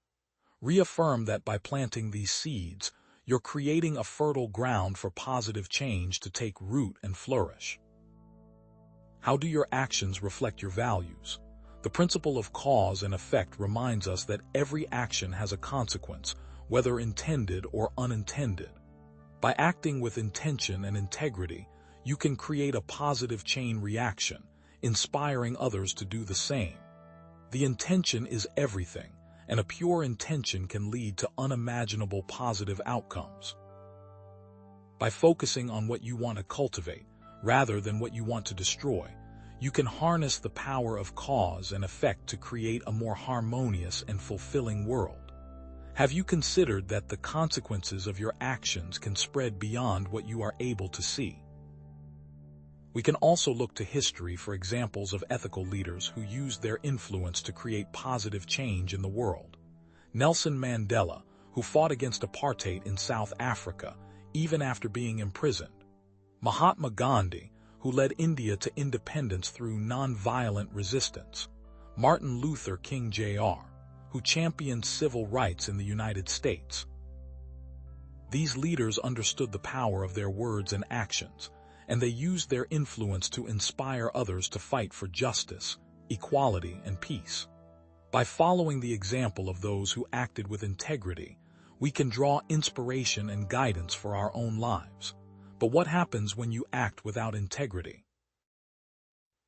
Reaffirm that by planting these seeds, you're creating a fertile ground for positive change to take root and flourish. How do your actions reflect your values? The principle of cause and effect reminds us that every action has a consequence, whether intended or unintended. By acting with intention and integrity, you can create a positive chain reaction, inspiring others to do the same. The intention is everything, and a pure intention can lead to unimaginable positive outcomes. By focusing on what you want to cultivate, rather than what you want to destroy, you can harness the power of cause and effect to create a more harmonious and fulfilling world. Have you considered that the consequences of your actions can spread beyond what you are able to see? We can also look to history for examples of ethical leaders who used their influence to create positive change in the world. Nelson Mandela, who fought against apartheid in South Africa, even after being imprisoned. Mahatma Gandhi, who led India to independence through nonviolent resistance. Martin Luther King Jr., who championed civil rights in the United States. These leaders understood the power of their words and actions, and they used their influence to inspire others to fight for justice, equality, and peace. By following the example of those who acted with integrity, we can draw inspiration and guidance for our own lives. But what happens when you act without integrity?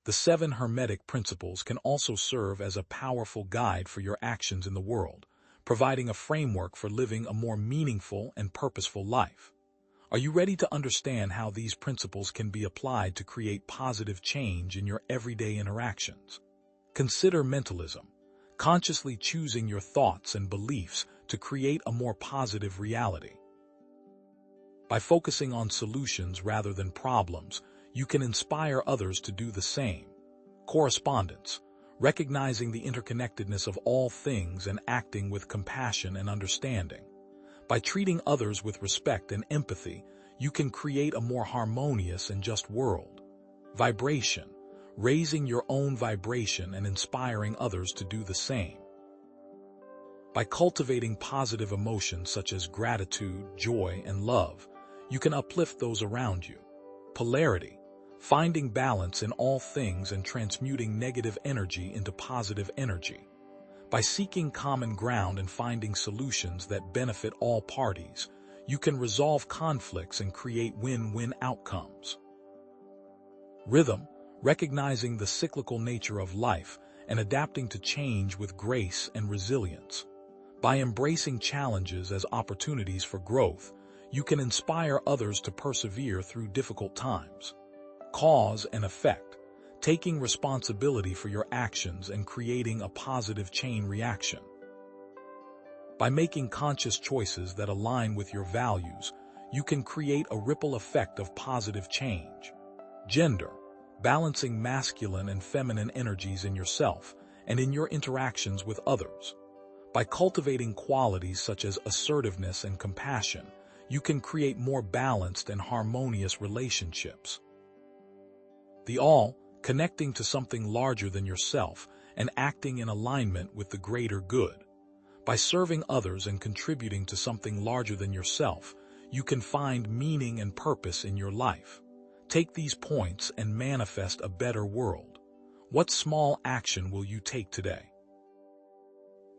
The 7 Hermetic principles can also serve as a powerful guide for your actions in the world, providing a framework for living a more meaningful and purposeful life. Are you ready to understand how these principles can be applied to create positive change in your everyday interactions? Consider mentalism, consciously choosing your thoughts and beliefs to create a more positive reality. By focusing on solutions rather than problems, you can inspire others to do the same. Correspondence, recognizing the interconnectedness of all things and acting with compassion and understanding. By treating others with respect and empathy, you can create a more harmonious and just world. Vibration, raising your own vibration and inspiring others to do the same. By cultivating positive emotions such as gratitude, joy, and love, you can uplift those around you. Polarity, finding balance in all things and transmuting negative energy into positive energy. By seeking common ground and finding solutions that benefit all parties, you can resolve conflicts and create win-win outcomes. Rhythm, recognizing the cyclical nature of life and adapting to change with grace and resilience. By embracing challenges as opportunities for growth, you can inspire others to persevere through difficult times. Cause and effect, taking responsibility for your actions and creating a positive chain reaction. By making conscious choices that align with your values, you can create a ripple effect of positive change. Gender, balancing masculine and feminine energies in yourself and in your interactions with others. By cultivating qualities such as assertiveness and compassion, you can create more balanced and harmonious relationships. The all, connecting to something larger than yourself and acting in alignment with the greater good. By serving others and contributing to something larger than yourself, you can find meaning and purpose in your life. Take these points and manifest a better world. What small action will you take today?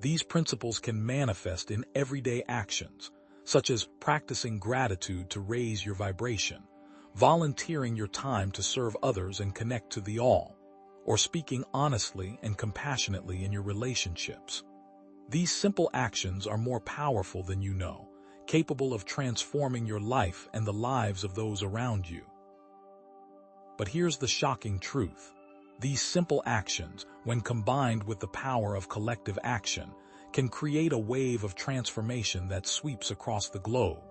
These principles can manifest in everyday actions, such as practicing gratitude to raise your vibration, volunteering your time to serve others and connect to the all, or speaking honestly and compassionately in your relationships. These simple actions are more powerful than you know, capable of transforming your life and the lives of those around you. But here's the shocking truth. These simple actions, when combined with the power of collective action, can create a wave of transformation that sweeps across the globe.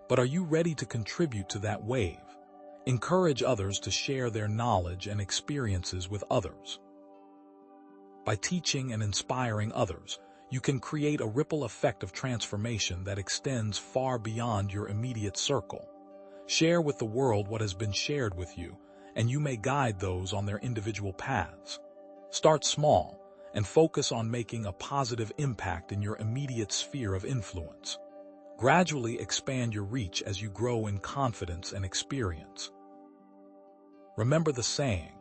But are you ready to contribute to that wave? Encourage others to share their knowledge and experiences with others. By teaching and inspiring others, you can create a ripple effect of transformation that extends far beyond your immediate circle. Share with the world what has been shared with you, and you may guide those on their individual paths. Start small and focus on making a positive impact in your immediate sphere of influence. Gradually expand your reach as you grow in confidence and experience. Remember the saying,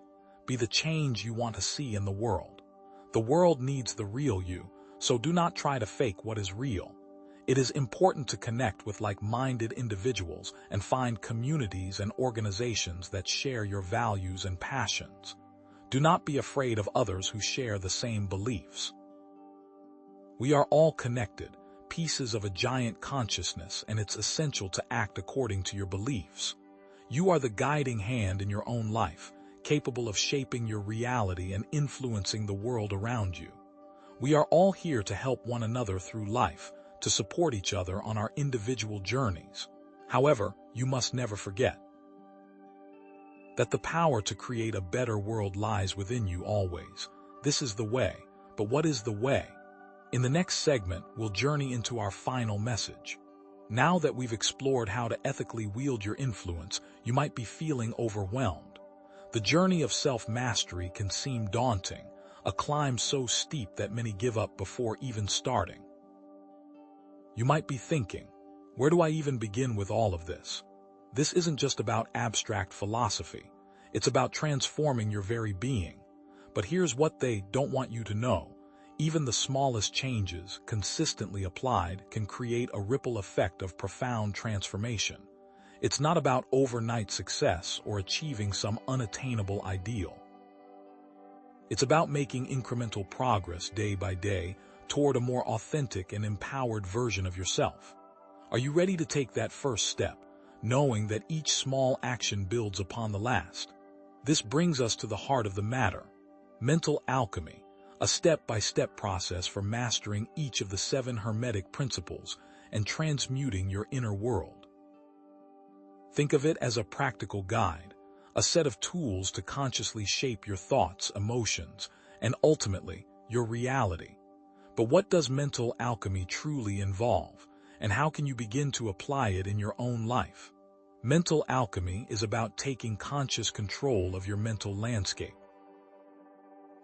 be the change you want to see in the world. The world needs the real you, so do not try to fake what is real. It is important to connect with like-minded individuals and find communities and organizations that share your values and passions. Do not be afraid of others who share the same beliefs. We are all connected, pieces of a giant consciousness, and it's essential to act according to your beliefs. You are the guiding hand in your own life, capable of shaping your reality and influencing the world around you. We are all here to help one another through life, to support each other on our individual journeys. However, you must never forget that the power to create a better world lies within you always. This is the way. But what is the way? In the next segment, we'll journey into our final message. Now that we've explored how to ethically wield your influence, you might be feeling overwhelmed. The journey of self-mastery can seem daunting, a climb so steep that many give up before even starting. You might be thinking, where do I even begin with all of this? This isn't just about abstract philosophy. It's about transforming your very being. But here's what they don't want you to know. Even the smallest changes, consistently applied, can create a ripple effect of profound transformation. It's not about overnight success or achieving some unattainable ideal. It's about making incremental progress day by day toward a more authentic and empowered version of yourself. Are you ready to take that first step, knowing that each small action builds upon the last? This brings us to the heart of the matter: mental alchemy, a step-by-step process for mastering each of the 7 Hermetic principles and transmuting your inner world. Think of it as a practical guide, a set of tools to consciously shape your thoughts, emotions, and ultimately, your reality. But what does mental alchemy truly involve, and how can you begin to apply it in your own life? Mental alchemy is about taking conscious control of your mental landscape.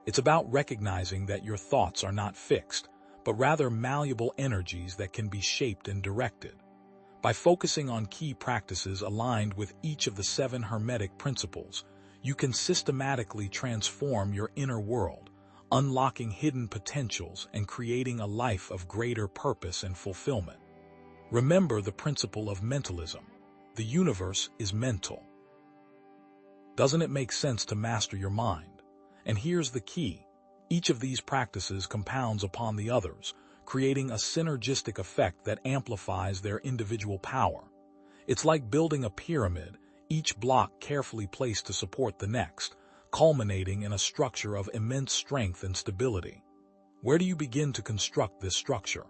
It's about recognizing that your thoughts are not fixed, but rather malleable energies that can be shaped and directed. By focusing on key practices aligned with each of the 7 Hermetic principles, you can systematically transform your inner world, unlocking hidden potentials and creating a life of greater purpose and fulfillment. Remember the principle of mentalism. The universe is mental. Doesn't it make sense to master your mind? And here's the key. Each of these practices compounds upon the others, creating a synergistic effect that amplifies their individual power. It's like building a pyramid, each block carefully placed to support the next, culminating in a structure of immense strength and stability. Where do you begin to construct this structure?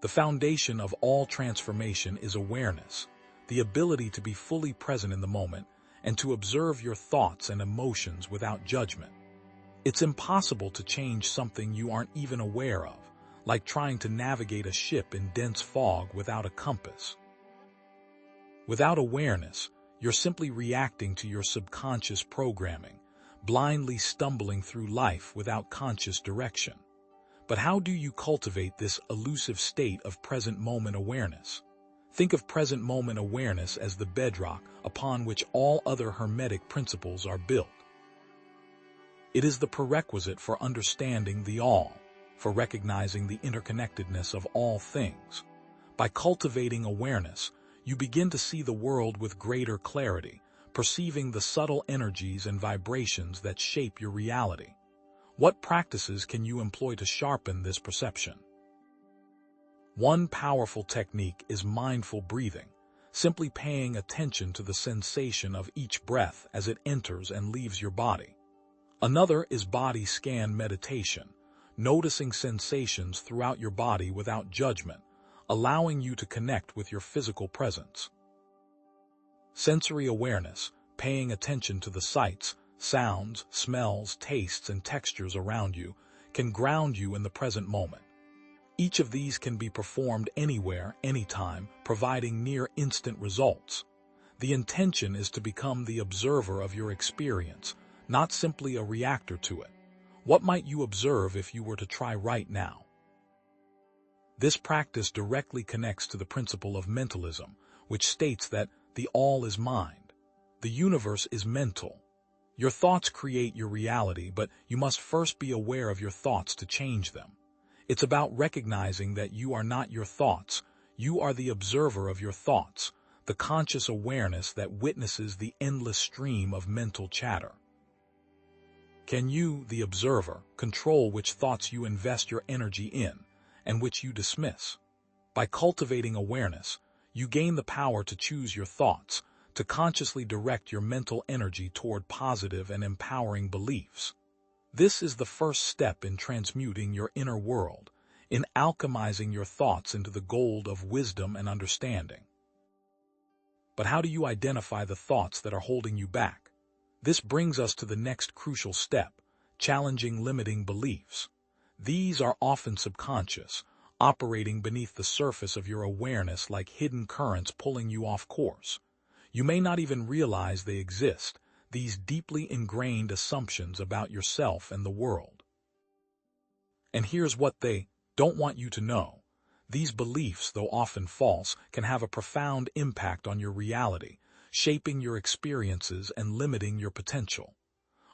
The foundation of all transformation is awareness, the ability to be fully present in the moment and to observe your thoughts and emotions without judgment. It's impossible to change something you aren't even aware of, like trying to navigate a ship in dense fog without a compass. Without awareness, you're simply reacting to your subconscious programming, blindly stumbling through life without conscious direction. But how do you cultivate this elusive state of present moment awareness? Think of present moment awareness as the bedrock upon which all other Hermetic principles are built. It is the prerequisite for understanding the all, for recognizing the interconnectedness of all things. By cultivating awareness, you begin to see the world with greater clarity, perceiving the subtle energies and vibrations that shape your reality. What practices can you employ to sharpen this perception? One powerful technique is mindful breathing, simply paying attention to the sensation of each breath as it enters and leaves your body. Another is body scan meditation, noticing sensations throughout your body without judgment, allowing you to connect with your physical presence. Sensory awareness, paying attention to the sights, sounds, smells, tastes, and textures around you, can ground you in the present moment. Each of these can be performed anywhere, anytime, providing near-instant results. The intention is to become the observer of your experience, not simply a reactor to it. What might you observe if you were to try right now? This practice directly connects to the principle of mentalism, which states that the all is mind. The universe is mental. Your thoughts create your reality, but you must first be aware of your thoughts to change them. It's about recognizing that you are not your thoughts, you are the observer of your thoughts, the conscious awareness that witnesses the endless stream of mental chatter. Can you, the observer, control which thoughts you invest your energy in and which you dismiss? By cultivating awareness, you gain the power to choose your thoughts, to consciously direct your mental energy toward positive and empowering beliefs. This is the first step in transmuting your inner world, in alchemizing your thoughts into the gold of wisdom and understanding. But how do you identify the thoughts that are holding you back? This brings us to the next crucial step, challenging limiting beliefs. These are often subconscious, operating beneath the surface of your awareness like hidden currents pulling you off course. You may not even realize they exist, these deeply ingrained assumptions about yourself and the world. And here's what they don't want you to know. These beliefs, though often false, can have a profound impact on your reality, shaping your experiences and limiting your potential.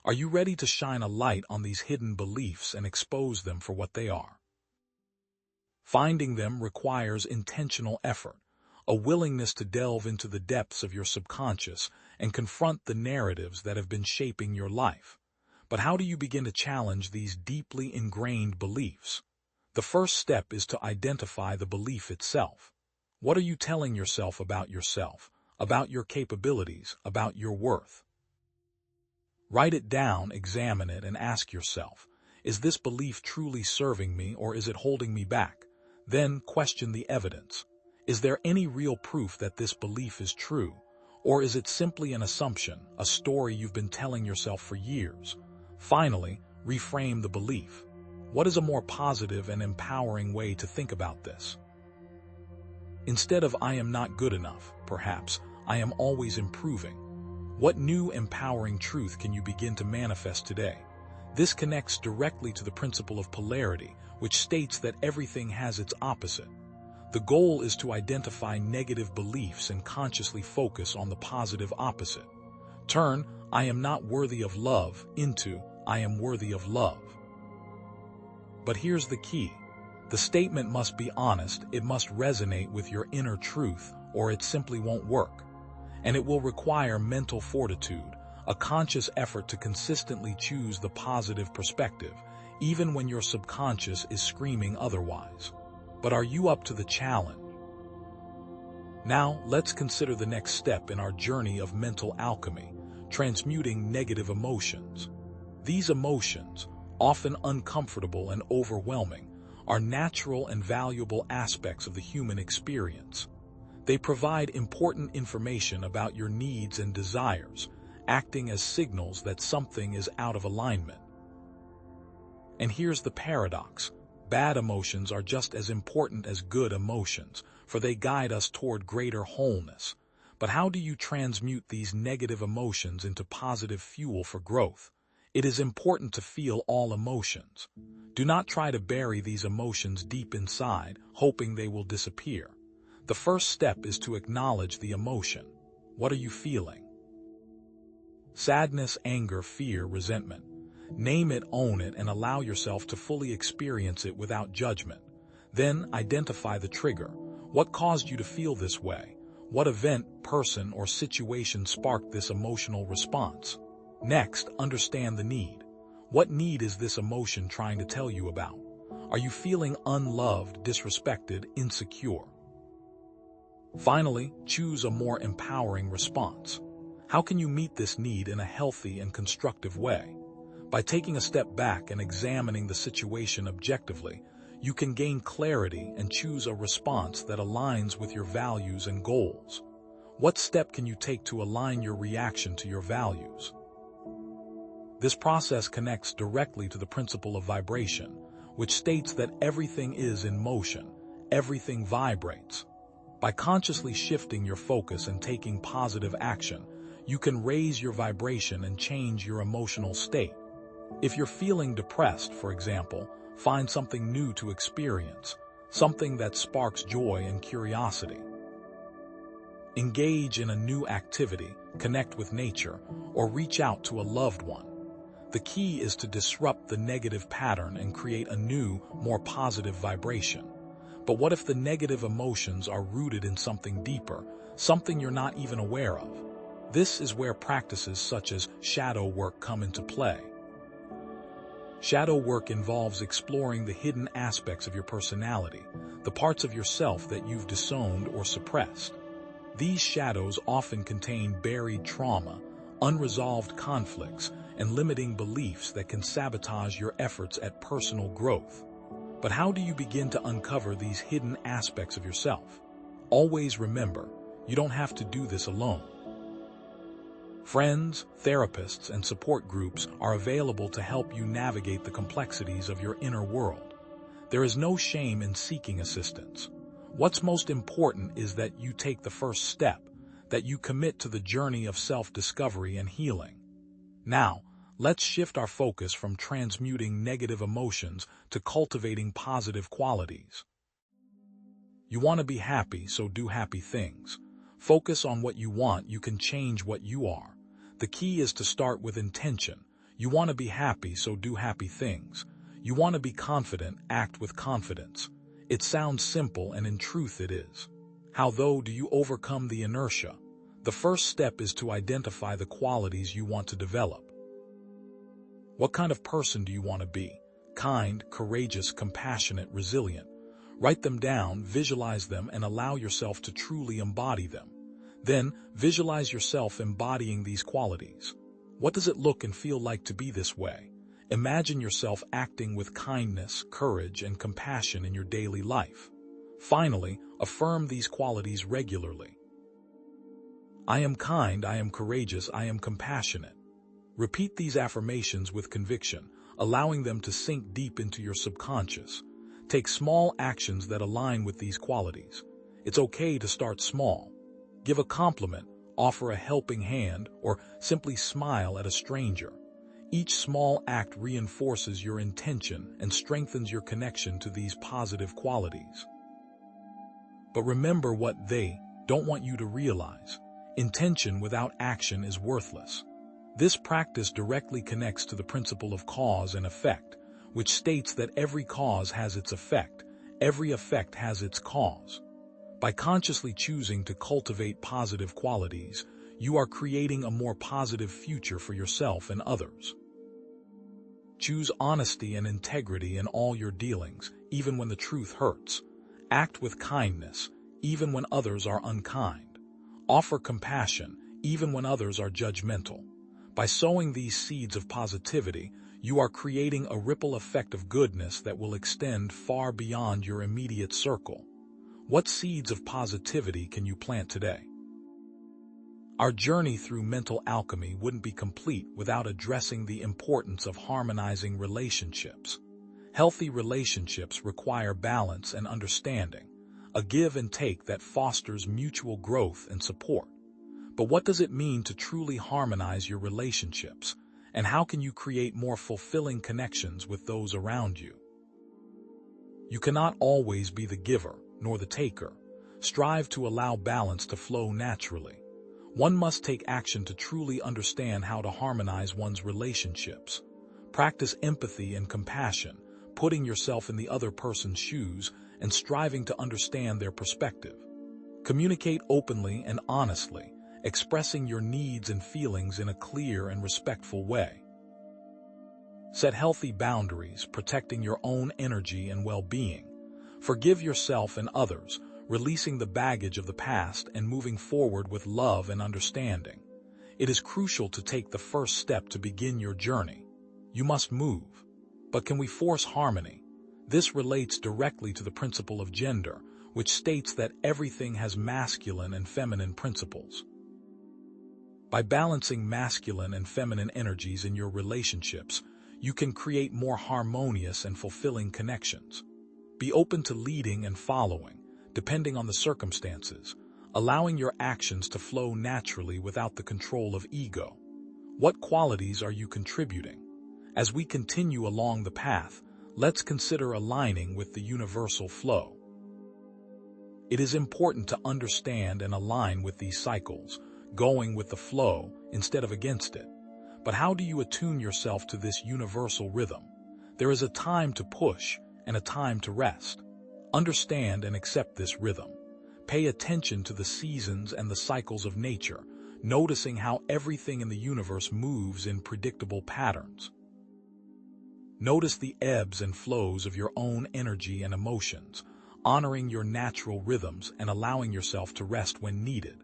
Are you ready to shine a light on these hidden beliefs and expose them for what they are? Finding them requires intentional effort, a willingness to delve into the depths of your subconscious and confront the narratives that have been shaping your life. But how do you begin to challenge these deeply ingrained beliefs? The first step is to identify the belief itself. What are you telling yourself, about your capabilities, about your worth? Write it down, examine it, and ask yourself, Is this belief truly serving me or is it holding me back? Then question the evidence. Is there any real proof that this belief is true? Or is it simply an assumption, a story you've been telling yourself for years? Finally, reframe the belief. What is a more positive and empowering way to think about this? Instead of "I am not good enough," perhaps, "I am always improving." What new empowering truth can you begin to manifest today? This connects directly to the principle of polarity, which states that everything has its opposite. The goal is to identify negative beliefs and consciously focus on the positive opposite. Turn "I am not worthy of love" into "I am worthy of love." But here's the key. The statement must be honest, it must resonate with your inner truth, or it simply won't work. And it will require mental fortitude, a conscious effort to consistently choose the positive perspective, even when your subconscious is screaming otherwise. But are you up to the challenge? Now, let's consider the next step in our journey of mental alchemy, transmuting negative emotions. These emotions, often uncomfortable and overwhelming, are natural and valuable aspects of the human experience. They provide important information about your needs and desires, acting as signals that something is out of alignment. And here's the paradox. Bad emotions are just as important as good emotions, for they guide us toward greater wholeness. But how do you transmute these negative emotions into positive fuel for growth? It is important to feel all emotions. Do not try to bury these emotions deep inside, hoping they will disappear. The first step is to acknowledge the emotion. What are you feeling? Sadness, anger, fear, resentment. Name it, own it, and allow yourself to fully experience it without judgment. Then identify the trigger. What caused you to feel this way? What event, person, or situation sparked this emotional response? Next, understand the need. What need is this emotion trying to tell you about? Are you feeling unloved, disrespected, insecure? Finally, choose a more empowering response. How can you meet this need in a healthy and constructive way? By taking a step back and examining the situation objectively, you can gain clarity and choose a response that aligns with your values and goals. What step can you take to align your reaction to your values? This process connects directly to the principle of vibration, which states that everything is in motion, everything vibrates. By consciously shifting your focus and taking positive action, you can raise your vibration and change your emotional state. If you're feeling depressed, for example, find something new to experience, something that sparks joy and curiosity. Engage in a new activity, connect with nature, or reach out to a loved one. The key is to disrupt the negative pattern and create a new, more positive vibration. But what if the negative emotions are rooted in something deeper, something you're not even aware of? This is where practices such as shadow work come into play. Shadow work involves exploring the hidden aspects of your personality, the parts of yourself that you've disowned or suppressed. These shadows often contain buried trauma, unresolved conflicts, and limiting beliefs that can sabotage your efforts at personal growth. But how do you begin to uncover these hidden aspects of yourself? Always remember, you don't have to do this alone. Friends, therapists, and support groups are available to help you navigate the complexities of your inner world. There is no shame in seeking assistance. What's most important is that you take the first step, that you commit to the journey of self-discovery and healing. Now, let's shift our focus from transmuting negative emotions to cultivating positive qualities. You want to be happy, so do happy things. Focus on what you want, you can change what you are. The key is to start with intention. You want to be happy, so do happy things. You want to be confident, act with confidence. It sounds simple, and in truth it is. How, though, do you overcome the inertia? The first step is to identify the qualities you want to develop. What kind of person do you want to be? Kind, courageous, compassionate, resilient. Write them down, visualize them, and allow yourself to truly embody them. Then, visualize yourself embodying these qualities. What does it look and feel like to be this way? Imagine yourself acting with kindness, courage, and compassion in your daily life. Finally, affirm these qualities regularly. I am kind, I am courageous, I am compassionate. Repeat these affirmations with conviction, allowing them to sink deep into your subconscious. Take small actions that align with these qualities. It's okay to start small. Give a compliment, offer a helping hand, or simply smile at a stranger. Each small act reinforces your intention and strengthens your connection to these positive qualities. But remember what they don't want you to realize. Intention without action is worthless. This practice directly connects to the principle of cause and effect, which states that every cause has its effect, every effect has its cause. By consciously choosing to cultivate positive qualities, you are creating a more positive future for yourself and others. Choose honesty and integrity in all your dealings, even when the truth hurts. Act with kindness, even when others are unkind. Offer compassion, even when others are judgmental. By sowing these seeds of positivity, you are creating a ripple effect of goodness that will extend far beyond your immediate circle. What seeds of positivity can you plant today? Our journey through mental alchemy wouldn't be complete without addressing the importance of harmonizing relationships. Healthy relationships require balance and understanding, a give and take that fosters mutual growth and support. But what does it mean to truly harmonize your relationships, and how can you create more fulfilling connections with those around you? You cannot always be the giver, nor the taker. Strive to allow balance to flow naturally. One must take action to truly understand how to harmonize one's relationships. Practice empathy and compassion, putting yourself in the other person's shoes and striving to understand their perspective. Communicate openly and honestly, expressing your needs and feelings in a clear and respectful way. Set healthy boundaries, protecting your own energy and well-being. Forgive yourself and others, releasing the baggage of the past and moving forward with love and understanding. It is crucial to take the first step to begin your journey. You must move. But can we force harmony? This relates directly to the principle of gender, which states that everything has masculine and feminine principles. By balancing masculine and feminine energies in your relationships, you can create more harmonious and fulfilling connections. Be open to leading and following, depending on the circumstances, allowing your actions to flow naturally without the control of ego. What qualities are you contributing? As we continue along the path, let's consider aligning with the universal flow. It is important to understand and align with these cycles, going with the flow instead of against it. But how do you attune yourself to this universal rhythm? There is a time to push and a time to rest. Understand and accept this rhythm. Pay attention to the seasons and the cycles of nature, noticing how everything in the universe moves in predictable patterns. Notice the ebbs and flows of your own energy and emotions, honoring your natural rhythms and allowing yourself to rest when needed.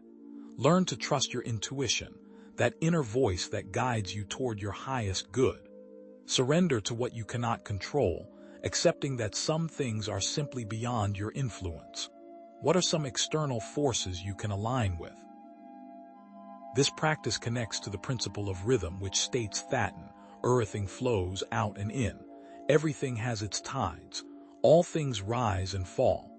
Learn to trust your intuition, that inner voice that guides you toward your highest good. Surrender to what you cannot control, accepting that some things are simply beyond your influence. What are some external forces you can align with? This practice connects to the principle of rhythm, which states that everything flows out and in. Everything has its tides. All things rise and fall.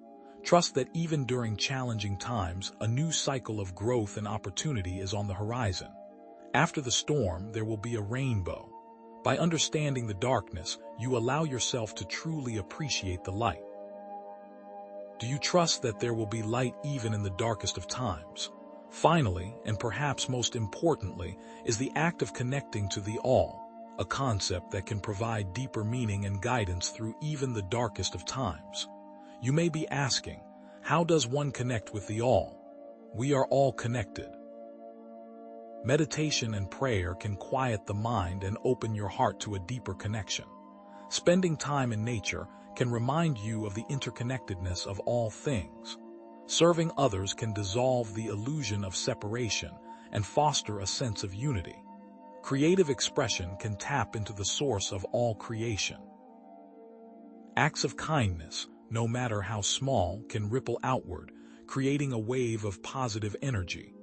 Trust that even during challenging times, a new cycle of growth and opportunity is on the horizon. After the storm, there will be a rainbow. By understanding the darkness, you allow yourself to truly appreciate the light. Do you trust that there will be light even in the darkest of times? Finally, and perhaps most importantly, is the act of connecting to the all, a concept that can provide deeper meaning and guidance through even the darkest of times. You may be asking, how does one connect with the all? We are all connected. Meditation and prayer can quiet the mind and open your heart to a deeper connection. Spending time in nature can remind you of the interconnectedness of all things. Serving others can dissolve the illusion of separation and foster a sense of unity. Creative expression can tap into the source of all creation. Acts of kindness, no matter how small, can ripple outward, creating a wave of positive energy.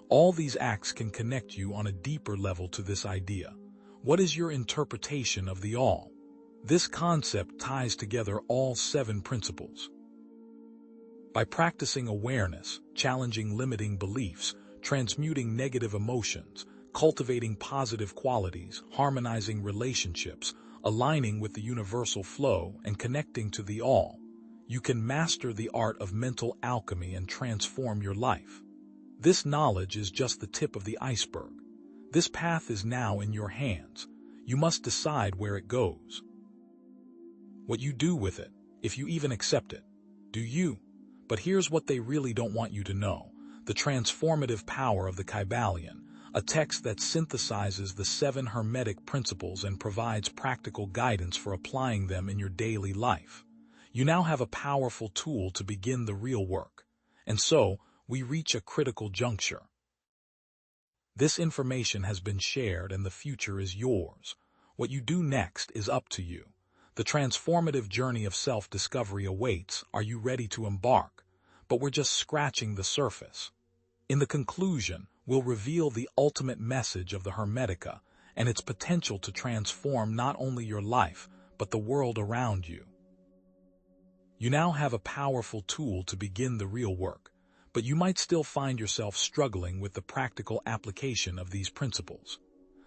All these acts can connect you on a deeper level to this idea. What is your interpretation of the all? This concept ties together all 7 principles. By practicing awareness, challenging limiting beliefs, transmuting negative emotions, cultivating positive qualities, harmonizing relationships, aligning with the universal flow, and connecting to the all, you can master the art of mental alchemy and transform your life. This knowledge is just the tip of the iceberg. This path is now in your hands. You must decide where it goes. What you do with it, if you even accept it. Do you? But here's what they really don't want you to know: the transformative power of the Kybalion, a text that synthesizes the 7 Hermetic principles and provides practical guidance for applying them in your daily life. You now have a powerful tool to begin the real work. And so, we reach a critical juncture. This information has been shared and the future is yours. What you do next is up to you. The transformative journey of self-discovery awaits. Are you ready to embark? But we're just scratching the surface. In the conclusion, we'll reveal the ultimate message of the Hermetica and its potential to transform not only your life, but the world around you. You now have a powerful tool to begin the real work, but you might still find yourself struggling with the practical application of these principles.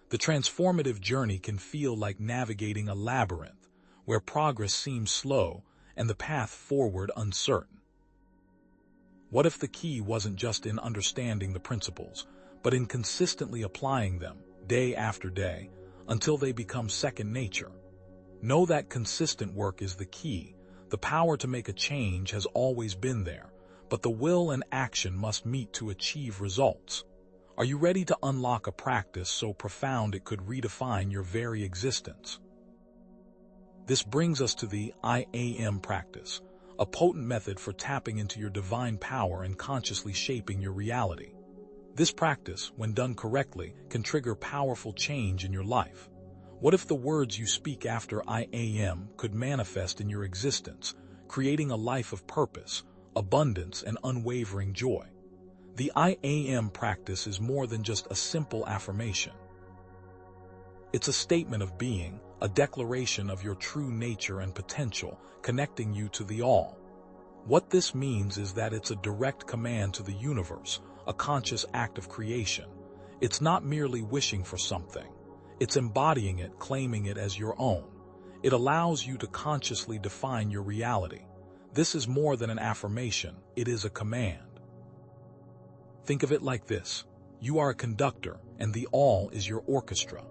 The transformative journey can feel like navigating a labyrinth, where progress seems slow and the path forward uncertain. What if the key wasn't just in understanding the principles, but in consistently applying them, day after day, until they become second nature? Know that consistent work is the key. The power to make a change has always been there, but the will and action must meet to achieve results. Are you ready to unlock a practice so profound it could redefine your very existence? This brings us to the I Am practice, a potent method for tapping into your divine power and consciously shaping your reality. This practice, when done correctly, can trigger powerful change in your life. What if the words you speak after I am could manifest in your existence, creating a life of purpose, abundance, and unwavering joy? The I am practice is more than just a simple affirmation. It's a statement of being, a declaration of your true nature and potential, connecting you to the all. What this means is that it's a direct command to the universe, a conscious act of creation. It's not merely wishing for something. It's embodying it, claiming it as your own. It allows you to consciously define your reality. This is more than an affirmation, it is a command. Think of it like this: you are a conductor, and the all is your orchestra.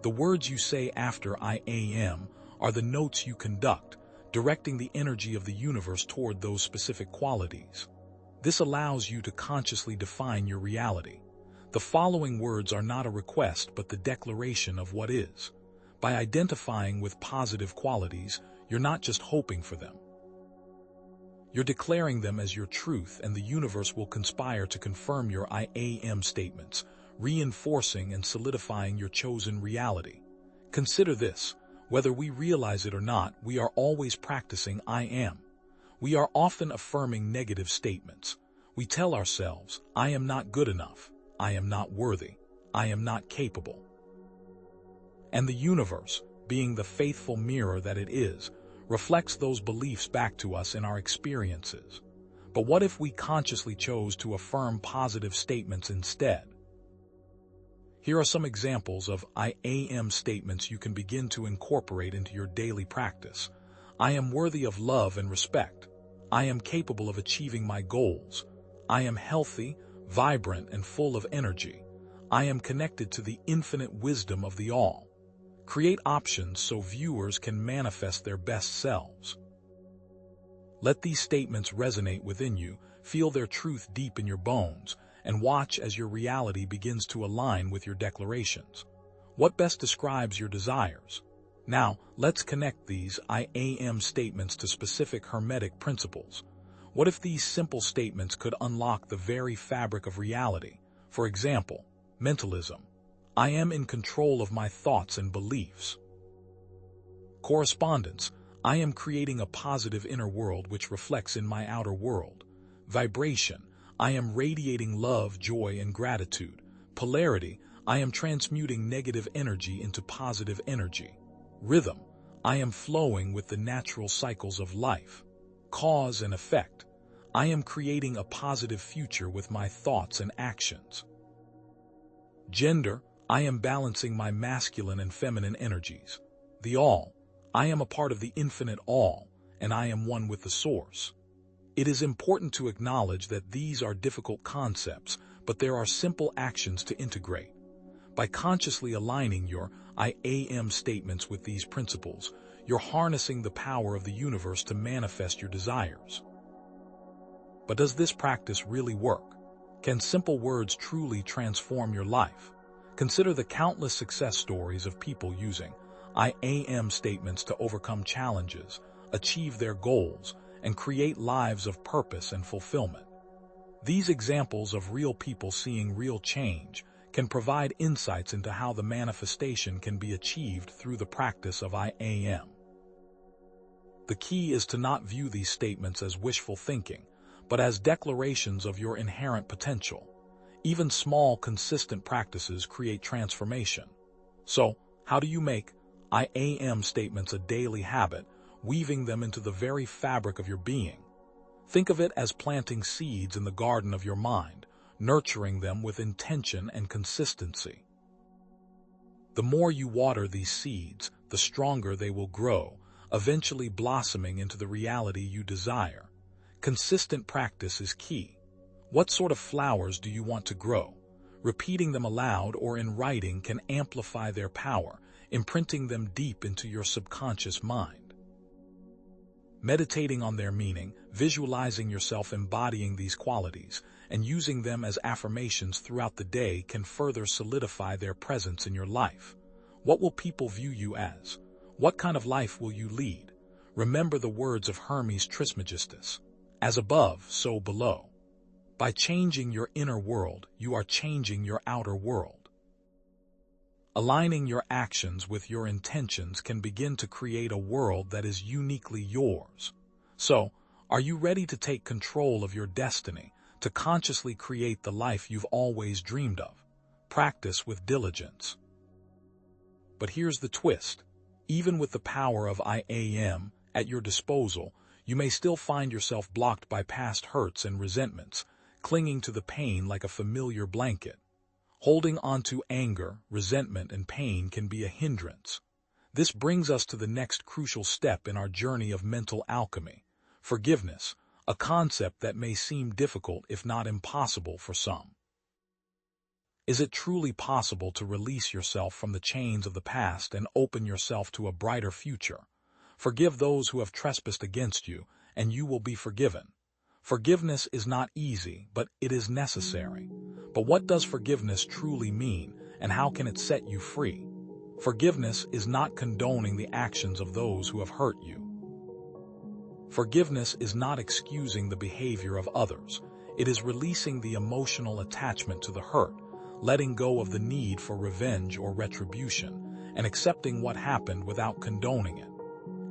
The words you say after I am are the notes you conduct, directing the energy of the universe toward those specific qualities. This allows you to consciously define your reality. The following words are not a request but the declaration of what is. By identifying with positive qualities, you're not just hoping for them. You're declaring them as your truth, and the universe will conspire to confirm your I am statements, reinforcing and solidifying your chosen reality. Consider this: whether we realize it or not, we are always practicing I am. We are often affirming negative statements. We tell ourselves, I am not good enough, I am not worthy, I am not capable. And the universe, being the faithful mirror that it is, reflects those beliefs back to us in our experiences. But what if we consciously chose to affirm positive statements instead? Here are some examples of I am statements you can begin to incorporate into your daily practice. I am worthy of love and respect. I am capable of achieving my goals. I am healthy, vibrant, and full of energy. I am connected to the infinite wisdom of the all. Create options so viewers can manifest their best selves. Let these statements resonate within you, feel their truth deep in your bones, and watch as your reality begins to align with your declarations. What best describes your desires? Now, let's connect these I am statements to specific Hermetic principles. What if these simple statements could unlock the very fabric of reality? For example, mentalism. I am in control of my thoughts and beliefs. Correspondence. I am creating a positive inner world which reflects in my outer world. Vibration. I am radiating love, joy, and gratitude. Polarity. I am transmuting negative energy into positive energy. Rhythm. I am flowing with the natural cycles of life. Cause and effect. I am creating a positive future with my thoughts and actions. Gender. I am balancing my masculine and feminine energies. The All. I am a part of the infinite All, and I am one with the Source. It is important to acknowledge that these are difficult concepts, but there are simple actions to integrate. By consciously aligning your I am statements with these principles, you're harnessing the power of the universe to manifest your desires. But does this practice really work? Can simple words truly transform your life? Consider the countless success stories of people using I am statements to overcome challenges, achieve their goals, and create lives of purpose and fulfillment. These examples of real people seeing real change can provide insights into how the manifestation can be achieved through the practice of I am. The key is to not view these statements as wishful thinking, but as declarations of your inherent potential. Even small, consistent practices create transformation. So, how do you make I am statements a daily habit, weaving them into the very fabric of your being? Think of it as planting seeds in the garden of your mind, nurturing them with intention and consistency. The more you water these seeds, the stronger they will grow, eventually blossoming into the reality you desire. Consistent practice is key. What sort of flowers do you want to grow? Repeating them aloud or in writing can amplify their power, imprinting them deep into your subconscious mind. Meditating on their meaning, visualizing yourself embodying these qualities, and using them as affirmations throughout the day can further solidify their presence in your life. What will people view you as? What kind of life will you lead? Remember the words of Hermes Trismegistus, as above, so below. By changing your inner world, you are changing your outer world. Aligning your actions with your intentions can begin to create a world that is uniquely yours. So, are you ready to take control of your destiny, to consciously create the life you've always dreamed of? Practice with diligence. But here's the twist. Even with the power of I am at your disposal, you may still find yourself blocked by past hurts and resentments, clinging to the pain like a familiar blanket. Holding on to anger, resentment, and pain can be a hindrance. This brings us to the next crucial step in our journey of mental alchemy: forgiveness, a concept that may seem difficult if not impossible for some. Is it truly possible to release yourself from the chains of the past and open yourself to a brighter future? Forgive those who have trespassed against you, and you will be forgiven. Forgiveness is not easy, but it is necessary. But what does forgiveness truly mean, and how can it set you free? Forgiveness is not condoning the actions of those who have hurt you. Forgiveness is not excusing the behavior of others. It is releasing the emotional attachment to the hurt, letting go of the need for revenge or retribution, and accepting what happened without condoning it.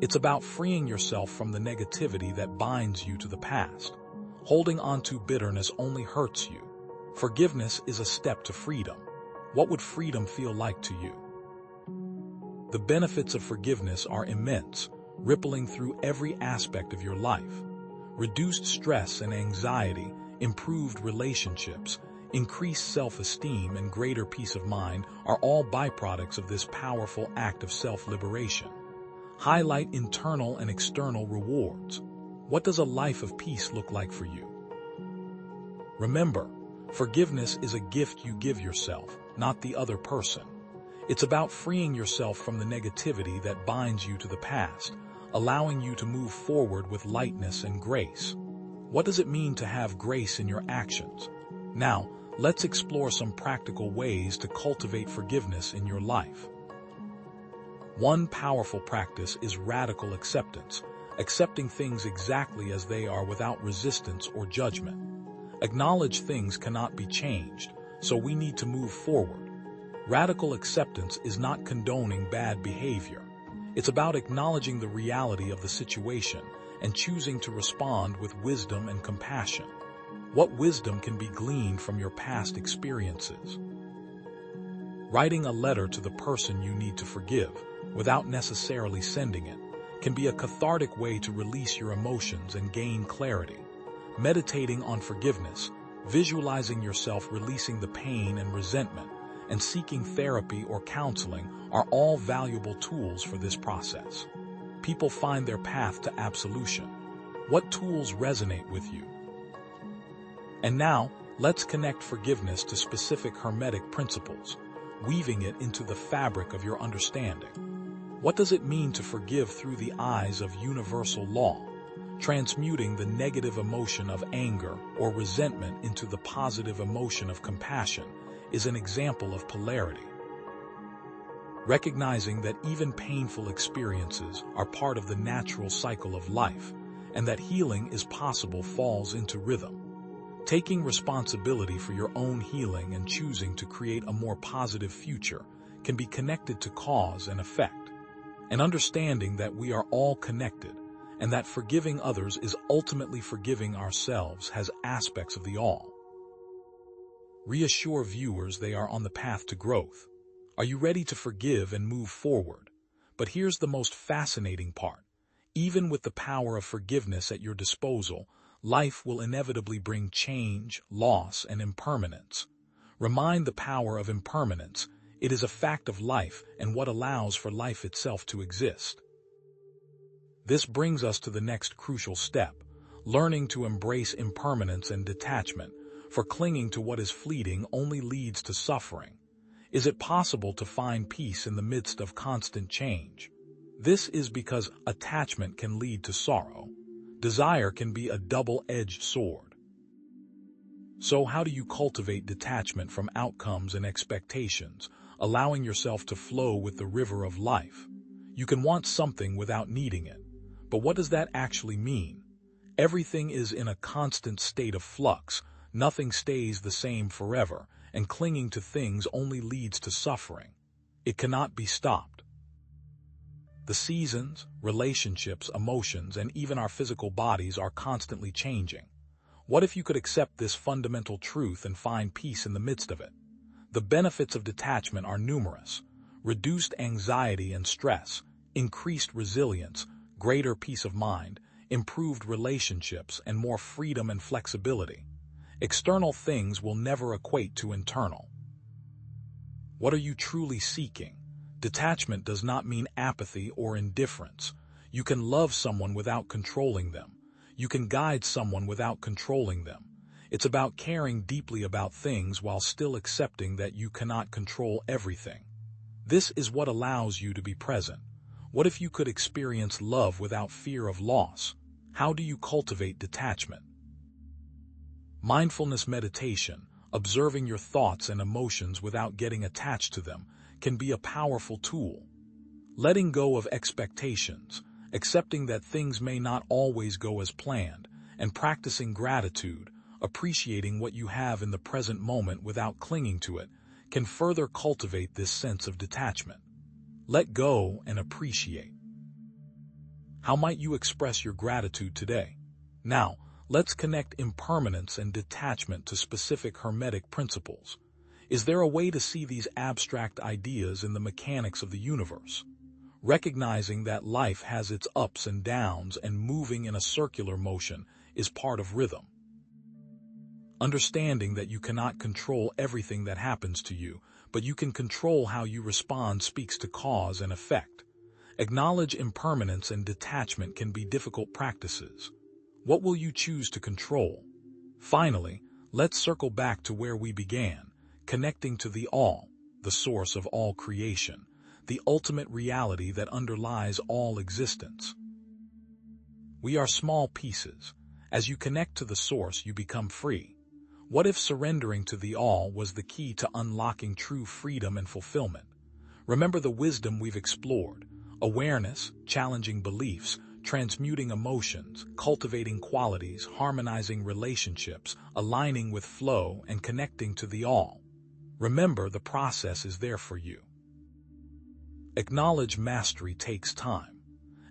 It's about freeing yourself from the negativity that binds you to the past. Holding on to bitterness only hurts you. Forgiveness is a step to freedom. What would freedom feel like to you? The benefits of forgiveness are immense, rippling through every aspect of your life. Reduced stress and anxiety, improved relationships, increased self-esteem, and greater peace of mind are all byproducts of this powerful act of self-liberation. Highlight internal and external rewards. What does a life of peace look like for you? Remember, forgiveness is a gift you give yourself, not the other person. It's about freeing yourself from the negativity that binds you to the past, allowing you to move forward with lightness and grace. What does it mean to have grace in your actions? Now, let's explore some practical ways to cultivate forgiveness in your life. One powerful practice is radical acceptance, accepting things exactly as they are without resistance or judgment. Acknowledge things cannot be changed, so we need to move forward. Radical acceptance is not condoning bad behavior. It's about acknowledging the reality of the situation and choosing to respond with wisdom and compassion. What wisdom can be gleaned from your past experiences? Writing a letter to the person you need to forgive, without necessarily sending it, can be a cathartic way to release your emotions and gain clarity. Meditating on forgiveness, visualizing yourself releasing the pain and resentment, and seeking therapy or counseling are all valuable tools for this process. People find their path to absolution. What tools resonate with you? And now, let's connect forgiveness to specific Hermetic principles, weaving it into the fabric of your understanding. What does it mean to forgive through the eyes of universal law, transmuting the negative emotion of anger or resentment into the positive emotion of compassion is an example of polarity. Recognizing that even painful experiences are part of the natural cycle of life, and that healing is possible falls into rhythm. Taking responsibility for your own healing and choosing to create a more positive future can be connected to cause and effect. And understanding that we are all connected, and that forgiving others is ultimately forgiving ourselves has aspects of the all. Reassure viewers they are on the path to growth. Are you ready to forgive and move forward? But here's the most fascinating part. Even with the power of forgiveness at your disposal, life will inevitably bring change, loss, and impermanence. Remind the power of impermanence. It is a fact of life and what allows for life itself to exist. This brings us to the next crucial step, learning to embrace impermanence and detachment, for clinging to what is fleeting only leads to suffering. Is it possible to find peace in the midst of constant change? This is because attachment can lead to sorrow. Desire can be a double-edged sword. So how do you cultivate detachment from outcomes and expectations, allowing yourself to flow with the river of life? You can want something without needing it. But what does that actually mean? Everything is in a constant state of flux. Nothing stays the same forever, and clinging to things only leads to suffering. It cannot be stopped. The seasons, relationships, emotions, and even our physical bodies are constantly changing. What if you could accept this fundamental truth and find peace in the midst of it? The benefits of detachment are numerous: reduced anxiety and stress, increased resilience, greater peace of mind, improved relationships, and more freedom and flexibility. External things will never equate to internal. What are you truly seeking? Detachment does not mean apathy or indifference. You can love someone without controlling them. You can guide someone without controlling them. It's about caring deeply about things while still accepting that you cannot control everything. This is what allows you to be present. What if you could experience love without fear of loss? How do you cultivate detachment? Mindfulness meditation, observing your thoughts and emotions without getting attached to them, can be a powerful tool. Letting go of expectations, accepting that things may not always go as planned, and practicing gratitude, appreciating what you have in the present moment without clinging to it, can further cultivate this sense of detachment. Let go and appreciate. How might you express your gratitude today? Now, let's connect impermanence and detachment to specific Hermetic principles. Is there a way to see these abstract ideas in the mechanics of the universe? Recognizing that life has its ups and downs and moving in a circular motion is part of rhythm. Understanding that you cannot control everything that happens to you, but you can control how you respond speaks to cause and effect. Acknowledge impermanence and detachment can be difficult practices. What will you choose to control? Finally, let's circle back to where we began, connecting to the all, the source of all creation, the ultimate reality that underlies all existence. We are small pieces. As you connect to the source, you become free. What if surrendering to the all was the key to unlocking true freedom and fulfillment? Remember the wisdom we've explored: awareness, challenging beliefs, transmuting emotions, cultivating qualities, harmonizing relationships, aligning with flow, and connecting to the all. Remember, the process is there for you. Acknowledge mastery takes time.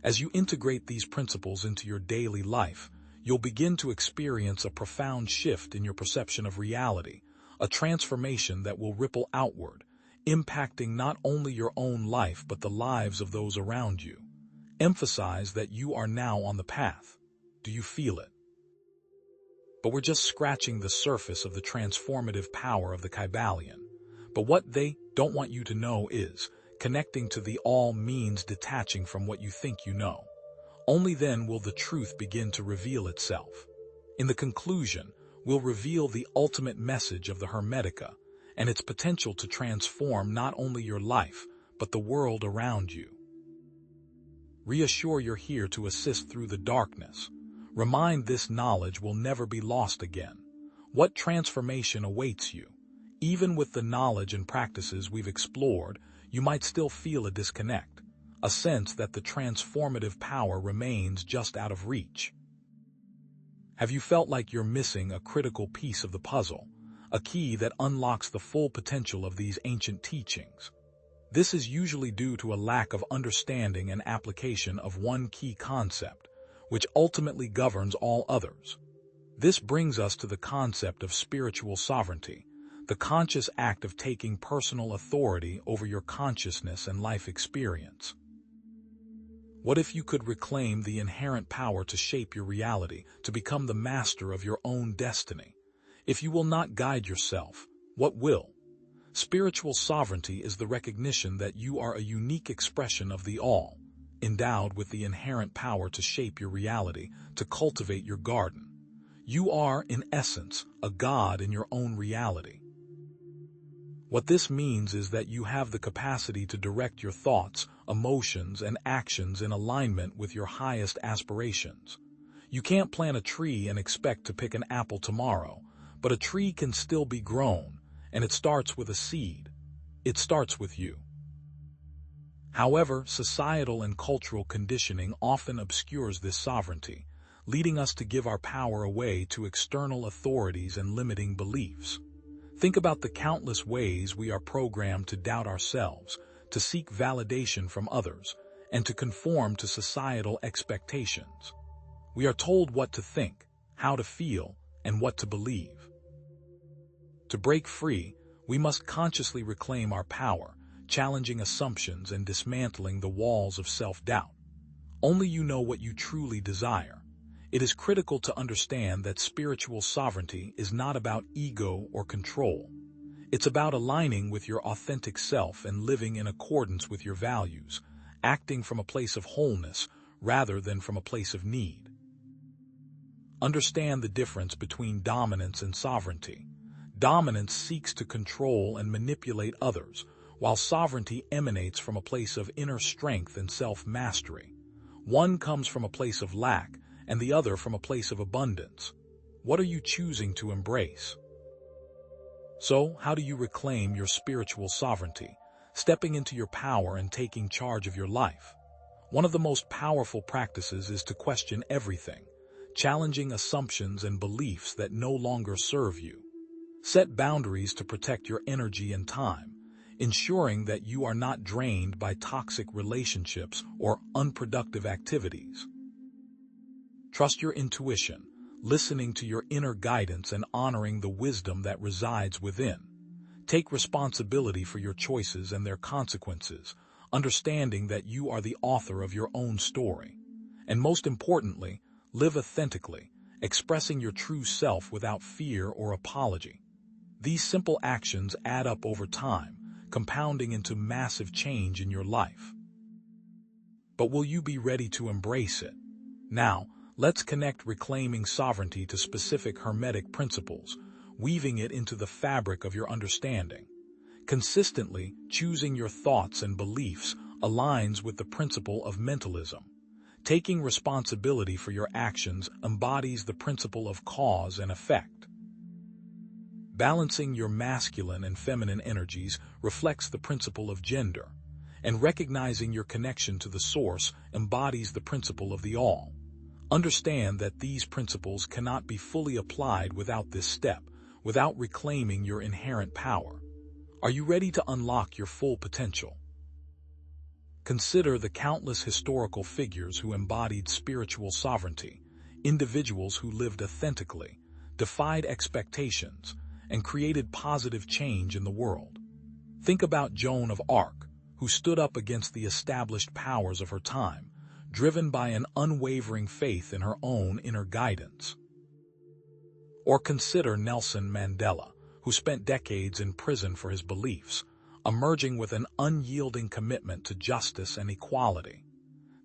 As you integrate these principles into your daily life, you'll begin to experience a profound shift in your perception of reality, a transformation that will ripple outward, impacting not only your own life but the lives of those around you. Emphasize that you are now on the path. Do you feel it? But we're just scratching the surface of the transformative power of the Kybalion. But what they don't want you to know is, connecting to the all means detaching from what you think you know. Only then will the truth begin to reveal itself. In the conclusion, we'll reveal the ultimate message of the Hermetica and its potential to transform not only your life, but the world around you. Reassure you're here to assist through the darkness. Remind this knowledge will never be lost again. What transformation awaits you? Even with the knowledge and practices we've explored, you might still feel a disconnect, a sense that the transformative power remains just out of reach. Have you felt like you're missing a critical piece of the puzzle, a key that unlocks the full potential of these ancient teachings? This is usually due to a lack of understanding and application of one key concept, which ultimately governs all others. This brings us to the concept of spiritual sovereignty, the conscious act of taking personal authority over your consciousness and life experience. What if you could reclaim the inherent power to shape your reality, to become the master of your own destiny? If you will not guide yourself, what will? Spiritual sovereignty is the recognition that you are a unique expression of the all, endowed with the inherent power to shape your reality, to cultivate your garden. You are, in essence, a god in your own reality. What this means is that you have the capacity to direct your thoughts, emotions, and actions in alignment with your highest aspirations. You can't plant a tree and expect to pick an apple tomorrow, but a tree can still be grown, and it starts with a seed. It starts with you. However, societal and cultural conditioning often obscures this sovereignty, leading us to give our power away to external authorities and limiting beliefs. Think about the countless ways we are programmed to doubt ourselves, to seek validation from others, and to conform to societal expectations. We are told what to think, how to feel, and what to believe. To break free, we must consciously reclaim our power, challenging assumptions and dismantling the walls of self-doubt. Only you know what you truly desire. It is critical to understand that spiritual sovereignty is not about ego or control. It's about aligning with your authentic self and living in accordance with your values, acting from a place of wholeness rather than from a place of need. Understand the difference between dominance and sovereignty. Dominance seeks to control and manipulate others, while sovereignty emanates from a place of inner strength and self-mastery. One comes from a place of lack, and the other from a place of abundance. What are you choosing to embrace? So, how do you reclaim your spiritual sovereignty, stepping into your power and taking charge of your life? One of the most powerful practices is to question everything, challenging assumptions and beliefs that no longer serve you. Set boundaries to protect your energy and time, ensuring that you are not drained by toxic relationships or unproductive activities. Trust your intuition, listening to your inner guidance and honoring the wisdom that resides within. Take responsibility for your choices and their consequences, understanding that you are the author of your own story. And most importantly, live authentically, expressing your true self without fear or apology. These simple actions add up over time, compounding into massive change in your life. But will you be ready to embrace it? Now, let's connect reclaiming sovereignty to specific Hermetic principles, weaving it into the fabric of your understanding. Consistently choosing your thoughts and beliefs aligns with the principle of mentalism. Taking responsibility for your actions embodies the principle of cause and effect. Balancing your masculine and feminine energies reflects the principle of gender, and recognizing your connection to the source embodies the principle of the all. Understand that these principles cannot be fully applied without this step, without reclaiming your inherent power. Are you ready to unlock your full potential? Consider the countless historical figures who embodied spiritual sovereignty, individuals who lived authentically, defied expectations, and created positive change in the world. Think about Joan of Arc, who stood up against the established powers of her time, driven by an unwavering faith in her own inner guidance. Or consider Nelson Mandela, who spent decades in prison for his beliefs, emerging with an unyielding commitment to justice and equality.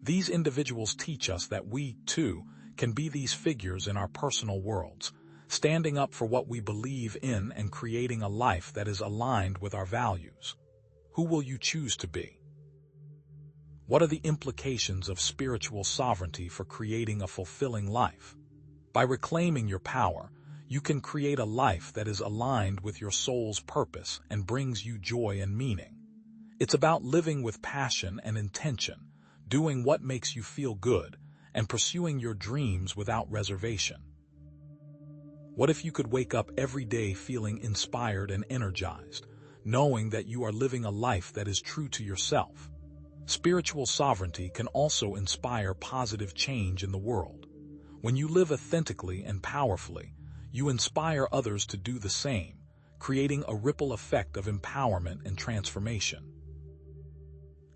These individuals teach us that we, too, can be these figures in our personal worlds, standing up for what we believe in and creating a life that is aligned with our values. Who will you choose to be? What are the implications of spiritual sovereignty for creating a fulfilling life? By reclaiming your power, you can create a life that is aligned with your soul's purpose and brings you joy and meaning. It's about living with passion and intention, doing what makes you feel good, and pursuing your dreams without reservation. What if you could wake up every day feeling inspired and energized, knowing that you are living a life that is true to yourself? Spiritual sovereignty can also inspire positive change in the world. When you live authentically and powerfully, you inspire others to do the same, creating a ripple effect of empowerment and transformation.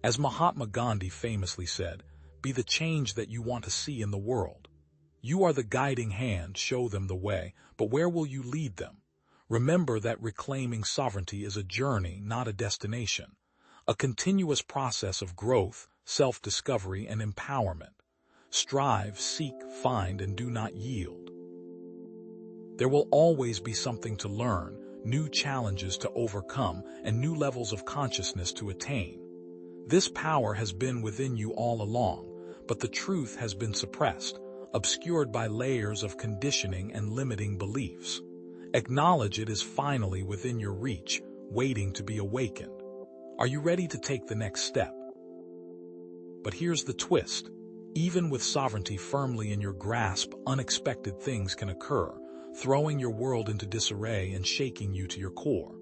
As Mahatma Gandhi famously said, "Be the change that you want to see in the world." You are the guiding hand, show them the way, but where will you lead them? Remember that reclaiming sovereignty is a journey, not a destination, a continuous process of growth, self-discovery, and empowerment. Strive, seek, find, and do not yield. There will always be something to learn, new challenges to overcome, and new levels of consciousness to attain. This power has been within you all along, but the truth has been suppressed, obscured by layers of conditioning and limiting beliefs. Acknowledge it is finally within your reach, waiting to be awakened. Are you ready to take the next step? But here's the twist. Even with sovereignty firmly in your grasp, unexpected things can occur, throwing your world into disarray and shaking you to your core.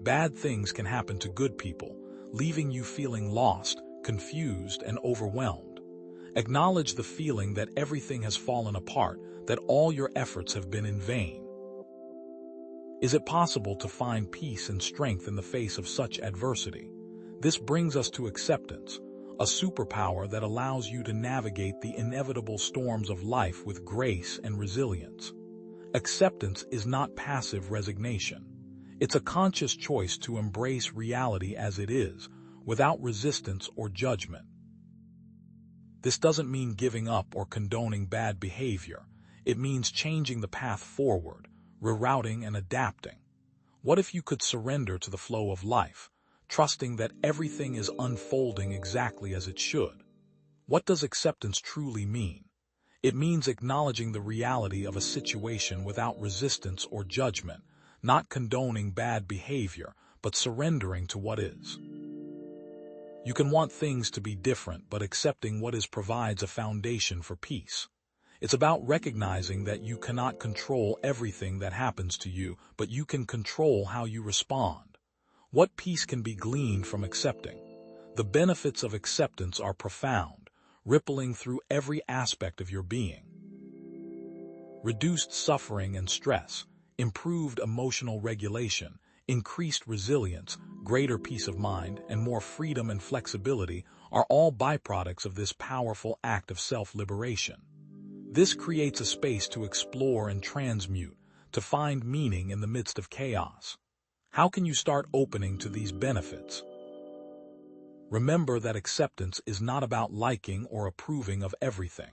Bad things can happen to good people, leaving you feeling lost, confused, and overwhelmed. Acknowledge the feeling that everything has fallen apart, that all your efforts have been in vain. Is it possible to find peace and strength in the face of such adversity? This brings us to acceptance, a superpower that allows you to navigate the inevitable storms of life with grace and resilience. Acceptance is not passive resignation. It's a conscious choice to embrace reality as it is, without resistance or judgment. This doesn't mean giving up or condoning bad behavior. It means changing the path forward, rerouting and adapting. What if you could surrender to the flow of life, trusting that everything is unfolding exactly as it should? What does acceptance truly mean? It means acknowledging the reality of a situation without resistance or judgment, not condoning bad behavior, but surrendering to what is. You can want things to be different, but accepting what is provides a foundation for peace. It's about recognizing that you cannot control everything that happens to you, but you can control how you respond. What peace can be gleaned from accepting? The benefits of acceptance are profound, rippling through every aspect of your being. Reduced suffering and stress, improved emotional regulation, increased resilience, greater peace of mind, and more freedom and flexibility are all byproducts of this powerful act of self-liberation. This creates a space to explore and transmute, to find meaning in the midst of chaos. How can you start opening to these benefits? Remember that acceptance is not about liking or approving of everything.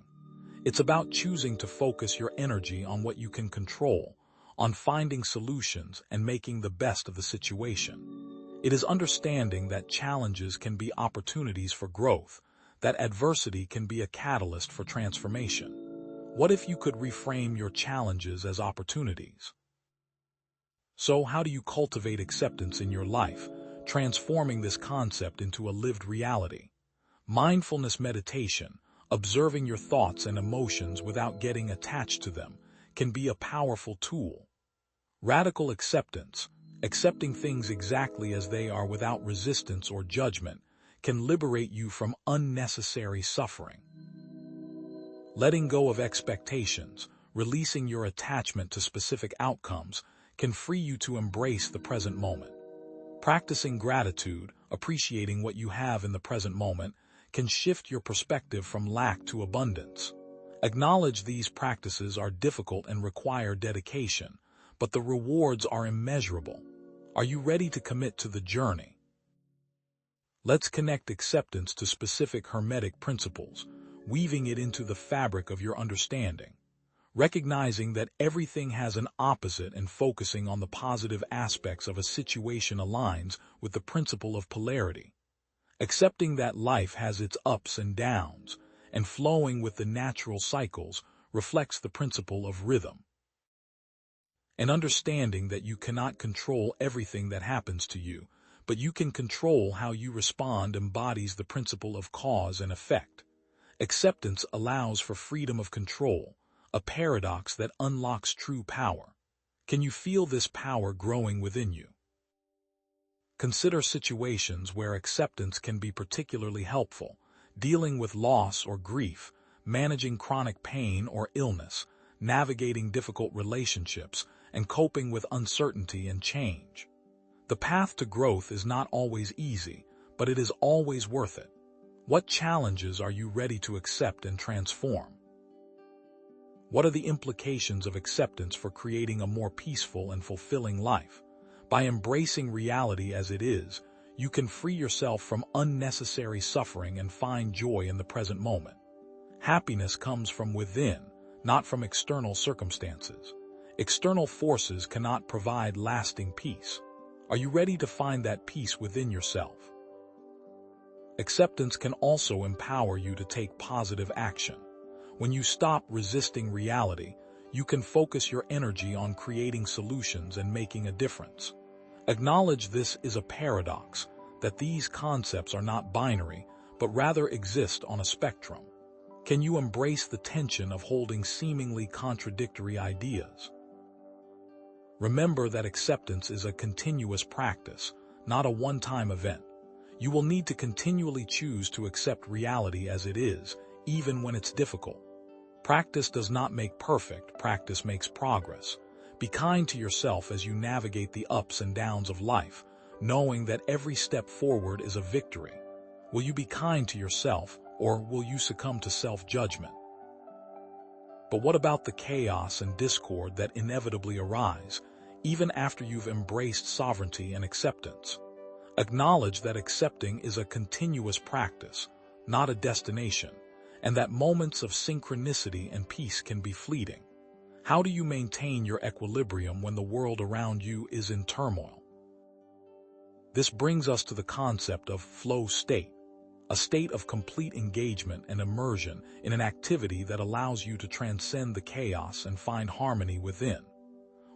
It's about choosing to focus your energy on what you can control, on finding solutions and making the best of the situation. It is understanding that challenges can be opportunities for growth, that adversity can be a catalyst for transformation. What if you could reframe your challenges as opportunities? So, how do you cultivate acceptance in your life, transforming this concept into a lived reality? Mindfulness meditation, observing your thoughts and emotions without getting attached to them, can be a powerful tool. Radical acceptance, Accepting things exactly as they are without resistance or judgment can liberate you from unnecessary suffering. Letting go of expectations, releasing your attachment to specific outcomes, can free you to embrace the present moment. Practicing gratitude, appreciating what you have in the present moment, can shift your perspective from lack to abundance. Acknowledge these practices are difficult and require dedication, but the rewards are immeasurable. Are you ready to commit to the journey? Let's connect acceptance to specific Hermetic principles, weaving it into the fabric of your understanding. Recognizing that everything has an opposite and focusing on the positive aspects of a situation aligns with the principle of polarity. Accepting that life has its ups and downs, and flowing with the natural cycles reflects the principle of rhythm. An understanding that you cannot control everything that happens to you, but you can control how you respond embodies the principle of cause and effect. Acceptance allows for freedom of control, a paradox that unlocks true power. Can you feel this power growing within you? Consider situations where acceptance can be particularly helpful: dealing with loss or grief, managing chronic pain or illness, navigating difficult relationships, and coping with uncertainty and change. The path to growth is not always easy, but it is always worth it. What challenges are you ready to accept and transform? What are the implications of acceptance for creating a more peaceful and fulfilling life? By embracing reality as it is, you can free yourself from unnecessary suffering and find joy in the present moment. Happiness comes from within, not from external circumstances. External forces cannot provide lasting peace. Are you ready to find that peace within yourself? Acceptance can also empower you to take positive action. When you stop resisting reality, you can focus your energy on creating solutions and making a difference. Acknowledge this is a paradox, that these concepts are not binary, but rather exist on a spectrum. Can you embrace the tension of holding seemingly contradictory ideas? Remember that acceptance is a continuous practice, not a one-time event. You will need to continually choose to accept reality as it is, even when it's difficult. Practice does not make perfect, practice makes progress. Be kind to yourself as you navigate the ups and downs of life, knowing that every step forward is a victory. Will you be kind to yourself, or will you succumb to self-judgment? But what about the chaos and discord that inevitably arise, even after you've embraced sovereignty and acceptance? Acknowledge that accepting is a continuous practice, not a destination, and that moments of synchronicity and peace can be fleeting. How do you maintain your equilibrium when the world around you is in turmoil? This brings us to the concept of flow state, a state of complete engagement and immersion in an activity that allows you to transcend the chaos and find harmony within.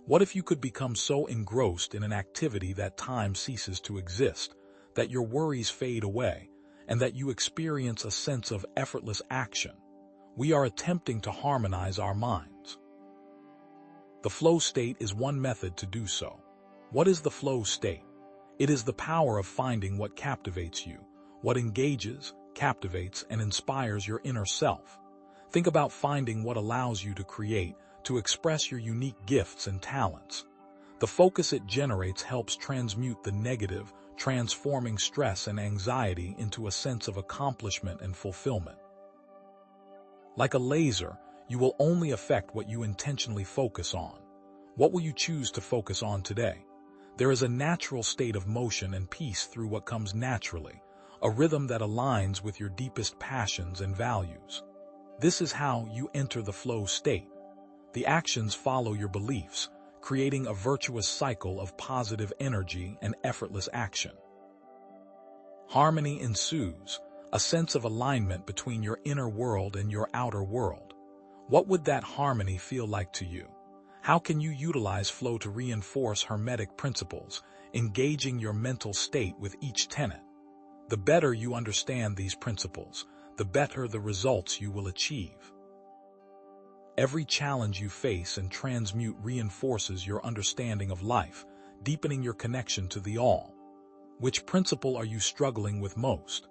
What if you could become so engrossed in an activity that time ceases to exist, that your worries fade away, and that you experience a sense of effortless action? We are attempting to harmonize our minds. The flow state is one method to do so. What is the flow state? It is the power of finding what captivates you, what engages, captivates, and inspires your inner self. Think about finding what allows you to create, to express your unique gifts and talents. The focus it generates helps transmute the negative, transforming stress and anxiety into a sense of accomplishment and fulfillment. Like a laser, you will only affect what you intentionally focus on. What will you choose to focus on today? There is a natural state of motion and peace through what comes naturally, a rhythm that aligns with your deepest passions and values. This is how you enter the flow state. The actions follow your beliefs, creating a virtuous cycle of positive energy and effortless action. Harmony ensues, a sense of alignment between your inner world and your outer world. What would that harmony feel like to you? How can you utilize flow to reinforce Hermetic principles, engaging your mental state with each tenet? The better you understand these principles, the better the results you will achieve. Every challenge you face and transmute reinforces your understanding of life, deepening your connection to the all. Which principle are you struggling with most?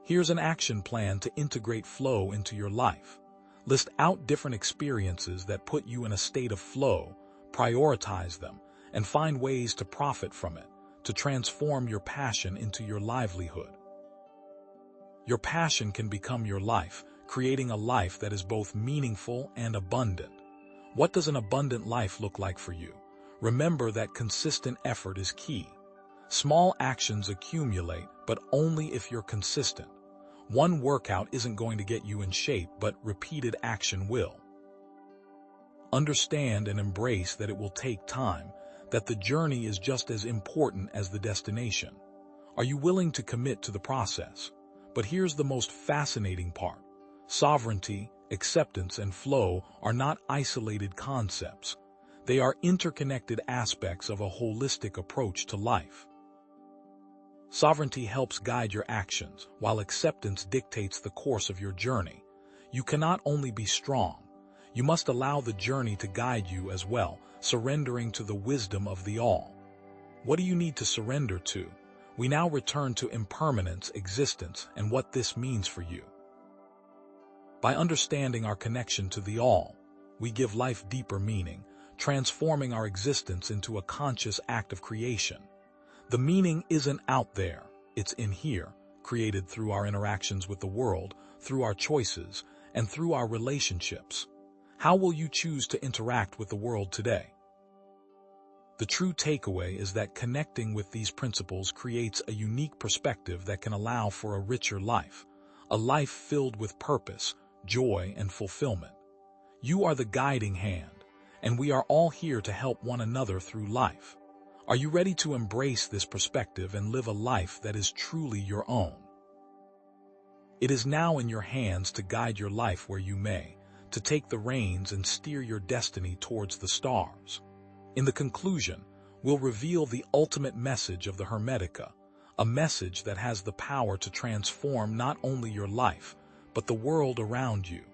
Here's an action plan to integrate flow into your life. List out different experiences that put you in a state of flow, prioritize them, and find ways to profit from it, to transform your passion into your livelihood. Your passion can become your life, creating a life that is both meaningful and abundant. What does an abundant life look like for you? Remember that consistent effort is key. Small actions accumulate, but only if you're consistent. One workout isn't going to get you in shape, but repeated action will. Understand and embrace that it will take time, that the journey is just as important as the destination. Are you willing to commit to the process? But here's the most fascinating part. Sovereignty, acceptance, and flow are not isolated concepts. They are interconnected aspects of a holistic approach to life. Sovereignty helps guide your actions, while acceptance dictates the course of your journey. You cannot only be strong, you must allow the journey to guide you as well, surrendering to the wisdom of the all. What do you need to surrender to? We now return to impermanence, existence, and what this means for you. By understanding our connection to the all, we give life deeper meaning, transforming our existence into a conscious act of creation. The meaning isn't out there, it's in here, created through our interactions with the world, through our choices, and through our relationships. How will you choose to interact with the world today? The true takeaway is that connecting with these principles creates a unique perspective that can allow for a richer life, a life filled with purpose, joy, and fulfillment. You are the guiding hand, and we are all here to help one another through life. Are you ready to embrace this perspective and live a life that is truly your own? It is now in your hands to guide your life where you may, to take the reins and steer your destiny towards the stars. In the conclusion, we'll reveal the ultimate message of the Hermetica, a message that has the power to transform not only your life, but the world around you.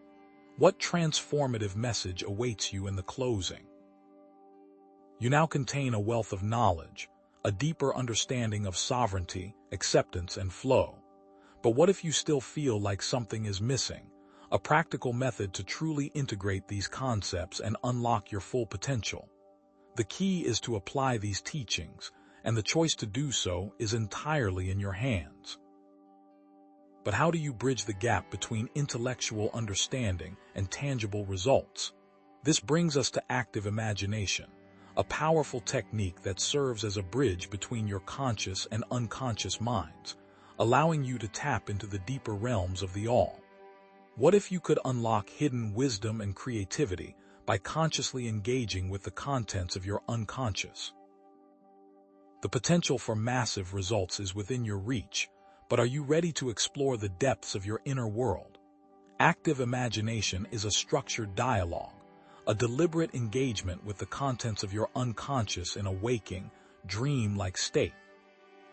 What transformative message awaits you in the closing? You now contain a wealth of knowledge, a deeper understanding of sovereignty, acceptance, and flow. But what if you still feel like something is missing? A practical method to truly integrate these concepts and unlock your full potential. The key is to apply these teachings, and the choice to do so is entirely in your hands. But how do you bridge the gap between intellectual understanding and tangible results? This brings us to active imagination, a powerful technique that serves as a bridge between your conscious and unconscious minds, allowing you to tap into the deeper realms of the all. What if you could unlock hidden wisdom and creativity by consciously engaging with the contents of your unconscious? The potential for massive results is within your reach, but are you ready to explore the depths of your inner world? Active imagination is a structured dialogue, a deliberate engagement with the contents of your unconscious in a waking, dream-like state.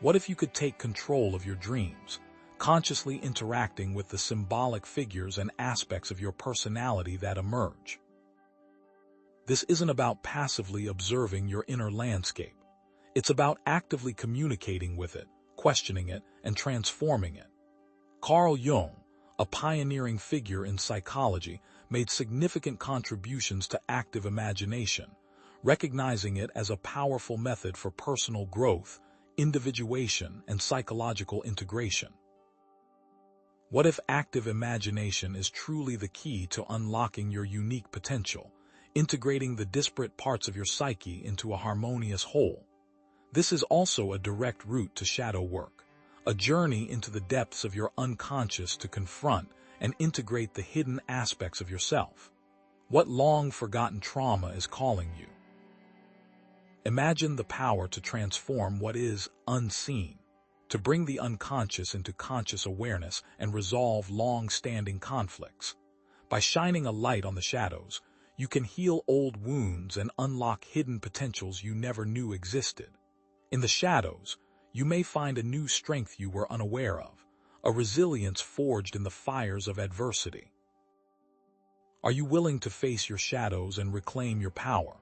What if you could take control of your dreams, consciously interacting with the symbolic figures and aspects of your personality that emerge? This isn't about passively observing your inner landscape. It's about actively communicating with it, questioning it, and transforming it. Carl Jung, a pioneering figure in psychology, made significant contributions to active imagination, recognizing it as a powerful method for personal growth, individuation, and psychological integration. What if active imagination is truly the key to unlocking your unique potential, integrating the disparate parts of your psyche into a harmonious whole? This is also a direct route to shadow work, a journey into the depths of your unconscious to confront and integrate the hidden aspects of yourself. What long-forgotten trauma is calling you? Imagine the power to transform what is unseen, to bring the unconscious into conscious awareness and resolve long-standing conflicts. By shining a light on the shadows, you can heal old wounds and unlock hidden potentials you never knew existed. In the shadows, you may find a new strength you were unaware of, a resilience forged in the fires of adversity. Are you willing to face your shadows and reclaim your power?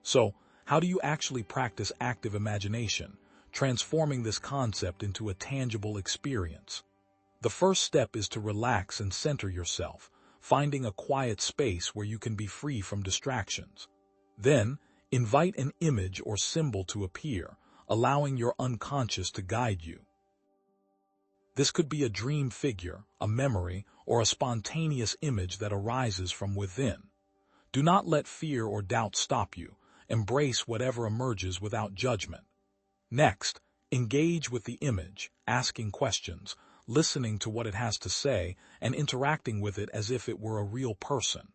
So, How do you actually practice active imagination, transforming this concept into a tangible experience? The first step is to relax and center yourself, finding a quiet space where you can be free from distractions. Then, invite an image or symbol to appear, allowing your unconscious to guide you. This could be a dream figure, a memory, or a spontaneous image that arises from within. Do not let fear or doubt stop you. Embrace whatever emerges without judgment. Next, engage with the image, asking questions, listening to what it has to say, and interacting with it as if it were a real person.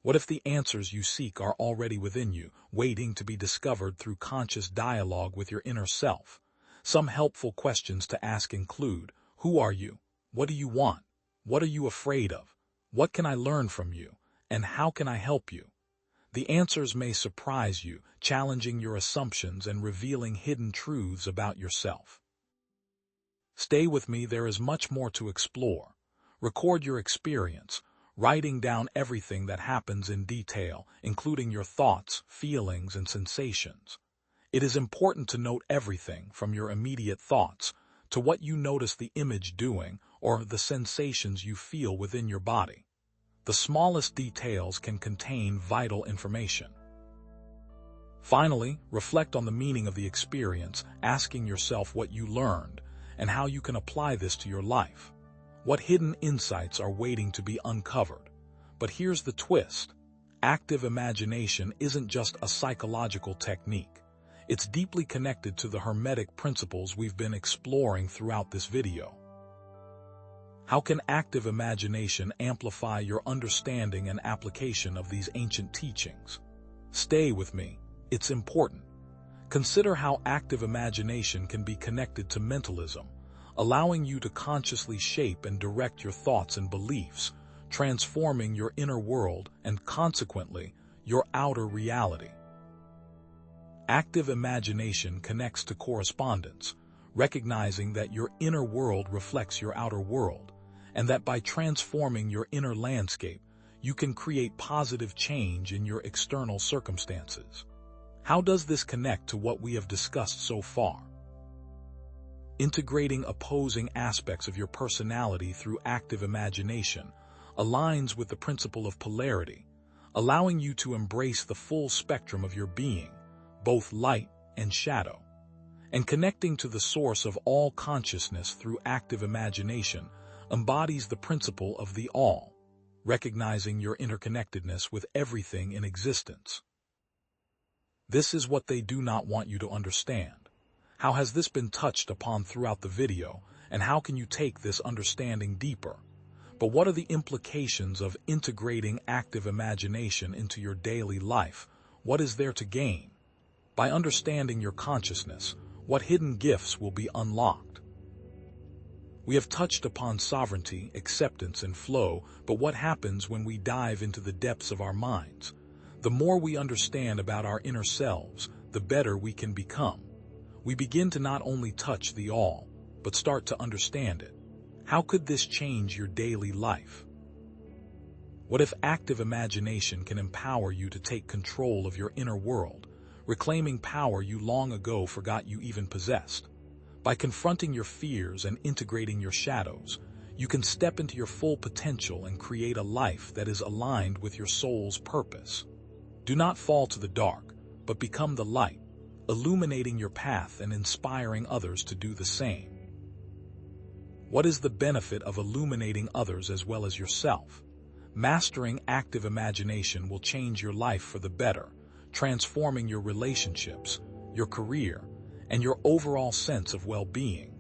What if the answers you seek are already within you, waiting to be discovered through conscious dialogue with your inner self? Some helpful questions to ask include, who are you? What do you want? What are you afraid of? What can I learn from you? And how can I help you? The answers may surprise you, challenging your assumptions and revealing hidden truths about yourself. Stay with me, there is much more to explore. Record your experience, writing down everything that happens in detail, including your thoughts, feelings, and sensations. It is important to note everything from your immediate thoughts to what you notice the image doing or the sensations you feel within your body. The smallest details can contain vital information. Finally, reflect on the meaning of the experience, asking yourself what you learned and how you can apply this to your life. What hidden insights are waiting to be uncovered? But here's the twist. Active imagination isn't just a psychological technique. It's deeply connected to the Hermetic principles we've been exploring throughout this video. How can active imagination amplify your understanding and application of these ancient teachings? Stay with me, it's important. Consider how active imagination can be connected to mentalism, allowing you to consciously shape and direct your thoughts and beliefs, transforming your inner world and, consequently, your outer reality. Active imagination connects to correspondence, recognizing that your inner world reflects your outer world, and that by transforming your inner landscape, you can create positive change in your external circumstances. How does this connect to what we have discussed so far? Integrating opposing aspects of your personality through active imagination aligns with the principle of polarity, allowing you to embrace the full spectrum of your being, both light and shadow. And connecting to the source of all consciousness through active imagination embodies the principle of the all, recognizing your interconnectedness with everything in existence. This is what they do not want you to understand. How has this been touched upon throughout the video, and how can you take this understanding deeper? But what are the implications of integrating active imagination into your daily life? What is there to gain? By understanding your consciousness, what hidden gifts will be unlocked? We have touched upon sovereignty, acceptance, and flow, but what happens when we dive into the depths of our minds? The more we understand about our inner selves, the better we can become. We begin to not only touch the all, but start to understand it. How could this change your daily life? What if active imagination can empower you to take control of your inner world, reclaiming power you long ago forgot you even possessed? By confronting your fears and integrating your shadows, you can step into your full potential and create a life that is aligned with your soul's purpose. Do not fall to the dark, but become the light, illuminating your path and inspiring others to do the same. What is the benefit of illuminating others as well as yourself? Mastering active imagination will change your life for the better, transforming your relationships, your career, and your overall sense of well-being.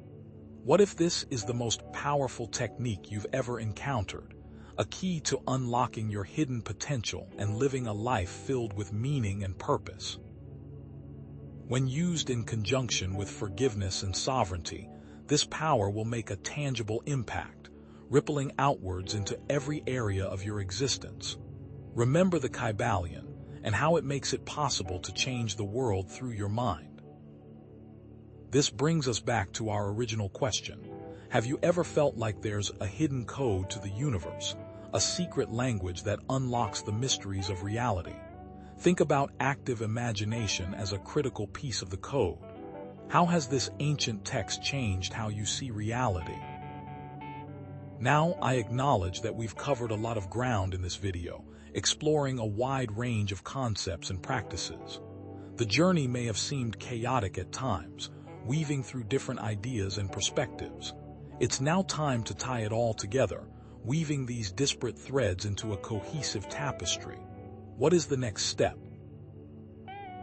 What if this is the most powerful technique you've ever encountered, a key to unlocking your hidden potential and living a life filled with meaning and purpose? When used in conjunction with forgiveness and sovereignty, this power will make a tangible impact, rippling outwards into every area of your existence. Remember the Kybalion and how it makes it possible to change the world through your mind. This brings us back to our original question. Have you ever felt like there's a hidden code to the universe, a secret language that unlocks the mysteries of reality? Think about active imagination as a critical piece of the code. How has this ancient text changed how you see reality? Now, I acknowledge that we've covered a lot of ground in this video, exploring a wide range of concepts and practices. The journey may have seemed chaotic at times, weaving through different ideas and perspectives. It's now time to tie it all together, weaving these disparate threads into a cohesive tapestry. What is the next step?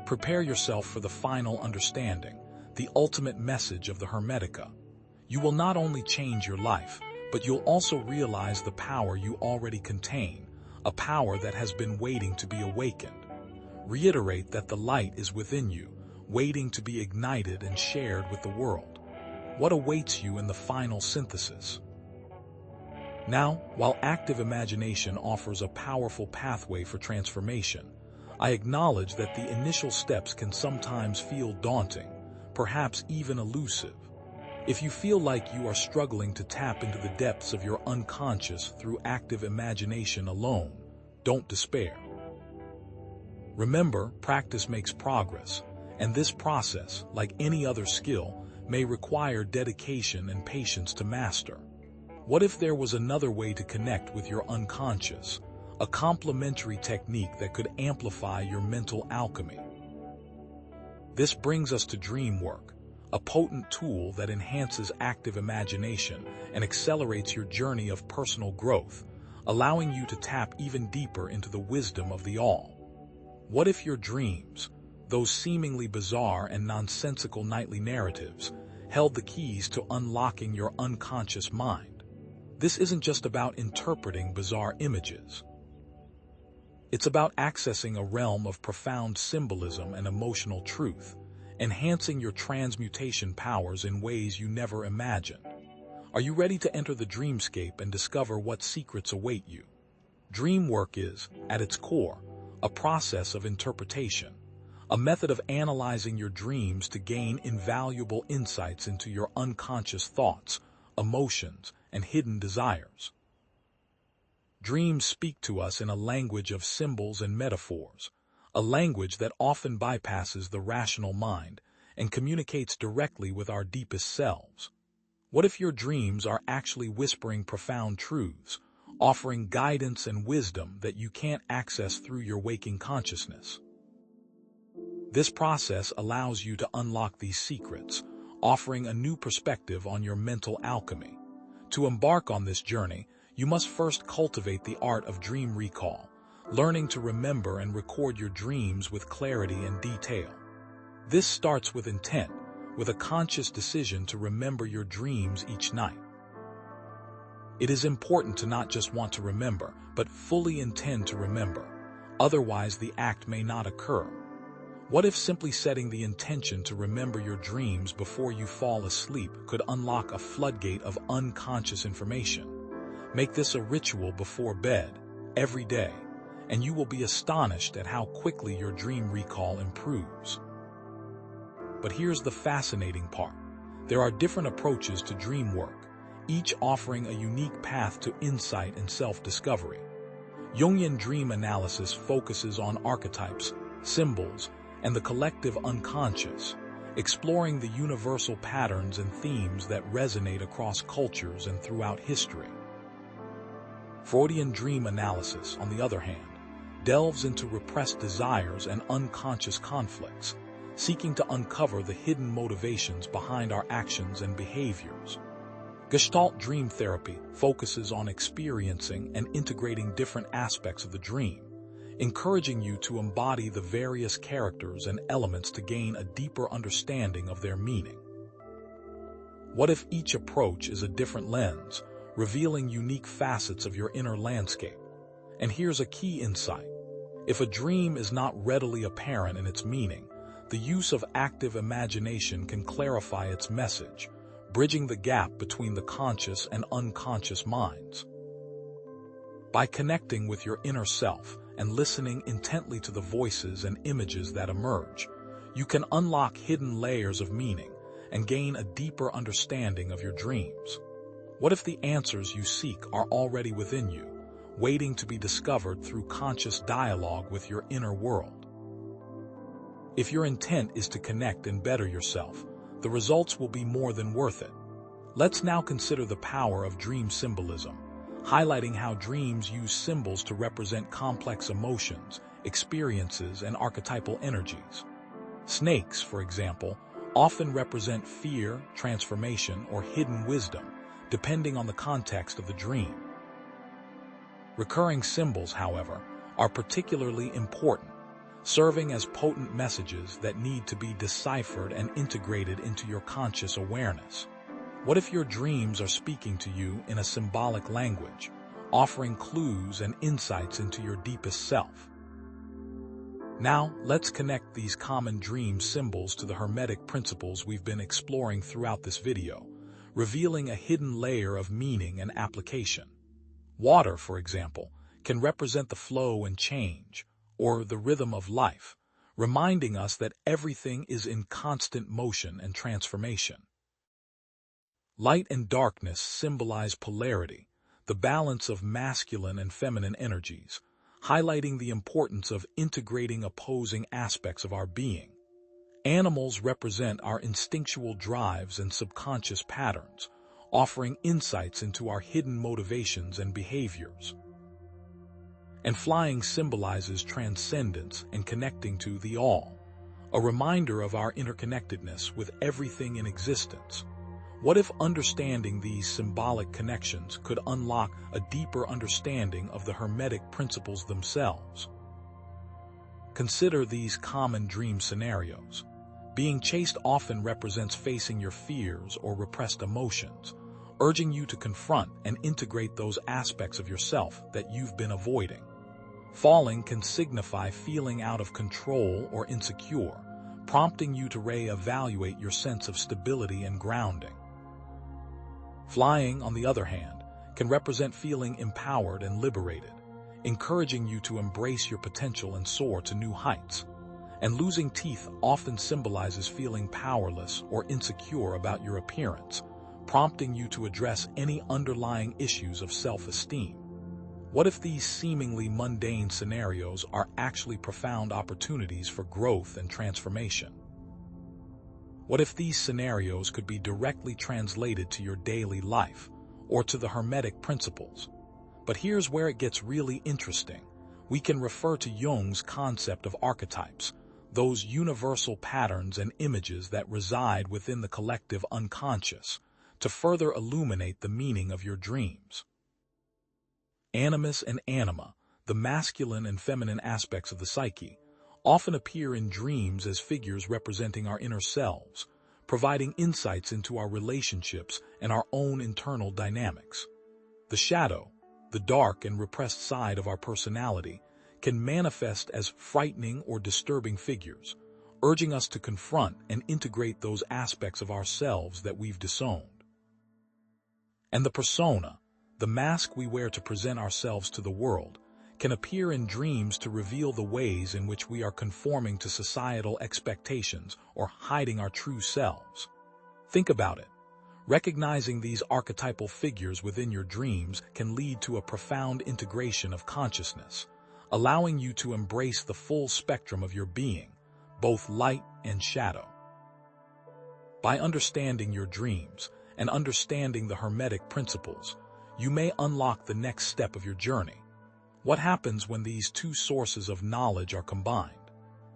Prepare yourself for the final understanding, the ultimate message of the Hermetica. You will not only change your life, but you'll also realize the power you already contain, a power that has been waiting to be awakened. Reiterate that the light is within you, waiting to be ignited and shared with the world. What awaits you in the final synthesis? Now, while active imagination offers a powerful pathway for transformation, I acknowledge that the initial steps can sometimes feel daunting, perhaps even elusive. If you feel like you are struggling to tap into the depths of your unconscious through active imagination alone, don't despair. Remember, practice makes progress, and this process, like any other skill, may require dedication and patience to master. What if there was another way to connect with your unconscious, a complementary technique that could amplify your mental alchemy? This brings us to dream work, a potent tool that enhances active imagination and accelerates your journey of personal growth, allowing you to tap even deeper into the wisdom of the all. What if your dreams, those seemingly bizarre and nonsensical nightly narratives, held the keys to unlocking your unconscious mind? This isn't just about interpreting bizarre images. It's about accessing a realm of profound symbolism and emotional truth, enhancing your transmutation powers in ways you never imagined. Are you ready to enter the dreamscape and discover what secrets await you? Dream work is, at its core, a process of interpretation, a method of analyzing your dreams to gain invaluable insights into your unconscious thoughts, emotions, and hidden desires. Dreams speak to us in a language of symbols and metaphors, a language that often bypasses the rational mind and communicates directly with our deepest selves. What if your dreams are actually whispering profound truths, offering guidance and wisdom that you can't access through your waking consciousness? This process allows you to unlock these secrets, offering a new perspective on your mental alchemy. To embark on this journey, you must first cultivate the art of dream recall, learning to remember and record your dreams with clarity and detail. This starts with intent, with a conscious decision to remember your dreams each night. It is important to not just want to remember, but fully intend to remember. Otherwise, the act may not occur. What if simply setting the intention to remember your dreams before you fall asleep could unlock a floodgate of unconscious information? Make this a ritual before bed, every day, and you will be astonished at how quickly your dream recall improves. But here's the fascinating part. There are different approaches to dream work, each offering a unique path to insight and self-discovery. Jungian dream analysis focuses on archetypes, symbols, and the collective unconscious, exploring the universal patterns and themes that resonate across cultures and throughout history. Freudian dream analysis, on the other hand, delves into repressed desires and unconscious conflicts, seeking to uncover the hidden motivations behind our actions and behaviors. Gestalt dream therapy focuses on experiencing and integrating different aspects of the dream, encouraging you to embody the various characters and elements to gain a deeper understanding of their meaning. What if each approach is a different lens, revealing unique facets of your inner landscape? And here's a key insight. If a dream is not readily apparent in its meaning, the use of active imagination can clarify its message, bridging the gap between the conscious and unconscious minds. By connecting with your inner self and listening intently to the voices and images that emerge, you can unlock hidden layers of meaning and gain a deeper understanding of your dreams. What if the answers you seek are already within you, waiting to be discovered through conscious dialogue with your inner world? If your intent is to connect and better yourself, the results will be more than worth it. Let's now consider the power of dream symbolism, highlighting how dreams use symbols to represent complex emotions, experiences, and archetypal energies. Snakes, for example, often represent fear, transformation, or hidden wisdom, depending on the context of the dream. Recurring symbols, however, are particularly important, serving as potent messages that need to be deciphered and integrated into your conscious awareness. What if your dreams are speaking to you in a symbolic language, offering clues and insights into your deepest self? Now, let's connect these common dream symbols to the Hermetic principles we've been exploring throughout this video, revealing a hidden layer of meaning and application. Water, for example, can represent the flow and change, or the rhythm of life, reminding us that everything is in constant motion and transformation. Light and darkness symbolize polarity, the balance of masculine and feminine energies, highlighting the importance of integrating opposing aspects of our being. Animals represent our instinctual drives and subconscious patterns, offering insights into our hidden motivations and behaviors. And flying symbolizes transcendence and connecting to the all, a reminder of our interconnectedness with everything in existence. What if understanding these symbolic connections could unlock a deeper understanding of the Hermetic principles themselves? Consider these common dream scenarios. Being chased often represents facing your fears or repressed emotions, urging you to confront and integrate those aspects of yourself that you've been avoiding. Falling can signify feeling out of control or insecure, prompting you to re-evaluate your sense of stability and grounding. Flying, on the other hand, can represent feeling empowered and liberated, encouraging you to embrace your potential and soar to new heights. And losing teeth often symbolizes feeling powerless or insecure about your appearance, prompting you to address any underlying issues of self-esteem. What if these seemingly mundane scenarios are actually profound opportunities for growth and transformation? What if these scenarios could be directly translated to your daily life or to the Hermetic principles? But here's where it gets really interesting. We can refer to Jung's concept of archetypes, those universal patterns and images that reside within the collective unconscious, to further illuminate the meaning of your dreams. Animus and anima, the masculine and feminine aspects of the psyche, often appear in dreams as figures representing our inner selves, providing insights into our relationships and our own internal dynamics. The shadow, the dark and repressed side of our personality, can manifest as frightening or disturbing figures, urging us to confront and integrate those aspects of ourselves that we've disowned. And the persona, the mask we wear to present ourselves to the world, can appear in dreams to reveal the ways in which we are conforming to societal expectations or hiding our true selves. Think about it. Recognizing these archetypal figures within your dreams can lead to a profound integration of consciousness, allowing you to embrace the full spectrum of your being, both light and shadow. By understanding your dreams and understanding the Hermetic principles, you may unlock the next step of your journey. What happens when these two sources of knowledge are combined?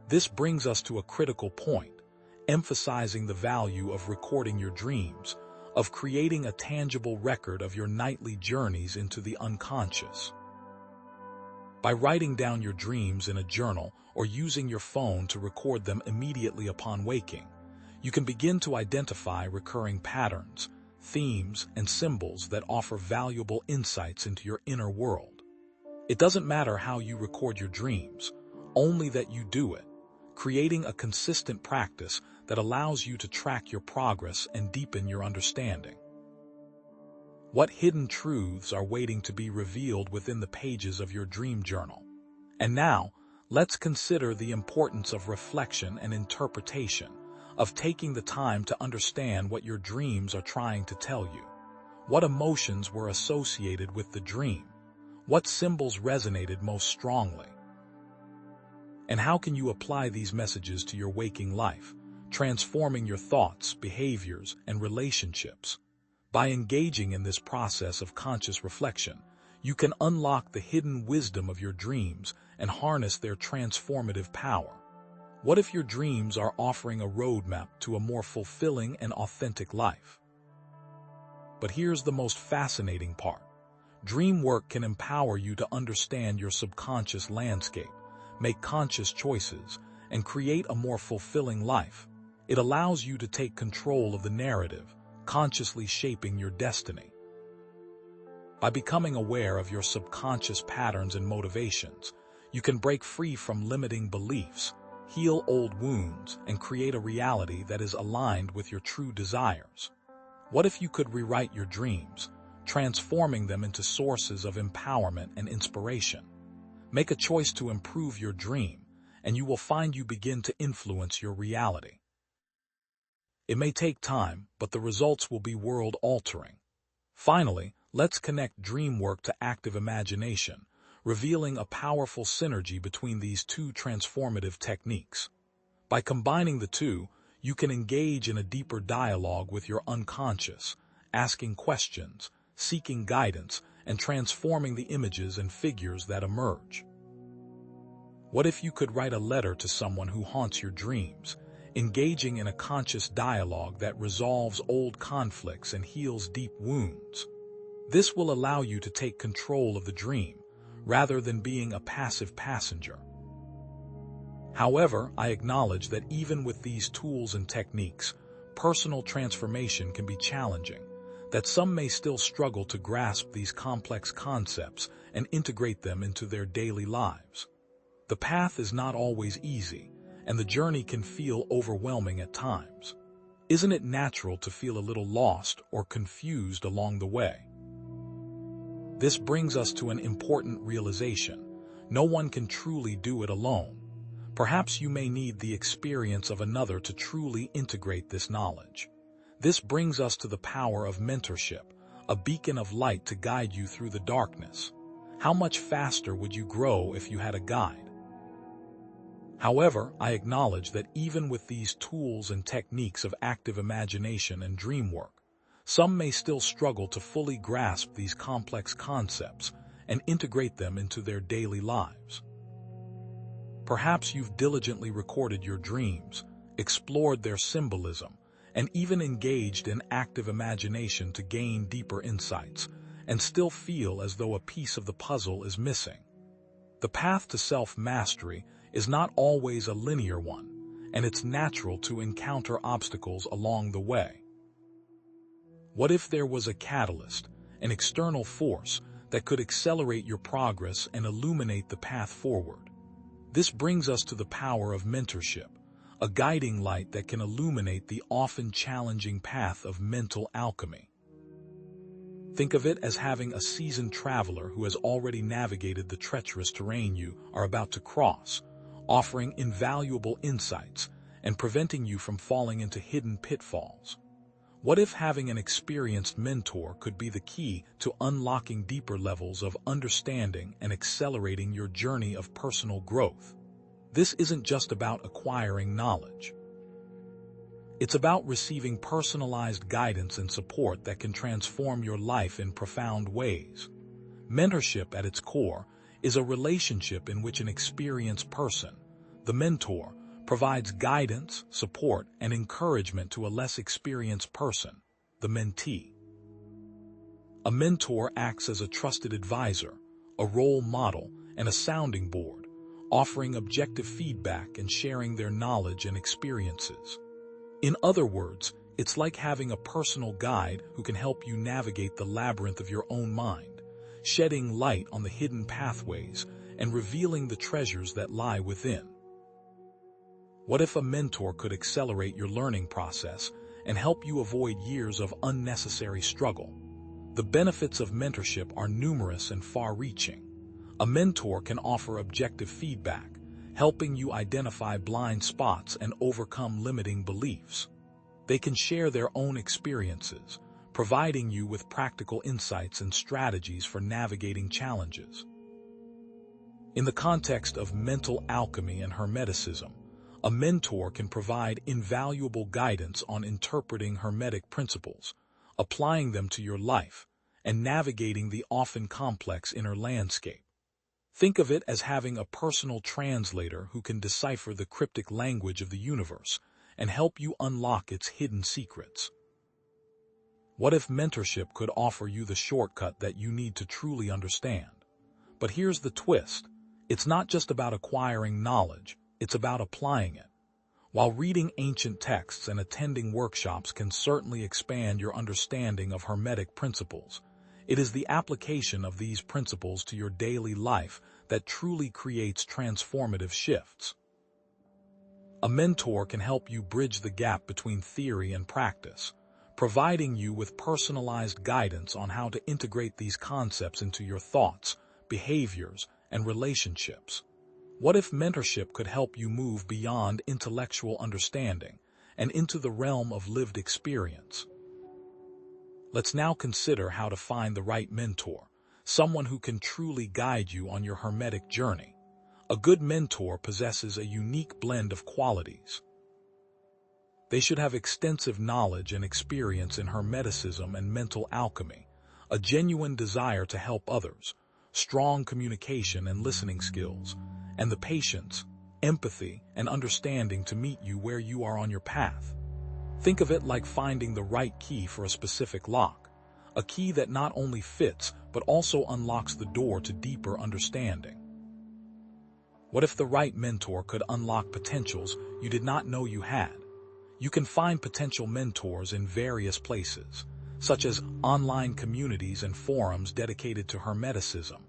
This brings us to a critical point, emphasizing the value of recording your dreams, of creating a tangible record of your nightly journeys into the unconscious. By writing down your dreams in a journal or using your phone to record them immediately upon waking, you can begin to identify recurring patterns, themes, and symbols that offer valuable insights into your inner world. It doesn't matter how you record your dreams, only that you do it, creating a consistent practice that allows you to track your progress and deepen your understanding. What hidden truths are waiting to be revealed within the pages of your dream journal? And now, let's consider the importance of reflection and interpretation, of taking the time to understand what your dreams are trying to tell you. What emotions were associated with the dream? What symbols resonated most strongly? And how can you apply these messages to your waking life, transforming your thoughts, behaviors, and relationships? By engaging in this process of conscious reflection, you can unlock the hidden wisdom of your dreams and harness their transformative power. What if your dreams are offering a roadmap to a more fulfilling and authentic life? But here's the most fascinating part. Dream work can empower you to understand your subconscious landscape, make conscious choices, and create a more fulfilling life. It allows you to take control of the narrative, consciously shaping your destiny. By becoming aware of your subconscious patterns and motivations, you can break free from limiting beliefs, heal old wounds, and create a reality that is aligned with your true desires. What if you could rewrite your dreams, transforming them into sources of empowerment and inspiration? Make a choice to improve your dream, and you will find you begin to influence your reality. It may take time, but the results will be world-altering. Finally, let's connect dream work to active imagination, revealing a powerful synergy between these two transformative techniques. By combining the two, you can engage in a deeper dialogue with your unconscious, asking questions, seeking guidance, and transforming the images and figures that emerge. What if you could write a letter to someone who haunts your dreams, engaging in a conscious dialogue that resolves old conflicts and heals deep wounds? This will allow you to take control of the dream, rather than being a passive passenger. However, I acknowledge that even with these tools and techniques, personal transformation can be challenging, that some may still struggle to grasp these complex concepts and integrate them into their daily lives. The path is not always easy, and the journey can feel overwhelming at times. Isn't it natural to feel a little lost or confused along the way? This brings us to an important realization. No one can truly do it alone. Perhaps you may need the experience of another to truly integrate this knowledge. This brings us to the power of mentorship, a beacon of light to guide you through the darkness. How much faster would you grow if you had a guide? However, I acknowledge that even with these tools and techniques of active imagination and dream work, some may still struggle to fully grasp these complex concepts and integrate them into their daily lives. Perhaps you've diligently recorded your dreams, explored their symbolism, and even engaged in active imagination to gain deeper insights, and still feel as though a piece of the puzzle is missing. The path to self-mastery is not always a linear one, and it's natural to encounter obstacles along the way. What if there was a catalyst, an external force, that could accelerate your progress and illuminate the path forward? This brings us to the power of mentorship, a guiding light that can illuminate the often challenging path of mental alchemy. Think of it as having a seasoned traveler who has already navigated the treacherous terrain you are about to cross, offering invaluable insights and preventing you from falling into hidden pitfalls. What if having an experienced mentor could be the key to unlocking deeper levels of understanding and accelerating your journey of personal growth? This isn't just about acquiring knowledge. It's about receiving personalized guidance and support that can transform your life in profound ways. Mentorship at its core is a relationship in which an experienced person, the mentor, provides guidance, support, and encouragement to a less experienced person, the mentee. A mentor acts as a trusted advisor, a role model, and a sounding board, offering objective feedback and sharing their knowledge and experiences. In other words, it's like having a personal guide who can help you navigate the labyrinth of your own mind, shedding light on the hidden pathways and revealing the treasures that lie within. What if a mentor could accelerate your learning process and help you avoid years of unnecessary struggle? The benefits of mentorship are numerous and far-reaching. A mentor can offer objective feedback, helping you identify blind spots and overcome limiting beliefs. They can share their own experiences, providing you with practical insights and strategies for navigating challenges. In the context of mental alchemy and Hermeticism, a mentor can provide invaluable guidance on interpreting Hermetic principles, applying them to your life, and navigating the often complex inner landscape. Think of it as having a personal translator who can decipher the cryptic language of the universe and help you unlock its hidden secrets. What if mentorship could offer you the shortcut that you need to truly understand? But here's the twist. It's not just about acquiring knowledge, it's about applying it. While reading ancient texts and attending workshops can certainly expand your understanding of Hermetic principles, it is the application of these principles to your daily life that truly creates transformative shifts. A mentor can help you bridge the gap between theory and practice, providing you with personalized guidance on how to integrate these concepts into your thoughts, behaviors, and relationships. What if mentorship could help you move beyond intellectual understanding and into the realm of lived experience? Let's now consider how to find the right mentor, someone who can truly guide you on your Hermetic journey. A good mentor possesses a unique blend of qualities. They should have extensive knowledge and experience in Hermeticism and mental alchemy, a genuine desire to help others, strong communication and listening skills, and the patience, empathy, and understanding to meet you where you are on your path. Think of it like finding the right key for a specific lock, a key that not only fits but also unlocks the door to deeper understanding. What if the right mentor could unlock potentials you did not know you had? You can find potential mentors in various places, such as online communities and forums dedicated to Hermeticism,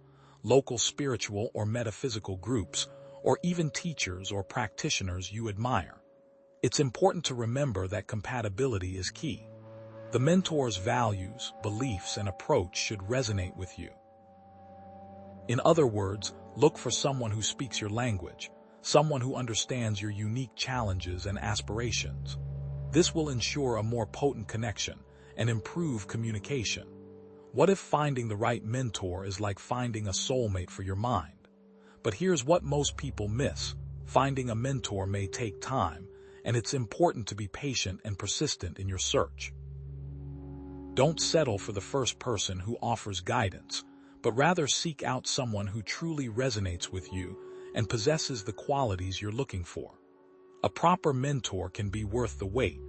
local spiritual or metaphysical groups, or even teachers or practitioners you admire. It's important to remember that compatibility is key. The mentor's values, beliefs, and approach should resonate with you. In other words, look for someone who speaks your language, someone who understands your unique challenges and aspirations. This will ensure a more potent connection and improve communication. What if finding the right mentor is like finding a soulmate for your mind? But here's what most people miss. Finding a mentor may take time, and it's important to be patient and persistent in your search. Don't settle for the first person who offers guidance, but rather seek out someone who truly resonates with you and possesses the qualities you're looking for. A proper mentor can be worth the wait,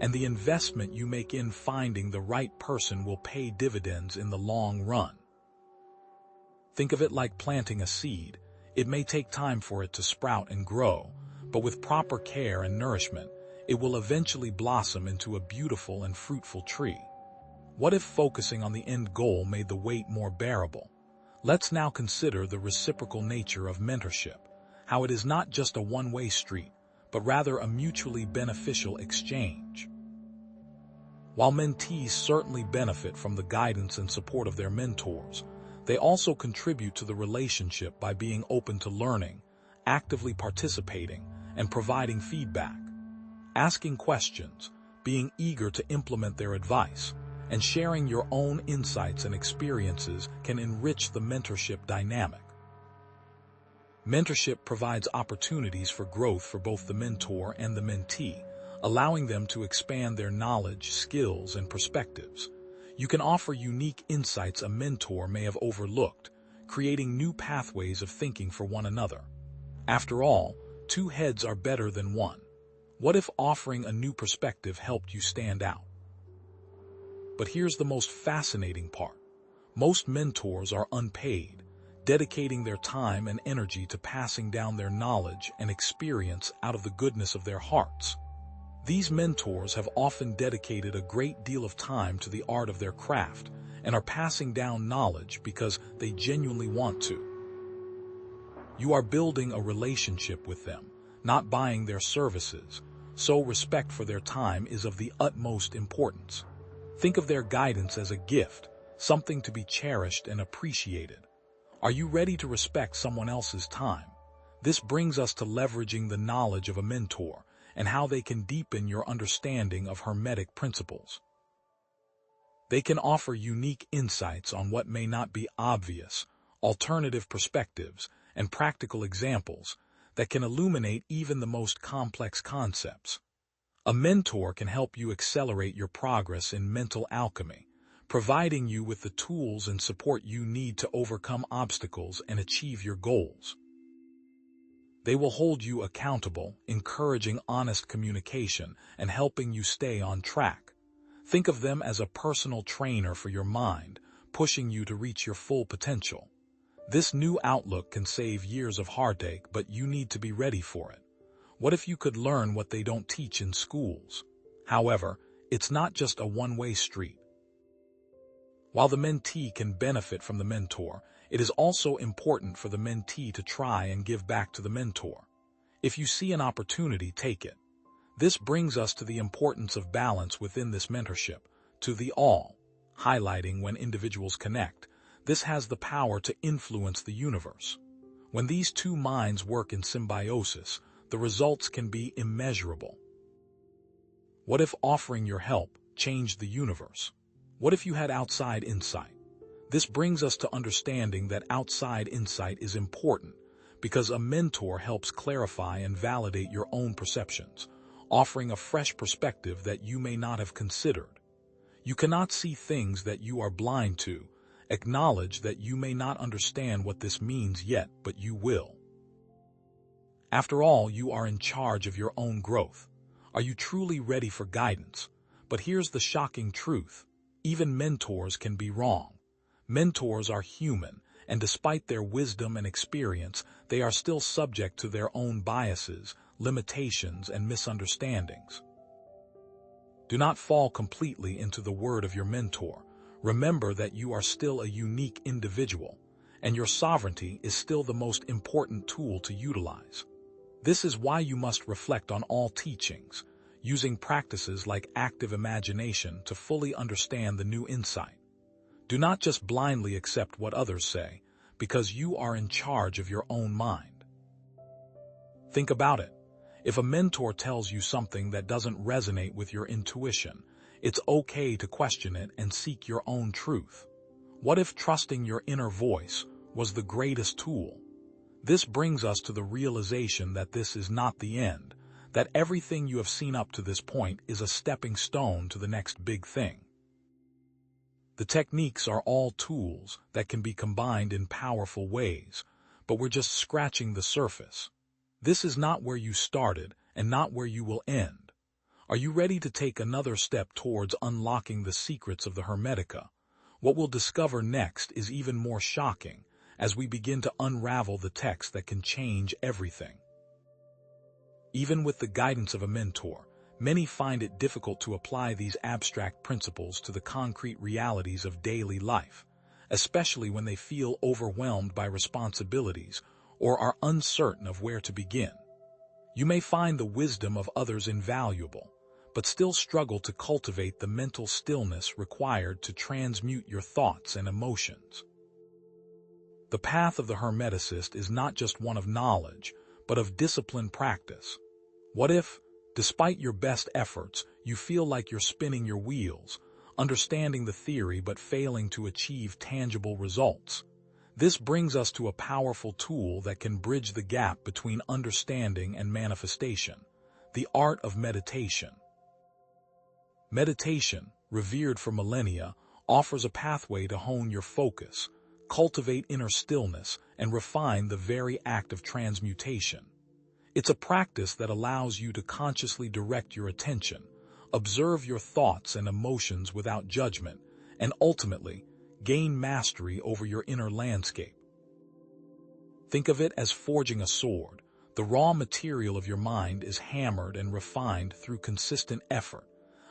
and the investment you make in finding the right person will pay dividends in the long run. Think of it like planting a seed. It may take time for it to sprout and grow, but with proper care and nourishment, it will eventually blossom into a beautiful and fruitful tree. What if focusing on the end goal made the wait more bearable? Let's now consider the reciprocal nature of mentorship, how it is not just a one-way street, but rather a mutually beneficial exchange. While mentees certainly benefit from the guidance and support of their mentors, they also contribute to the relationship by being open to learning, actively participating, and providing feedback. Asking questions, being eager to implement their advice, and sharing your own insights and experiences can enrich the mentorship dynamic. Mentorship provides opportunities for growth for both the mentor and the mentee, allowing them to expand their knowledge, skills, and perspectives. You can offer unique insights a mentor may have overlooked, creating new pathways of thinking for one another. After all, two heads are better than one. What if offering a new perspective helped you stand out? But here's the most fascinating part. Most mentors are unpaid, dedicating their time and energy to passing down their knowledge and experience out of the goodness of their hearts. These mentors have often dedicated a great deal of time to the art of their craft and are passing down knowledge because they genuinely want to. You are building a relationship with them, not buying their services, so respect for their time is of the utmost importance. Think of their guidance as a gift, something to be cherished and appreciated. Are you ready to respect someone else's time? This brings us to leveraging the knowledge of a mentor and how they can deepen your understanding of Hermetic principles. They can offer unique insights on what may not be obvious, alternative perspectives, and practical examples that can illuminate even the most complex concepts. A mentor can help you accelerate your progress in mental alchemy, providing you with the tools and support you need to overcome obstacles and achieve your goals. They will hold you accountable, encouraging honest communication and helping you stay on track. Think of them as a personal trainer for your mind, pushing you to reach your full potential. This new outlook can save years of heartache, but you need to be ready for it. What if you could learn what they don't teach in schools? However, it's not just a one-way street. While the mentee can benefit from the mentor, it is also important for the mentee to try and give back to the mentor. If you see an opportunity, take it. This brings us to the importance of balance within this mentorship, to the all, highlighting when individuals connect. This has the power to influence the universe. When these two minds work in symbiosis, the results can be immeasurable. What if offering your help changed the universe? What if you had outside insight? This brings us to understanding that outside insight is important because a mentor helps clarify and validate your own perceptions, offering a fresh perspective that you may not have considered. You cannot see things that you are blind to. Acknowledge that you may not understand what this means yet, but you will. After all, you are in charge of your own growth. Are you truly ready for guidance? But here's the shocking truth. Even mentors can be wrong. Mentors are human, and despite their wisdom and experience, they are still subject to their own biases, limitations, and misunderstandings. Do not fall completely into the word of your mentor. Remember that you are still a unique individual, and your sovereignty is still the most important tool to utilize. This is why you must reflect on all teachings, using practices like active imagination to fully understand the new insight. Do not just blindly accept what others say, because you are in charge of your own mind. Think about it. If a mentor tells you something that doesn't resonate with your intuition, it's okay to question it and seek your own truth. What if trusting your inner voice was the greatest tool? This brings us to the realization that this is not the end, that everything you have seen up to this point is a stepping stone to the next big thing. The techniques are all tools that can be combined in powerful ways, but we're just scratching the surface. This is not where you started and not where you will end. Are you ready to take another step towards unlocking the secrets of the Hermetica? What we'll discover next is even more shocking as we begin to unravel the text that can change everything. Even with the guidance of a mentor, many find it difficult to apply these abstract principles to the concrete realities of daily life, especially when they feel overwhelmed by responsibilities or are uncertain of where to begin. You may find the wisdom of others invaluable, but still struggle to cultivate the mental stillness required to transmute your thoughts and emotions. The path of the Hermeticist is not just one of knowledge, but of disciplined practice. What if, despite your best efforts, you feel like you're spinning your wheels, understanding the theory but failing to achieve tangible results? This brings us to a powerful tool that can bridge the gap between understanding and manifestation, the art of meditation. Meditation, revered for millennia, offers a pathway to hone your focus, cultivate inner stillness, and refine the very act of transmutation. It's a practice that allows you to consciously direct your attention, observe your thoughts and emotions without judgment, and ultimately, gain mastery over your inner landscape. Think of it as forging a sword. The raw material of your mind is hammered and refined through consistent effort,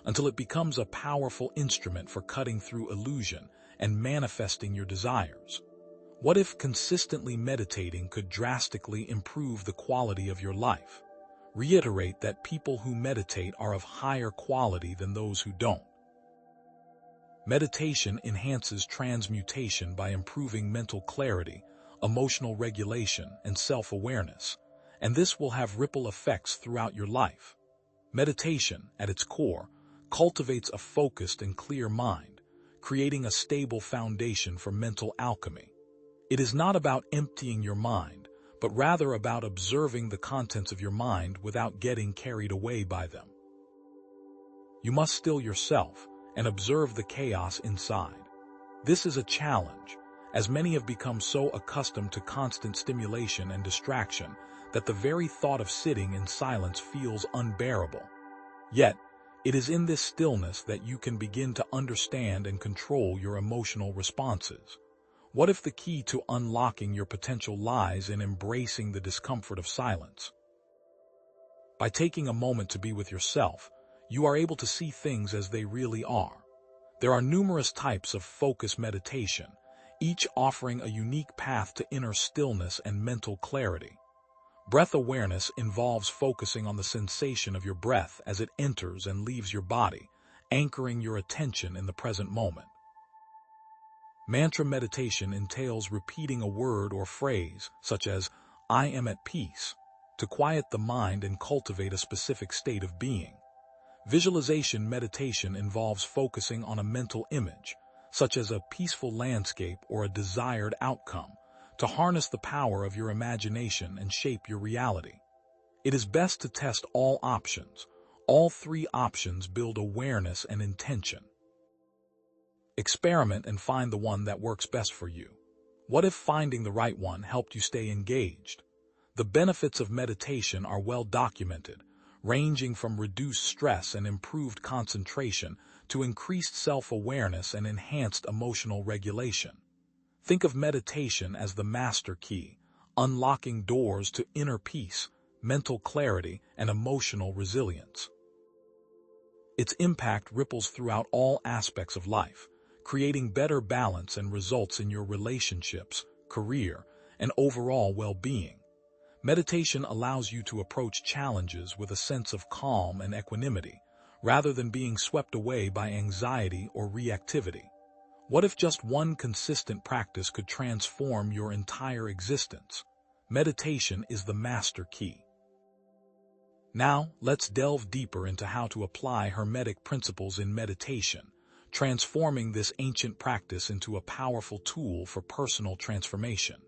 until it becomes a powerful instrument for cutting through illusion and manifesting your desires. What if consistently meditating could drastically improve the quality of your life? Reiterate that people who meditate are of higher quality than those who don't. Meditation enhances transmutation by improving mental clarity, emotional regulation, and self-awareness, and this will have ripple effects throughout your life. Meditation, at its core, cultivates a focused and clear mind, creating a stable foundation for mental alchemy. It is not about emptying your mind, but rather about observing the contents of your mind without getting carried away by them. You must still yourself and observe the chaos inside. This is a challenge, as many have become so accustomed to constant stimulation and distraction that the very thought of sitting in silence feels unbearable. Yet, it is in this stillness that you can begin to understand and control your emotional responses. What if the key to unlocking your potential lies in embracing the discomfort of silence? By taking a moment to be with yourself, you are able to see things as they really are. There are numerous types of focus meditation, each offering a unique path to inner stillness and mental clarity. Breath awareness involves focusing on the sensation of your breath as it enters and leaves your body, anchoring your attention in the present moment. Mantra meditation entails repeating a word or phrase, such as, "I am at peace," to quiet the mind and cultivate a specific state of being. Visualization meditation involves focusing on a mental image, such as a peaceful landscape or a desired outcome, to harness the power of your imagination and shape your reality. It is best to test all options. All three options build awareness and intention. Experiment and find the one that works best for you. What if finding the right one helped you stay engaged? The benefits of meditation are well documented, ranging from reduced stress and improved concentration to increased self-awareness and enhanced emotional regulation. Think of meditation as the master key, unlocking doors to inner peace, mental clarity, and emotional resilience. Its impact ripples throughout all aspects of life, creating better balance and results in your relationships, career, and overall well-being. Meditation allows you to approach challenges with a sense of calm and equanimity, rather than being swept away by anxiety or reactivity. What if just one consistent practice could transform your entire existence? Meditation is the master key. Now, let's delve deeper into how to apply Hermetic principles in meditation, transforming this ancient practice into a powerful tool for personal transformation.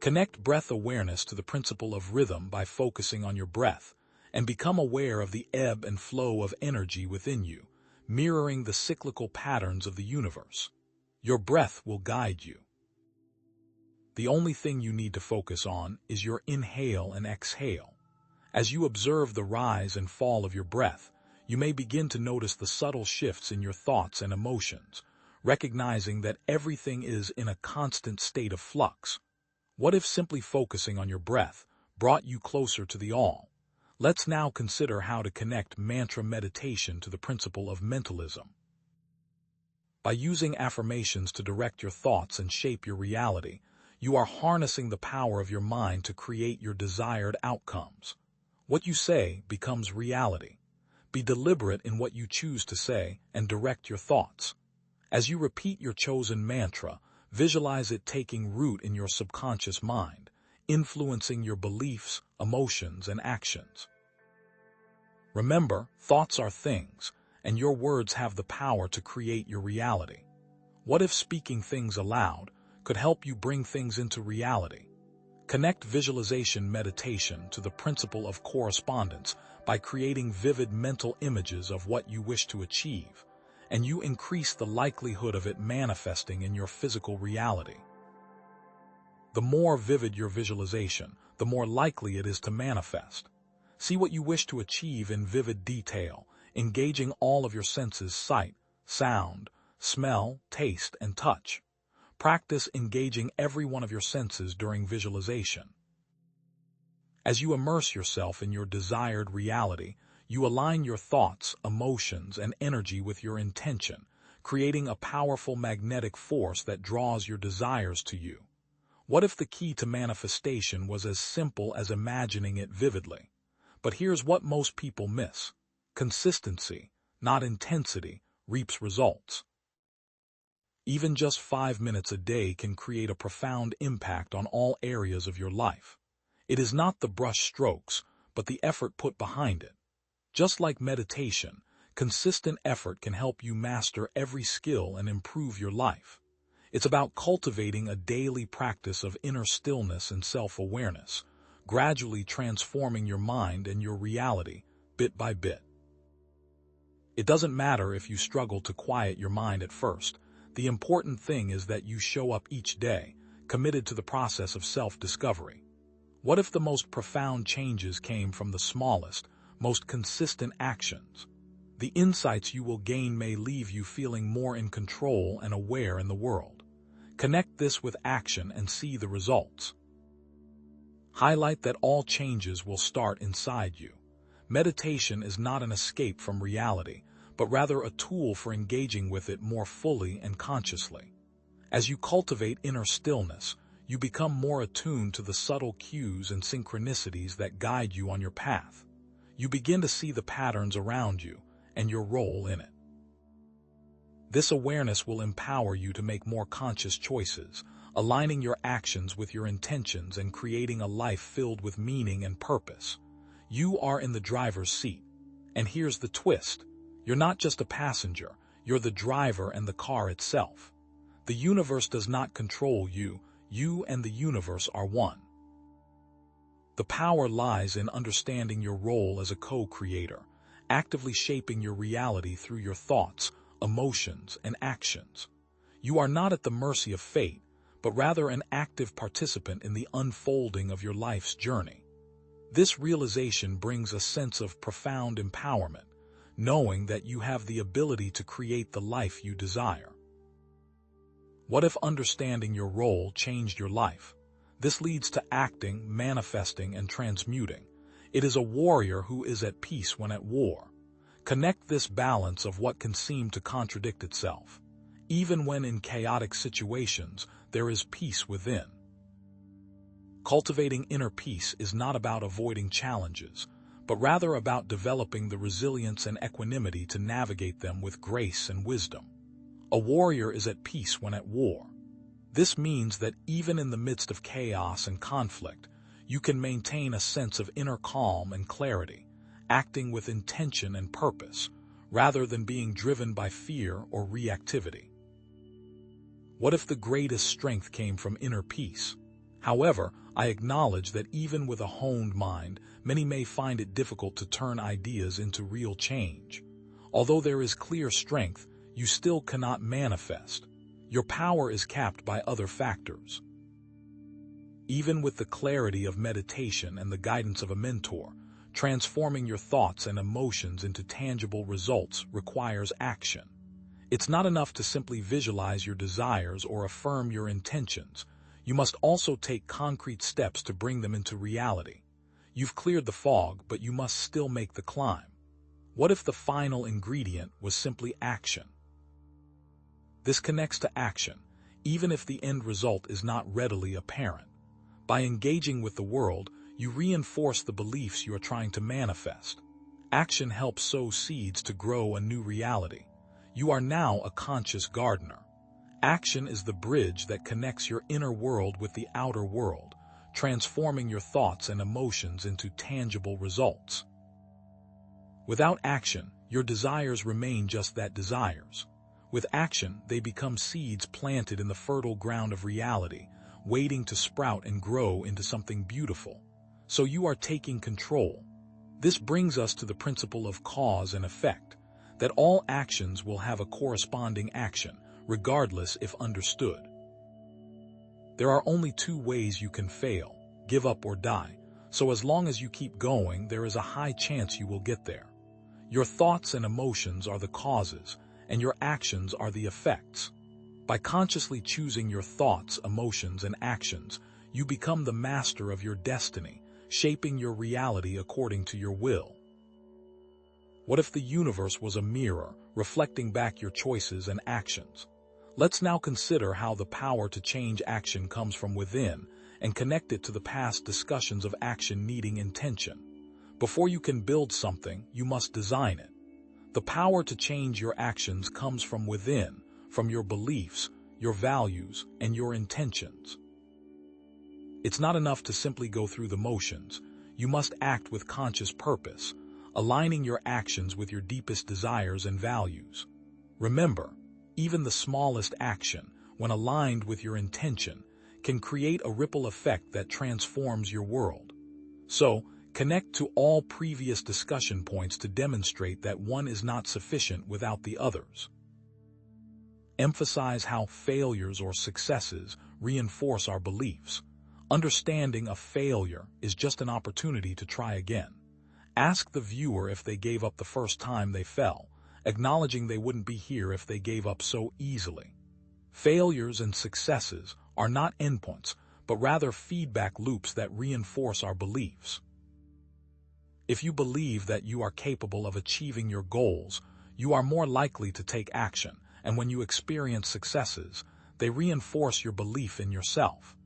Connect breath awareness to the principle of rhythm by focusing on your breath, and become aware of the ebb and flow of energy within you, mirroring the cyclical patterns of the universe. Your breath will guide you. The only thing you need to focus on is your inhale and exhale. As you observe the rise and fall of your breath, you may begin to notice the subtle shifts in your thoughts and emotions, recognizing that everything is in a constant state of flux. What if simply focusing on your breath brought you closer to the all? Let's now consider how to connect mantra meditation to the principle of mentalism. By using affirmations to direct your thoughts and shape your reality, you are harnessing the power of your mind to create your desired outcomes. What you say becomes reality. Be deliberate in what you choose to say and direct your thoughts. As you repeat your chosen mantra, visualize it taking root in your subconscious mind, influencing your beliefs, emotions, and actions. Remember, thoughts are things, and your words have the power to create your reality. What if speaking things aloud could help you bring things into reality? Connect visualization meditation to the principle of correspondence by creating vivid mental images of what you wish to achieve, and you increase the likelihood of it manifesting in your physical reality. The more vivid your visualization, the more likely it is to manifest. See what you wish to achieve in vivid detail, engaging all of your senses: sight, sound, smell, taste, and touch. Practice engaging every one of your senses during visualization. As you immerse yourself in your desired reality, you align your thoughts, emotions, and energy with your intention, creating a powerful magnetic force that draws your desires to you. What if the key to manifestation was as simple as imagining it vividly? But here's what most people miss. Consistency, not intensity, reaps results. Even just 5 minutes a day can create a profound impact on all areas of your life. It is not the brush strokes, but the effort put behind it. Just like meditation, consistent effort can help you master every skill and improve your life. It's about cultivating a daily practice of inner stillness and self-awareness, gradually transforming your mind and your reality, bit by bit. It doesn't matter if you struggle to quiet your mind at first. The important thing is that you show up each day, committed to the process of self-discovery. What if the most profound changes came from the smallest, most consistent actions? The insights you will gain may leave you feeling more in control and aware in the world. Connect this with action and see the results. Highlight that all changes will start inside you. Meditation is not an escape from reality, but rather a tool for engaging with it more fully and consciously. As you cultivate inner stillness, you become more attuned to the subtle cues and synchronicities that guide you on your path. You begin to see the patterns around you and your role in it. This awareness will empower you to make more conscious choices, aligning your actions with your intentions and creating a life filled with meaning and purpose. You are in the driver's seat. And here's the twist. You're not just a passenger, you're the driver and the car itself. The universe does not control you, you and the universe are one. The power lies in understanding your role as a co-creator, actively shaping your reality through your thoughts, emotions, and actions. You are not at the mercy of fate, but rather an active participant in the unfolding of your life's journey. This realization brings a sense of profound empowerment, knowing that you have the ability to create the life you desire. What if understanding your role changed your life? This leads to acting, manifesting, and transmuting. It is a warrior who is at peace when at war. Connect this balance of what can seem to contradict itself. Even when in chaotic situations, there is peace within. Cultivating inner peace is not about avoiding challenges, but rather about developing the resilience and equanimity to navigate them with grace and wisdom. A warrior is at peace when at war. This means that even in the midst of chaos and conflict, you can maintain a sense of inner calm and clarity, acting with intention and purpose, rather than being driven by fear or reactivity. What if the greatest strength came from inner peace? However, I acknowledge that even with a honed mind, many may find it difficult to turn ideas into real change. Although there is clear strength, you still cannot manifest. Your power is capped by other factors. Even with the clarity of meditation and the guidance of a mentor, transforming your thoughts and emotions into tangible results requires action. It's not enough to simply visualize your desires or affirm your intentions. You must also take concrete steps to bring them into reality. You've cleared the fog, but you must still make the climb. What if the final ingredient was simply action? This connects to action, even if the end result is not readily apparent. By engaging with the world, you reinforce the beliefs you are trying to manifest. Action helps sow seeds to grow a new reality. You are now a conscious gardener. Action is the bridge that connects your inner world with the outer world, transforming your thoughts and emotions into tangible results. Without action, your desires remain just that, desires. With action, they become seeds planted in the fertile ground of reality, waiting to sprout and grow into something beautiful. So you are taking control. This brings us to the principle of cause and effect, that all actions will have a corresponding action, regardless if understood. There are only two ways you can fail: give up or die. So as long as you keep going, there is a high chance you will get there. Your thoughts and emotions are the causes, and your actions are the effects. By consciously choosing your thoughts, emotions, and actions, you become the master of your destiny, shaping your reality according to your will. What if the universe was a mirror, reflecting back your choices and actions? Let's now consider how the power to change action comes from within and connect it to the past discussions of action needing intention. Before you can build something, you must design it. The power to change your actions comes from within, from your beliefs, your values, and your intentions. It's not enough to simply go through the motions. You must act with conscious purpose, aligning your actions with your deepest desires and values. Remember, even the smallest action, when aligned with your intention, can create a ripple effect that transforms your world. So, connect to all previous discussion points to demonstrate that one is not sufficient without the others. Emphasize how failures or successes reinforce our beliefs. Understanding a failure is just an opportunity to try again. Ask the viewer if they gave up the first time they fell, acknowledging they wouldn't be here if they gave up so easily. Failures and successes are not endpoints, but rather feedback loops that reinforce our beliefs. If you believe that you are capable of achieving your goals, you are more likely to take action, and when you experience successes, they reinforce your belief in yourself.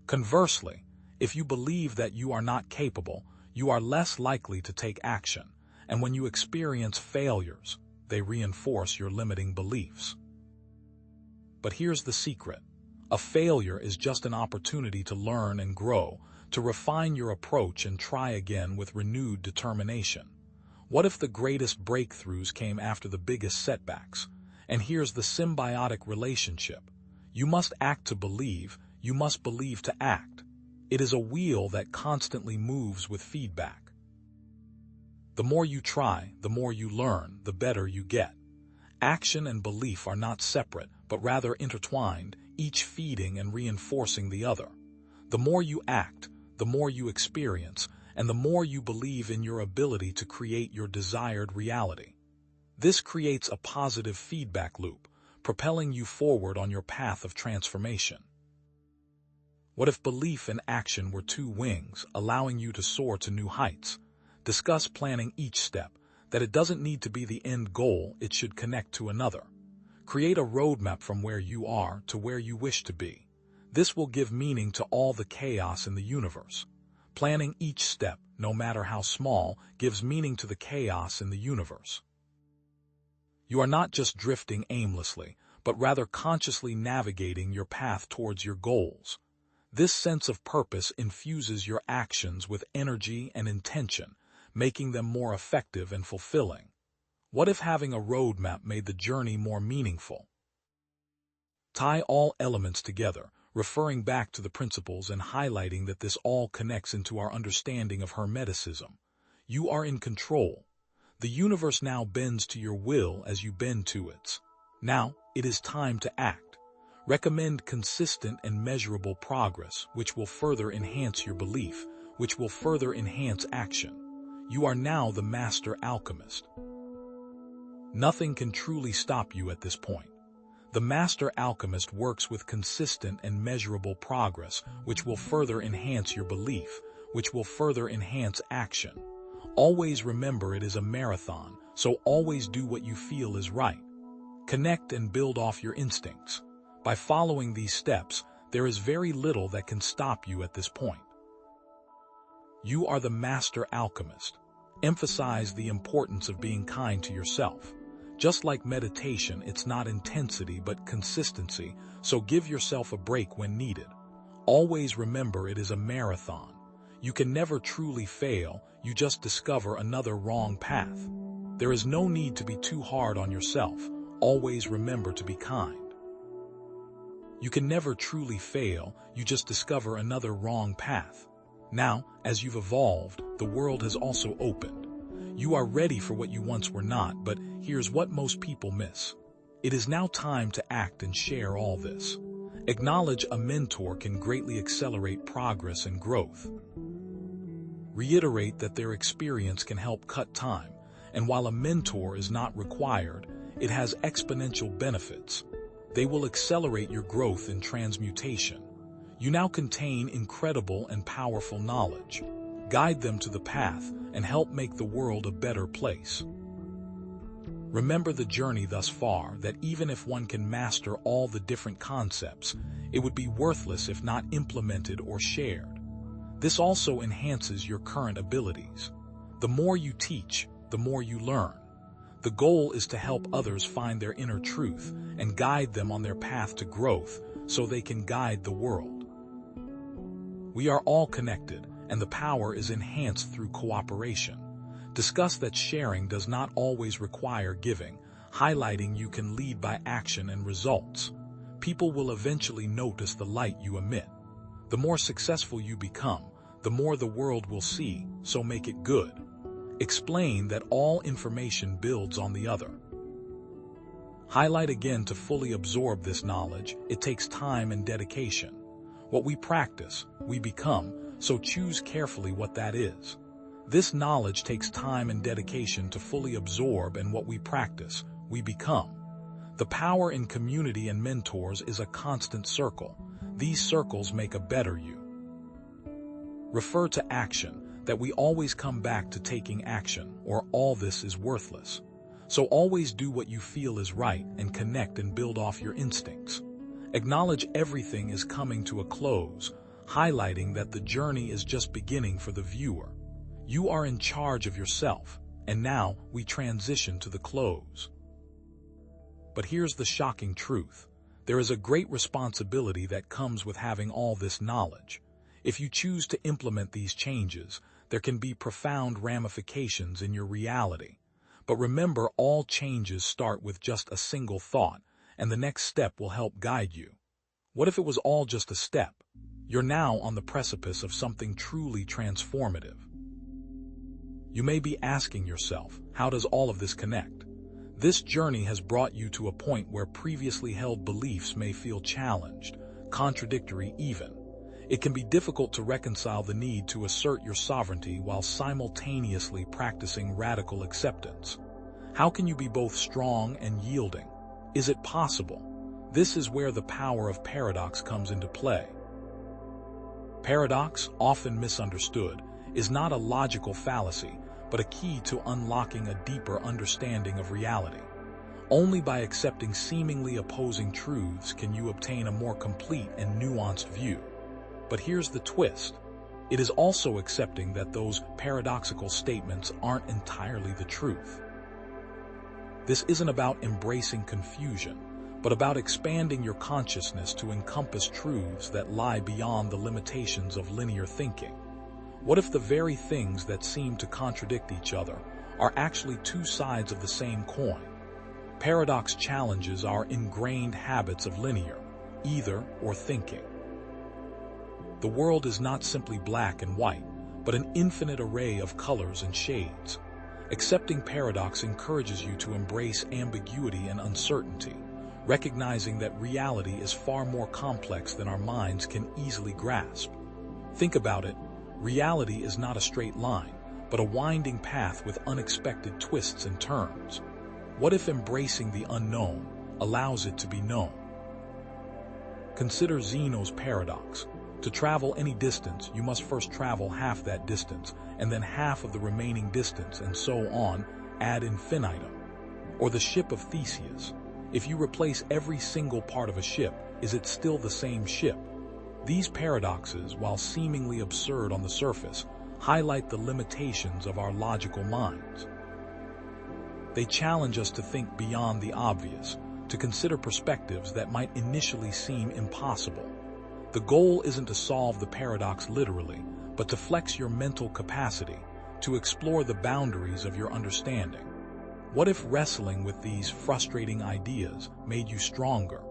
Conversely, if you believe that you are not capable, you are less likely to take action, and when you experience failures, they reinforce your limiting beliefs. But here's the secret. A failure is just an opportunity to learn and grow, to refine your approach and try again with renewed determination. What if the greatest breakthroughs came after the biggest setbacks? And here's the symbiotic relationship. You must act to believe, you must believe to act. It is a wheel that constantly moves with feedback. The more you try, the more you learn, the better you get. Action and belief are not separate, but rather intertwined, each feeding and reinforcing the other. The more you act, the more you experience, and the more you believe in your ability to create your desired reality. This creates a positive feedback loop, propelling you forward on your path of transformation. What if belief and action were two wings, allowing you to soar to new heights? Discuss planning each step, that it doesn't need to be the end goal, it should connect to another. Create a roadmap from where you are to where you wish to be. This will give meaning to all the chaos in the universe. Planning each step, no matter how small, gives meaning to the chaos in the universe. You are not just drifting aimlessly, but rather consciously navigating your path towards your goals. This sense of purpose infuses your actions with energy and intention, making them more effective and fulfilling. What if having a roadmap made the journey more meaningful? Tie all elements together, referring back to the principles and highlighting that this all connects into our understanding of Hermeticism. You are in control. The universe now bends to your will as you bend to its. Now, it is time to act. Recommend consistent and measurable progress, which will further enhance your belief, which will further enhance action. You are now the master alchemist. Nothing can truly stop you at this point. The master alchemist works with consistent and measurable progress, which will further enhance your belief, which will further enhance action. Always remember it is a marathon, so always do what you feel is right. Connect and build off your instincts. By following these steps, there is very little that can stop you at this point. You are the master alchemist. Emphasize the importance of being kind to yourself. Just like meditation, it's not intensity but consistency, so give yourself a break when needed. Always remember it is a marathon. You can never truly fail, you just discover another wrong path. There is no need to be too hard on yourself. Always remember to be kind. You can never truly fail, you just discover another wrong path. Now, as you've evolved, the world has also opened. You are ready for what you once were not, but here's what most people miss. It is now time to act and share all this. Acknowledge a mentor can greatly accelerate progress and growth. Reiterate that their experience can help cut time, and while a mentor is not required, it has exponential benefits. They will accelerate your growth in transmutation. You now contain incredible and powerful knowledge. Guide them to the path and help make the world a better place. Remember the journey thus far, that even if one can master all the different concepts, it would be worthless if not implemented or shared. This also enhances your current abilities. The more you teach, the more you learn. The goal is to help others find their inner truth and guide them on their path to growth so they can guide the world. We are all connected, and the power is enhanced through cooperation. Discuss that sharing does not always require giving, highlighting you can lead by action and results. people will eventually notice the light you emit. The more successful you become, the more the world will see, so make it good. Explain that all information builds on the other. Highlight again to fully absorb this knowledge, it takes time and dedication. What we practice, we become, so choose carefully what that is. This knowledge takes time and dedication to fully absorb, and what we practice, we become. The power in community and mentors is a constant circle. These circles make a better you. Refer to action, that we always come back to taking action, or all this is worthless. So always do what you feel is right and connect and build off your instincts. Acknowledge everything is coming to a close, highlighting that the journey is just beginning for the viewer. You are in charge of yourself, and now we transition to the close. But here's the shocking truth. There is a great responsibility that comes with having all this knowledge. If you choose to implement these changes, there can be profound ramifications in your reality. But remember, all changes start with just a single thought, and the next step will help guide you. What if it was all just a step? You're now on the precipice of something truly transformative. You may be asking yourself, how does all of this connect? This journey has brought you to a point where previously held beliefs may feel challenged, contradictory even. It can be difficult to reconcile the need to assert your sovereignty while simultaneously practicing radical acceptance. How can you be both strong and yielding? Is it possible? This is where the power of paradox comes into play. Paradox, often misunderstood, is not a logical fallacy, but a key to unlocking a deeper understanding of reality. Only by accepting seemingly opposing truths can you obtain a more complete and nuanced view. But here's the twist. It is also accepting that those paradoxical statements aren't entirely the truth. This isn't about embracing confusion, but about expanding your consciousness to encompass truths that lie beyond the limitations of linear thinking. What if the very things that seem to contradict each other are actually two sides of the same coin? Paradox challenges our ingrained habits of linear, either or thinking. The world is not simply black and white, but an infinite array of colors and shades. Accepting paradox encourages you to embrace ambiguity and uncertainty, recognizing that reality is far more complex than our minds can easily grasp. Think about it. Reality is not a straight line, but a winding path with unexpected twists and turns. What if embracing the unknown allows it to be known? Consider Zeno's paradox. To travel any distance, you must first travel half that distance, and then half of the remaining distance, and so on, ad infinitum. Or the ship of Theseus. If you replace every single part of a ship, is it still the same ship? These paradoxes, while seemingly absurd on the surface, highlight the limitations of our logical minds. They challenge us to think beyond the obvious, to consider perspectives that might initially seem impossible. The goal isn't to solve the paradox literally, but to flex your mental capacity, to explore the boundaries of your understanding. What if wrestling with these frustrating ideas made you stronger?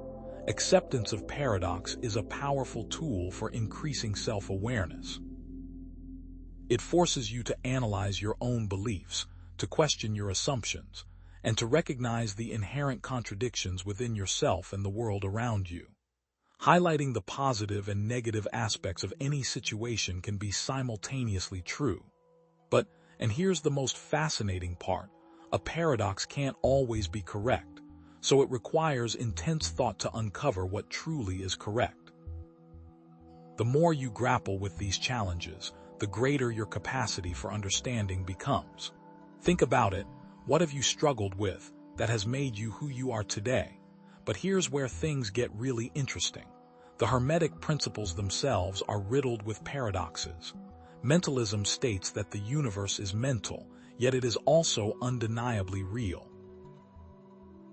Acceptance of paradox is a powerful tool for increasing self-awareness. It forces you to analyze your own beliefs, to question your assumptions, and to recognize the inherent contradictions within yourself and the world around you. Highlighting the positive and negative aspects of any situation can be simultaneously true. But, and here's the most fascinating part, a paradox can't always be correct, so it requires intense thought to uncover what truly is correct. The more you grapple with these challenges, the greater your capacity for understanding becomes. Think about it, what have you struggled with that has made you who you are today? But here's where things get really interesting. The Hermetic principles themselves are riddled with paradoxes. Mentalism states that the universe is mental, yet it is also undeniably real.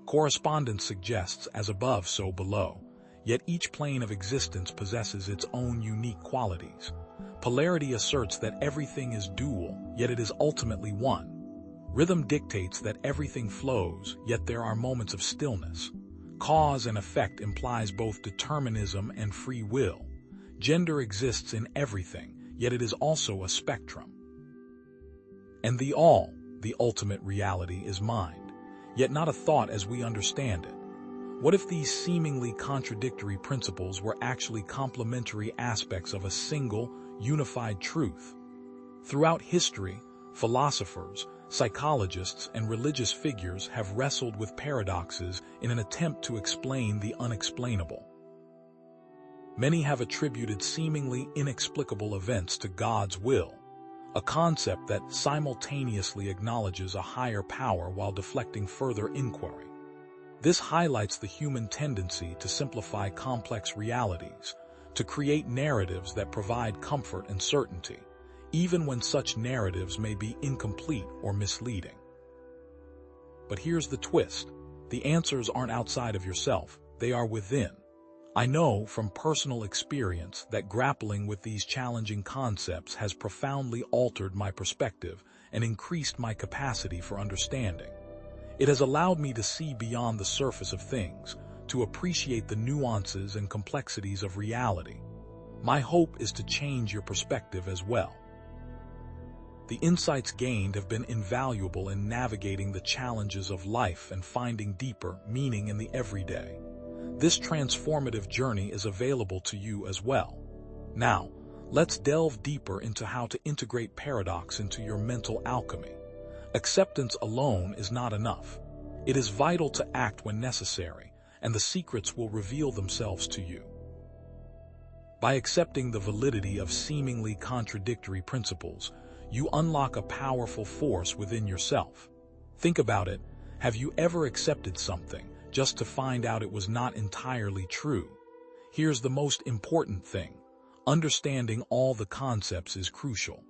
Correspondence suggests as above so below, yet each plane of existence possesses its own unique qualities. Polarity asserts that everything is dual, yet it is ultimately one. Rhythm dictates that everything flows, yet there are moments of stillness. Cause and effect implies both determinism and free will. Gender exists in everything, yet it is also a spectrum. And the ultimate reality, is mind, yet not a thought as we understand it. What if these seemingly contradictory principles were actually complementary aspects of a single, unified truth? Throughout history, philosophers, psychologists, and religious figures have wrestled with paradoxes in an attempt to explain the unexplainable. Many have attributed seemingly inexplicable events to God's will, a concept that simultaneously acknowledges a higher power while deflecting further inquiry. This highlights the human tendency to simplify complex realities, to create narratives that provide comfort and certainty, even when such narratives may be incomplete or misleading. But here's the twist. The answers aren't outside of yourself, they are within. I know from personal experience that grappling with these challenging concepts has profoundly altered my perspective and increased my capacity for understanding. It has allowed me to see beyond the surface of things, to appreciate the nuances and complexities of reality. My hope is to change your perspective as well. The insights gained have been invaluable in navigating the challenges of life and finding deeper meaning in the everyday. This transformative journey is available to you as well. Now, let's delve deeper into how to integrate paradox into your mental alchemy. Acceptance alone is not enough. It is vital to act when necessary, and the secrets will reveal themselves to you. By accepting the validity of seemingly contradictory principles, you unlock a powerful force within yourself. Think about it. Have you ever accepted something just to find out it was not entirely true? Here's the most important thing. Understanding all the concepts is crucial.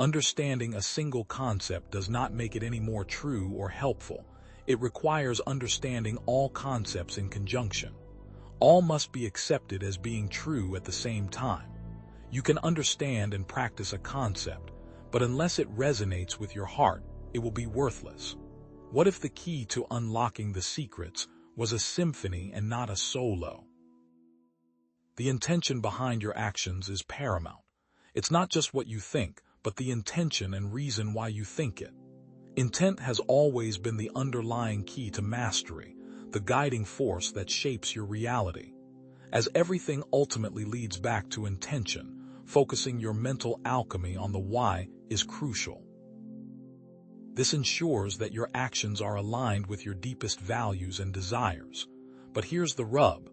Understanding a single concept does not make it any more true or helpful. It requires understanding all concepts in conjunction. All must be accepted as being true at the same time. You can understand and practice a concept, but unless it resonates with your heart, it will be worthless. What if the key to unlocking the secrets was a symphony and not a solo? The intention behind your actions is paramount. It's not just what you think, but the intention and reason why you think it. Intent has always been the underlying key to mastery, the guiding force that shapes your reality. As everything ultimately leads back to intention, focusing your mental alchemy on the why is crucial. This ensures that your actions are aligned with your deepest values and desires. But here's the rub.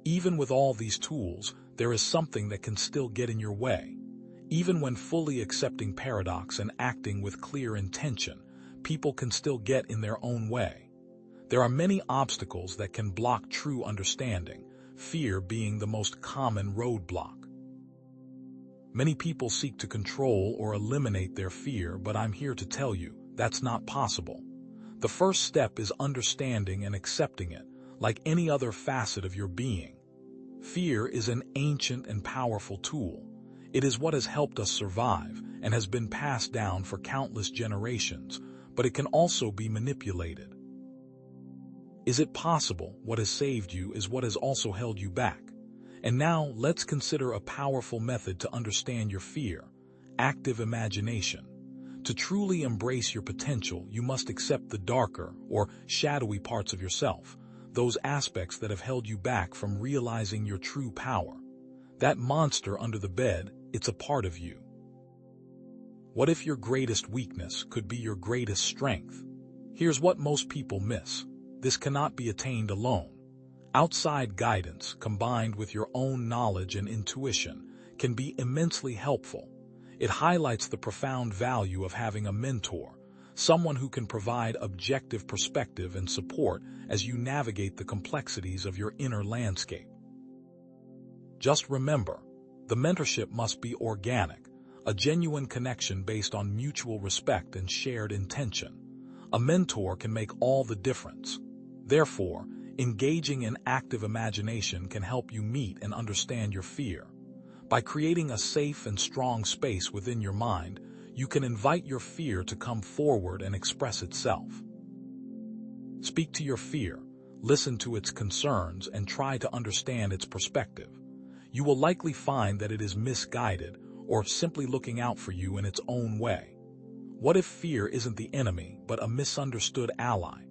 Even with all these tools, there is something that can still get in your way. Even when fully accepting paradox and acting with clear intention, people can still get in their own way. There are many obstacles that can block true understanding, fear being the most common roadblock. Many people seek to control or eliminate their fear, but I'm here to tell you, that's not possible. The first step is understanding and accepting it, like any other facet of your being. Fear is an ancient and powerful tool. It is what has helped us survive and has been passed down for countless generations, but it can also be manipulated. Is it possible what has saved you is what has also held you back? And now let's consider a powerful method to understand your fear: active imagination. To truly embrace your potential, you must accept the darker or shadowy parts of yourself, those aspects that have held you back from realizing your true power. That monster under the bed, it's a part of you. What if your greatest weakness could be your greatest strength? Here's what most people miss. This cannot be attained alone. Outside guidance, combined with your own knowledge and intuition, can be immensely helpful. It highlights the profound value of having a mentor, someone who can provide objective perspective and support as you navigate the complexities of your inner landscape. Just remember, the mentorship must be organic, a genuine connection based on mutual respect and shared intention. A mentor can make all the difference. Therefore, engaging in active imagination can help you meet and understand your fear. By creating a safe and strong space within your mind, you can invite your fear to come forward and express itself. Speak to your fear. listen to its concerns, and try to understand its perspective. You will likely find that it is misguided or simply looking out for you in its own way. What if fear isn't the enemy, but a misunderstood ally?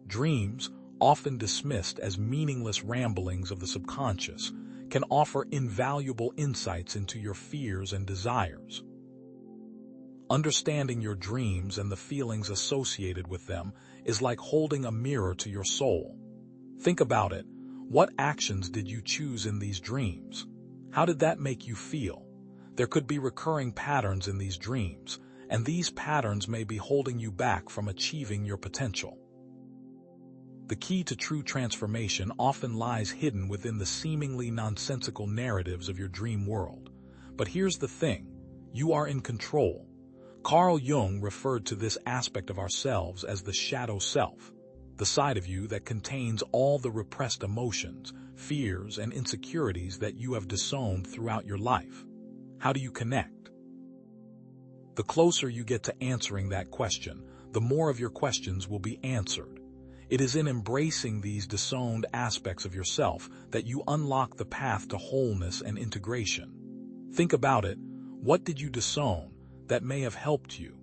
Dreams, often dismissed as meaningless ramblings of the subconscious, can offer invaluable insights into your fears and desires. Understanding your dreams and the feelings associated with them is like holding a mirror to your soul. Think about it. What actions did you choose in these dreams? How did that make you feel? There could be recurring patterns in these dreams, and these patterns may be holding you back from achieving your potential. The key to true transformation often lies hidden within the seemingly nonsensical narratives of your dream world. But here's the thing: you are in control. Carl Jung referred to this aspect of ourselves as the shadow self, the side of you that contains all the repressed emotions, fears, and insecurities that you have disowned throughout your life. How do you connect? The closer you get to answering that question, the more of your questions will be answered. It is in embracing these disowned aspects of yourself that you unlock the path to wholeness and integration. Think about it. What did you disown that may have helped you?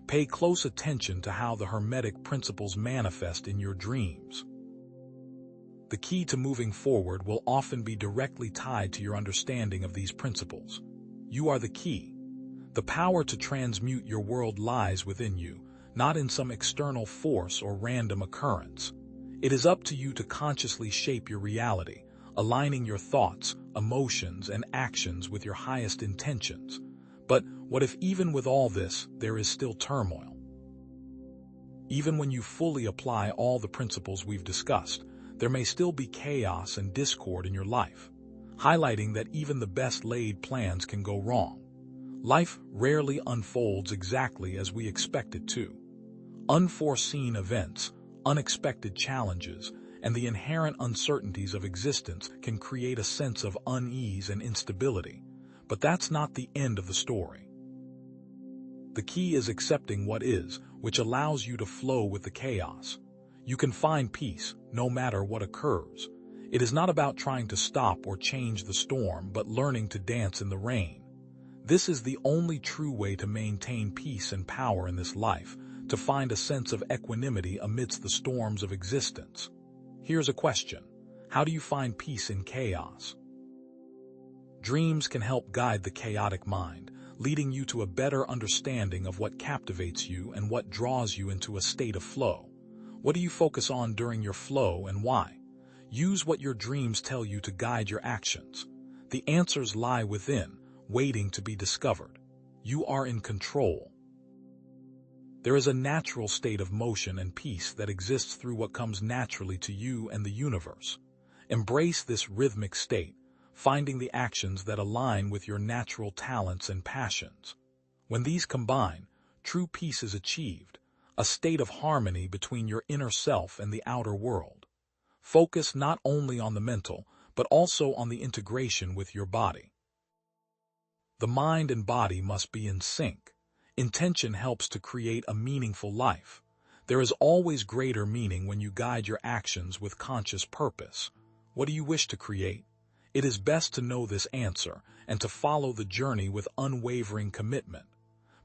Pay close attention to how the Hermetic principles manifest in your dreams. The key to moving forward will often be directly tied to your understanding of these principles. You are the key. The power to transmute your world lies within you, not in some external force or random occurrence. It is up to you to consciously shape your reality, aligning your thoughts, emotions, and actions with your highest intentions. But what if even with all this, there is still turmoil? Even when you fully apply all the principles we've discussed, there may still be chaos and discord in your life, highlighting that even the best laid plans can go wrong. Life rarely unfolds exactly as we expect it to. Unforeseen events, unexpected challenges, and the inherent uncertainties of existence can create a sense of unease and instability. But that's not the end of the story. The key is accepting what is, which allows you to flow with the chaos. You can find peace, no matter what occurs. It is not about trying to stop or change the storm, but learning to dance in the rain. This is the only true way to maintain peace and power in this life, to find a sense of equanimity amidst the storms of existence. Here's a question: how do you find peace in chaos? Dreams can help guide the chaotic mind, leading you to a better understanding of what captivates you and what draws you into a state of flow. What do you focus on during your flow and why? Use what your dreams tell you to guide your actions. The answers lie within, waiting to be discovered. You are in control. There is a natural state of motion and peace that exists through what comes naturally to you and the universe. Embrace this rhythmic state, finding the actions that align with your natural talents and passions. When these combine, true peace is achieved, a state of harmony between your inner self and the outer world. Focus not only on the mental, but also on the integration with your body. The mind and body must be in sync. Intention helps to create a meaningful life. There is always greater meaning when you guide your actions with conscious purpose. What do you wish to create? It is best to know this answer and to follow the journey with unwavering commitment.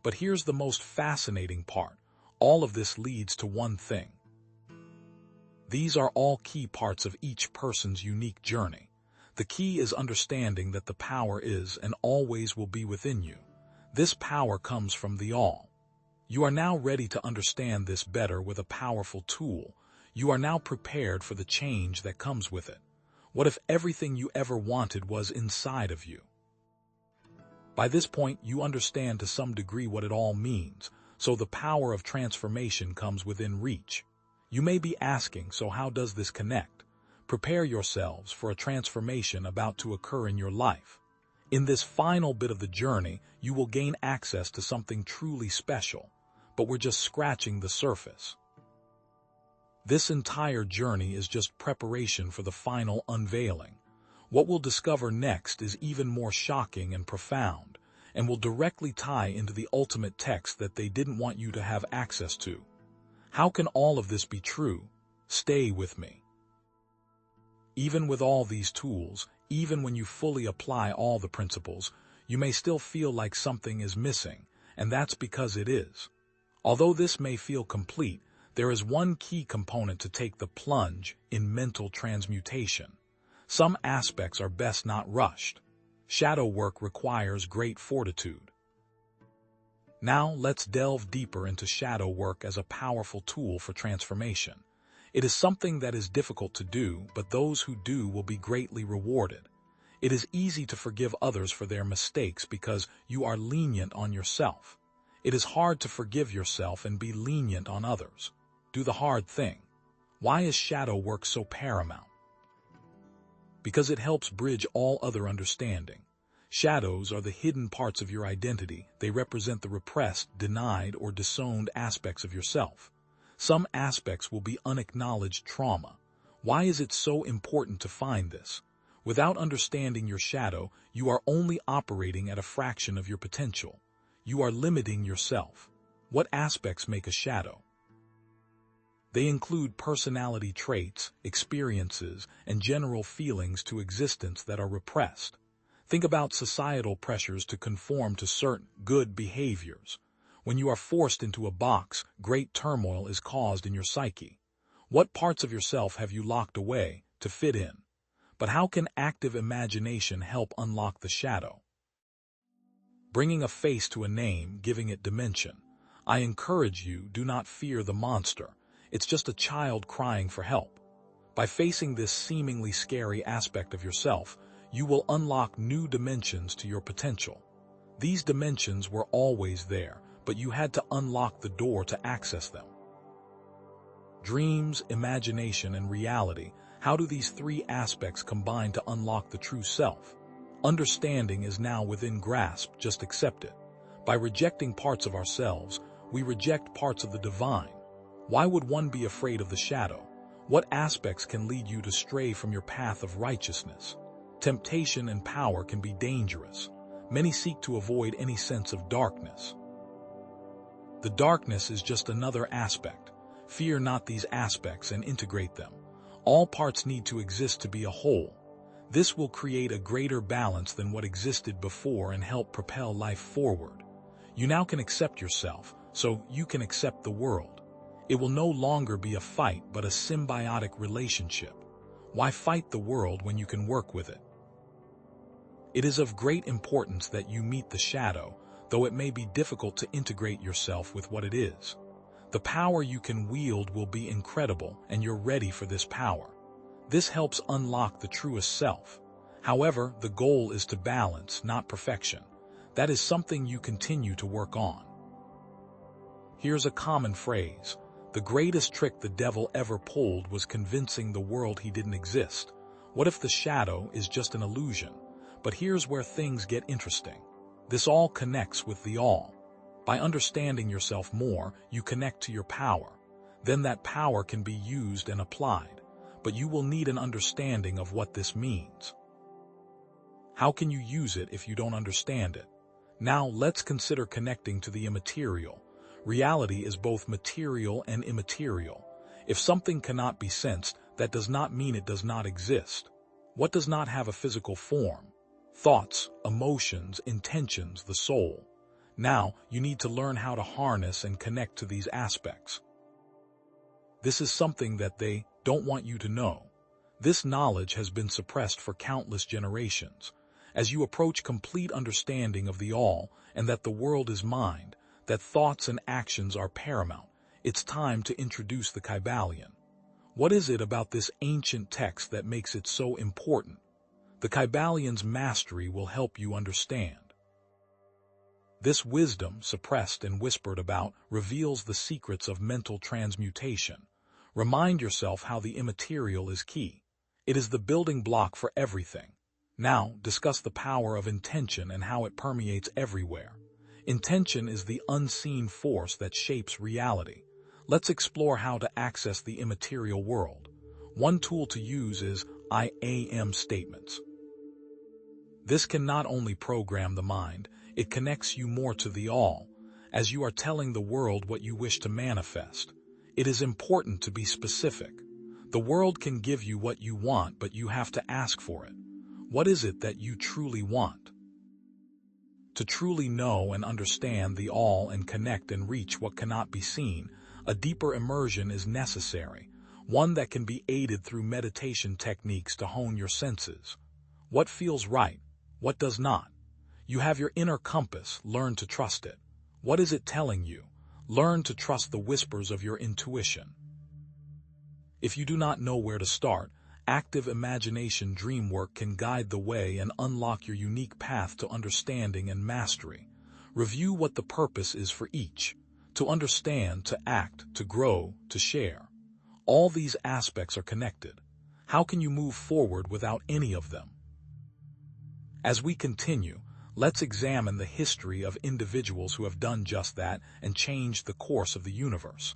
But here's the most fascinating part. All of this leads to one thing. These are all key parts of each person's unique journey. The key is understanding that the power is and always will be within you. This power comes from the All. You are now ready to understand this better with a powerful tool. You are now prepared for the change that comes with it. What if everything you ever wanted was inside of you? By this point, you understand to some degree what it all means, so the power of transformation comes within reach. You may be asking, so how does this connect? Prepare yourselves for a transformation about to occur in your life. In this final bit of the journey, you will gain access to something truly special, but we're just scratching the surface. This entire journey is just preparation for the final unveiling. What we'll discover next is even more shocking and profound, and will directly tie into the ultimate text that they didn't want you to have access to. How can all of this be true? Stay with me. Even with all these tools, even when you fully apply all the principles, you may still feel like something is missing, and that's because it is. Although this may feel complete, there is one key component to take the plunge in mental transmutation. Some aspects are best not rushed. Shadow work requires great fortitude. Now let's delve deeper into shadow work as a powerful tool for transformation. It is something that is difficult to do, but those who do will be greatly rewarded. It is easy to forgive others for their mistakes because you are lenient on yourself. It is hard to forgive yourself and be lenient on others. Do the hard thing. Why is shadow work so paramount? Because it helps bridge all other understanding. Shadows are the hidden parts of your identity. They represent the repressed, denied, or disowned aspects of yourself. Some aspects will be unacknowledged trauma. Why is it so important to find this? Without understanding your shadow, you are only operating at a fraction of your potential. You are limiting yourself. What aspects make a shadow? They include personality traits, experiences, and general feelings to existence that are repressed. Think about societal pressures to conform to certain good behaviors. When you are forced into a box, great turmoil is caused in your psyche. What parts of yourself have you locked away to fit in? But how can active imagination help unlock the shadow? Bringing a face to a name, giving it dimension. I encourage you, do not fear the monster. It's just a child crying for help. By facing this seemingly scary aspect of yourself, you will unlock new dimensions to your potential. These dimensions were always there, but you had to unlock the door to access them. Dreams, imagination, and reality. How do these three aspects combine to unlock the true self? Understanding is now within grasp, just accept it. By rejecting parts of ourselves, we reject parts of the divine. Why would one be afraid of the shadow? What aspects can lead you to stray from your path of righteousness? Temptation and power can be dangerous. Many seek to avoid any sense of darkness. The darkness is just another aspect. Fear not these aspects and integrate them. All parts need to exist to be a whole. This will create a greater balance than what existed before and help propel life forward. You now can accept yourself, so you can accept the world. It will no longer be a fight but a symbiotic relationship. Why fight the world when you can work with it? It is of great importance that you meet the shadow, though it may be difficult to integrate yourself with what it is. The power you can wield will be incredible, and you're ready for this power. This helps unlock the truest self. However, the goal is to balance, not perfection. That is something you continue to work on. Here's a common phrase. The greatest trick the devil ever pulled was convincing the world he didn't exist. What if the shadow is just an illusion? But here's where things get interesting. This all connects with the all. By understanding yourself more, you connect to your power. Then that power can be used and applied. But you will need an understanding of what this means. How can you use it if you don't understand it? Now let's consider connecting to the immaterial. Reality is both material and immaterial. If something cannot be sensed, that does not mean it does not exist. What does not have a physical form? Thoughts, emotions, intentions, the soul. Now, you need to learn how to harness and connect to these aspects. This is something that they don't want you to know. This knowledge has been suppressed for countless generations. As you approach complete understanding of the all and that the world is mind, that thoughts and actions are paramount, it's time to introduce the Kybalion. What is it about this ancient text that makes it so important? The Kybalion's mastery will help you understand. This wisdom, suppressed and whispered about, reveals the secrets of mental transmutation. Remind yourself how the immaterial is key. It is the building block for everything. Now, discuss the power of intention and how it permeates everywhere. Intention is the unseen force that shapes reality. Let's explore how to access the immaterial world. One tool to use is I am statements. This can not only program the mind, it connects you more to the all, as you are telling the world what you wish to manifest. It is important to be specific. The world can give you what you want, but you have to ask for it. What is it that you truly want? To truly know and understand the all and connect and reach what cannot be seen, a deeper immersion is necessary, one that can be aided through meditation techniques to hone your senses. What feels right? What does not? You have your inner compass, learn to trust it. What is it telling you? Learn to trust the whispers of your intuition. If you do not know where to start, active imagination dream work can guide the way and unlock your unique path to understanding and mastery. Review what the purpose is for each. To understand, to act, to grow, to share. All these aspects are connected. How can you move forward without any of them? As we continue, let's examine the history of individuals who have done just that and changed the course of the universe.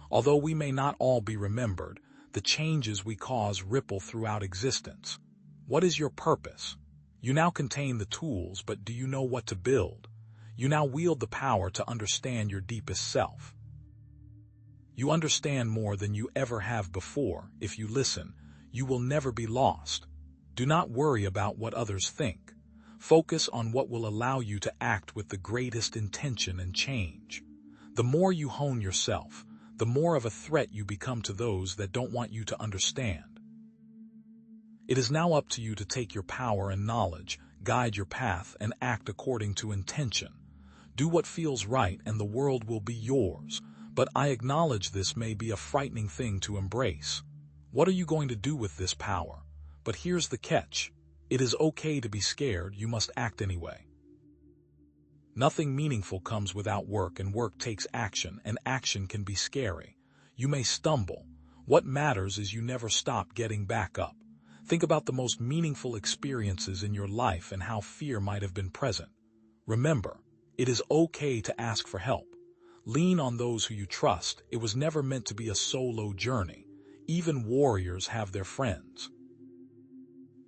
Although we may not all be remembered, the changes we cause ripple throughout existence. What is your purpose? You now contain the tools, but do you know what to build? You now wield the power to understand your deepest self. You understand more than you ever have before. If you listen, you will never be lost. Do not worry about what others think. Focus on what will allow you to act with the greatest intention and change. The more you hone yourself, the more of a threat you become to those that don't want you to understand. It is now up to you to take your power and knowledge, guide your path, and act according to intention. Do what feels right and the world will be yours, but I acknowledge this may be a frightening thing to embrace. What are you going to do with this power? But here's the catch. It is okay to be scared, you must act anyway. Nothing meaningful comes without work, and work takes action, and action can be scary. You may stumble. What matters is you never stop getting back up. Think about the most meaningful experiences in your life and how fear might have been present. Remember, it is okay to ask for help. Lean on those who you trust. It was never meant to be a solo journey. Even warriors have their friends.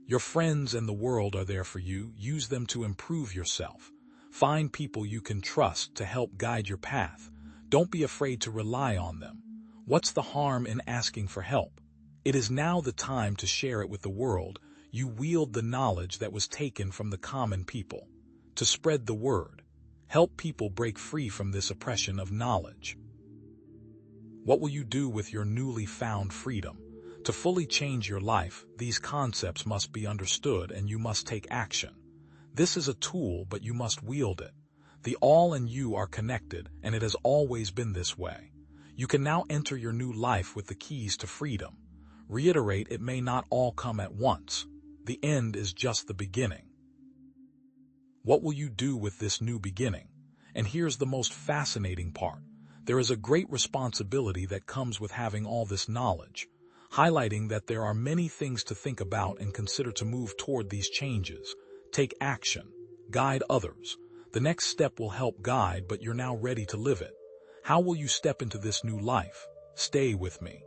Your friends and the world are there for you. Use them to improve yourself. Find people you can trust to help guide your path. Don't be afraid to rely on them. What's the harm in asking for help? It is now the time to share it with the world. You wield the knowledge that was taken from the common people. To spread the word. Help people break free from this oppression of knowledge. What will you do with your newly found freedom? To fully change your life, these concepts must be understood and you must take action. This is a tool, but you must wield it. The all and you are connected, and it has always been this way. You can now enter your new life with the keys to freedom. Reiterate, it may not all come at once. The end is just the beginning. What will you do with this new beginning? And here's the most fascinating part. There is a great responsibility that comes with having all this knowledge, highlighting that there are many things to think about and consider to move toward these changes. Take action. Guide others. The next step will help guide, but you're now ready to live it. How will you step into this new life? Stay with me.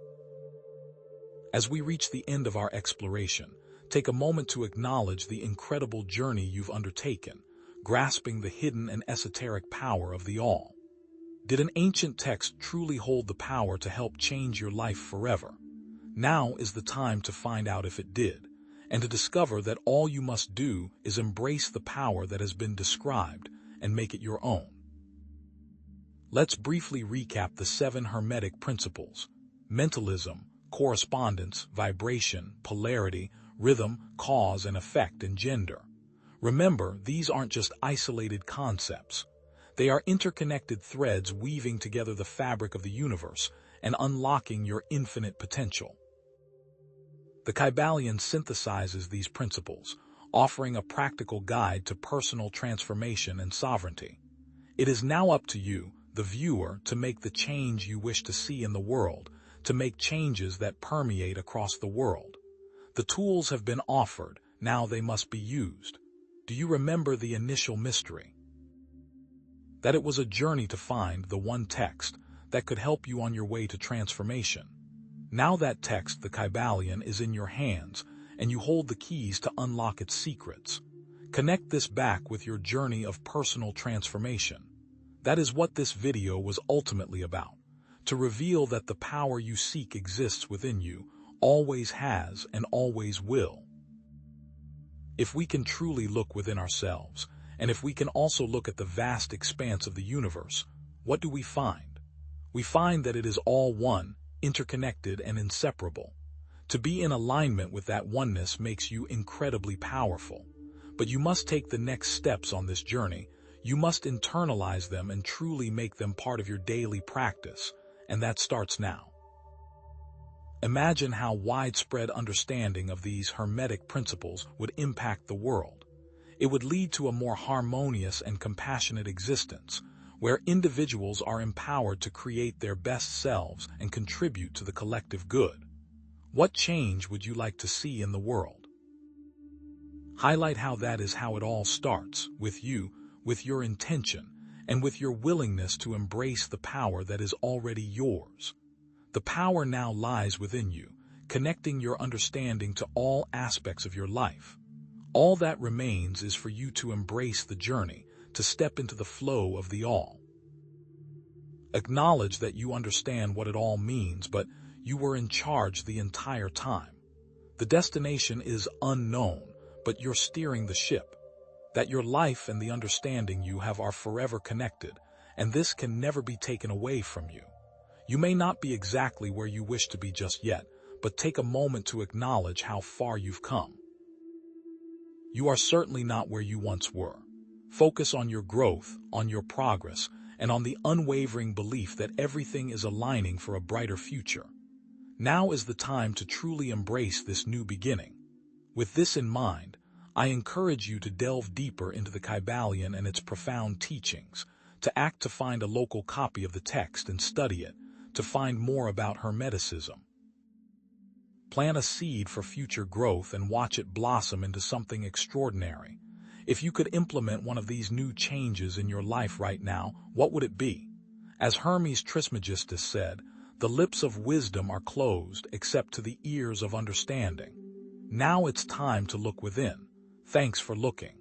As we reach the end of our exploration, take a moment to acknowledge the incredible journey you've undertaken, grasping the hidden and esoteric power of the all. Did an ancient text truly hold the power to help change your life forever? Now is the time to find out if it did, and to discover that all you must do is embrace the power that has been described and make it your own. Let's briefly recap the 7 Hermetic principles: mentalism, correspondence, vibration, polarity, rhythm, cause and effect, and gender. Remember, these aren't just isolated concepts. They are interconnected threads weaving together the fabric of the universe and unlocking your infinite potential. The Kybalion synthesizes these principles, offering a practical guide to personal transformation and sovereignty. It is now up to you, the viewer, to make the change you wish to see in the world, to make changes that permeate across the world. The tools have been offered, now they must be used. Do you remember the initial mystery? That it was a journey to find the one text that could help you on your way to transformation. Now that text, the Kybalion, is in your hands, and you hold the keys to unlock its secrets. Connect this back with your journey of personal transformation. That is what this video was ultimately about, to reveal that the power you seek exists within you. always has, and always will. If we can truly look within ourselves, and if we can also look at the vast expanse of the universe, what do we find? We find that it is all one, interconnected and inseparable. To be in alignment with that oneness makes you incredibly powerful. But you must take the next steps on this journey. You must internalize them and truly make them part of your daily practice, and that starts now. Imagine how widespread understanding of these Hermetic principles would impact the world. It would lead to a more harmonious and compassionate existence, where individuals are empowered to create their best selves and contribute to the collective good. What change would you like to see in the world? Highlight how that is how it all starts, with you, with your intention, and with your willingness to embrace the power that is already yours. The power now lies within you, connecting your understanding to all aspects of your life. All that remains is for you to embrace the journey, to step into the flow of the all. Acknowledge that you understand what it all means, but you were in charge the entire time. The destination is unknown, but you're steering the ship. That your life and the understanding you have are forever connected, and this can never be taken away from you. You may not be exactly where you wish to be just yet, but take a moment to acknowledge how far you've come. You are certainly not where you once were. Focus on your growth, on your progress, and on the unwavering belief that everything is aligning for a brighter future. Now is the time to truly embrace this new beginning. With this in mind, I encourage you to delve deeper into the Kybalion and its profound teachings, to find a local copy of the text and study it, to find more about Hermeticism. Plant a seed for future growth and watch it blossom into something extraordinary. If you could implement one of these new changes in your life right now, what would it be? As Hermes Trismegistus said, the lips of wisdom are closed except to the ears of understanding. Now it's time to look within. Thanks for looking.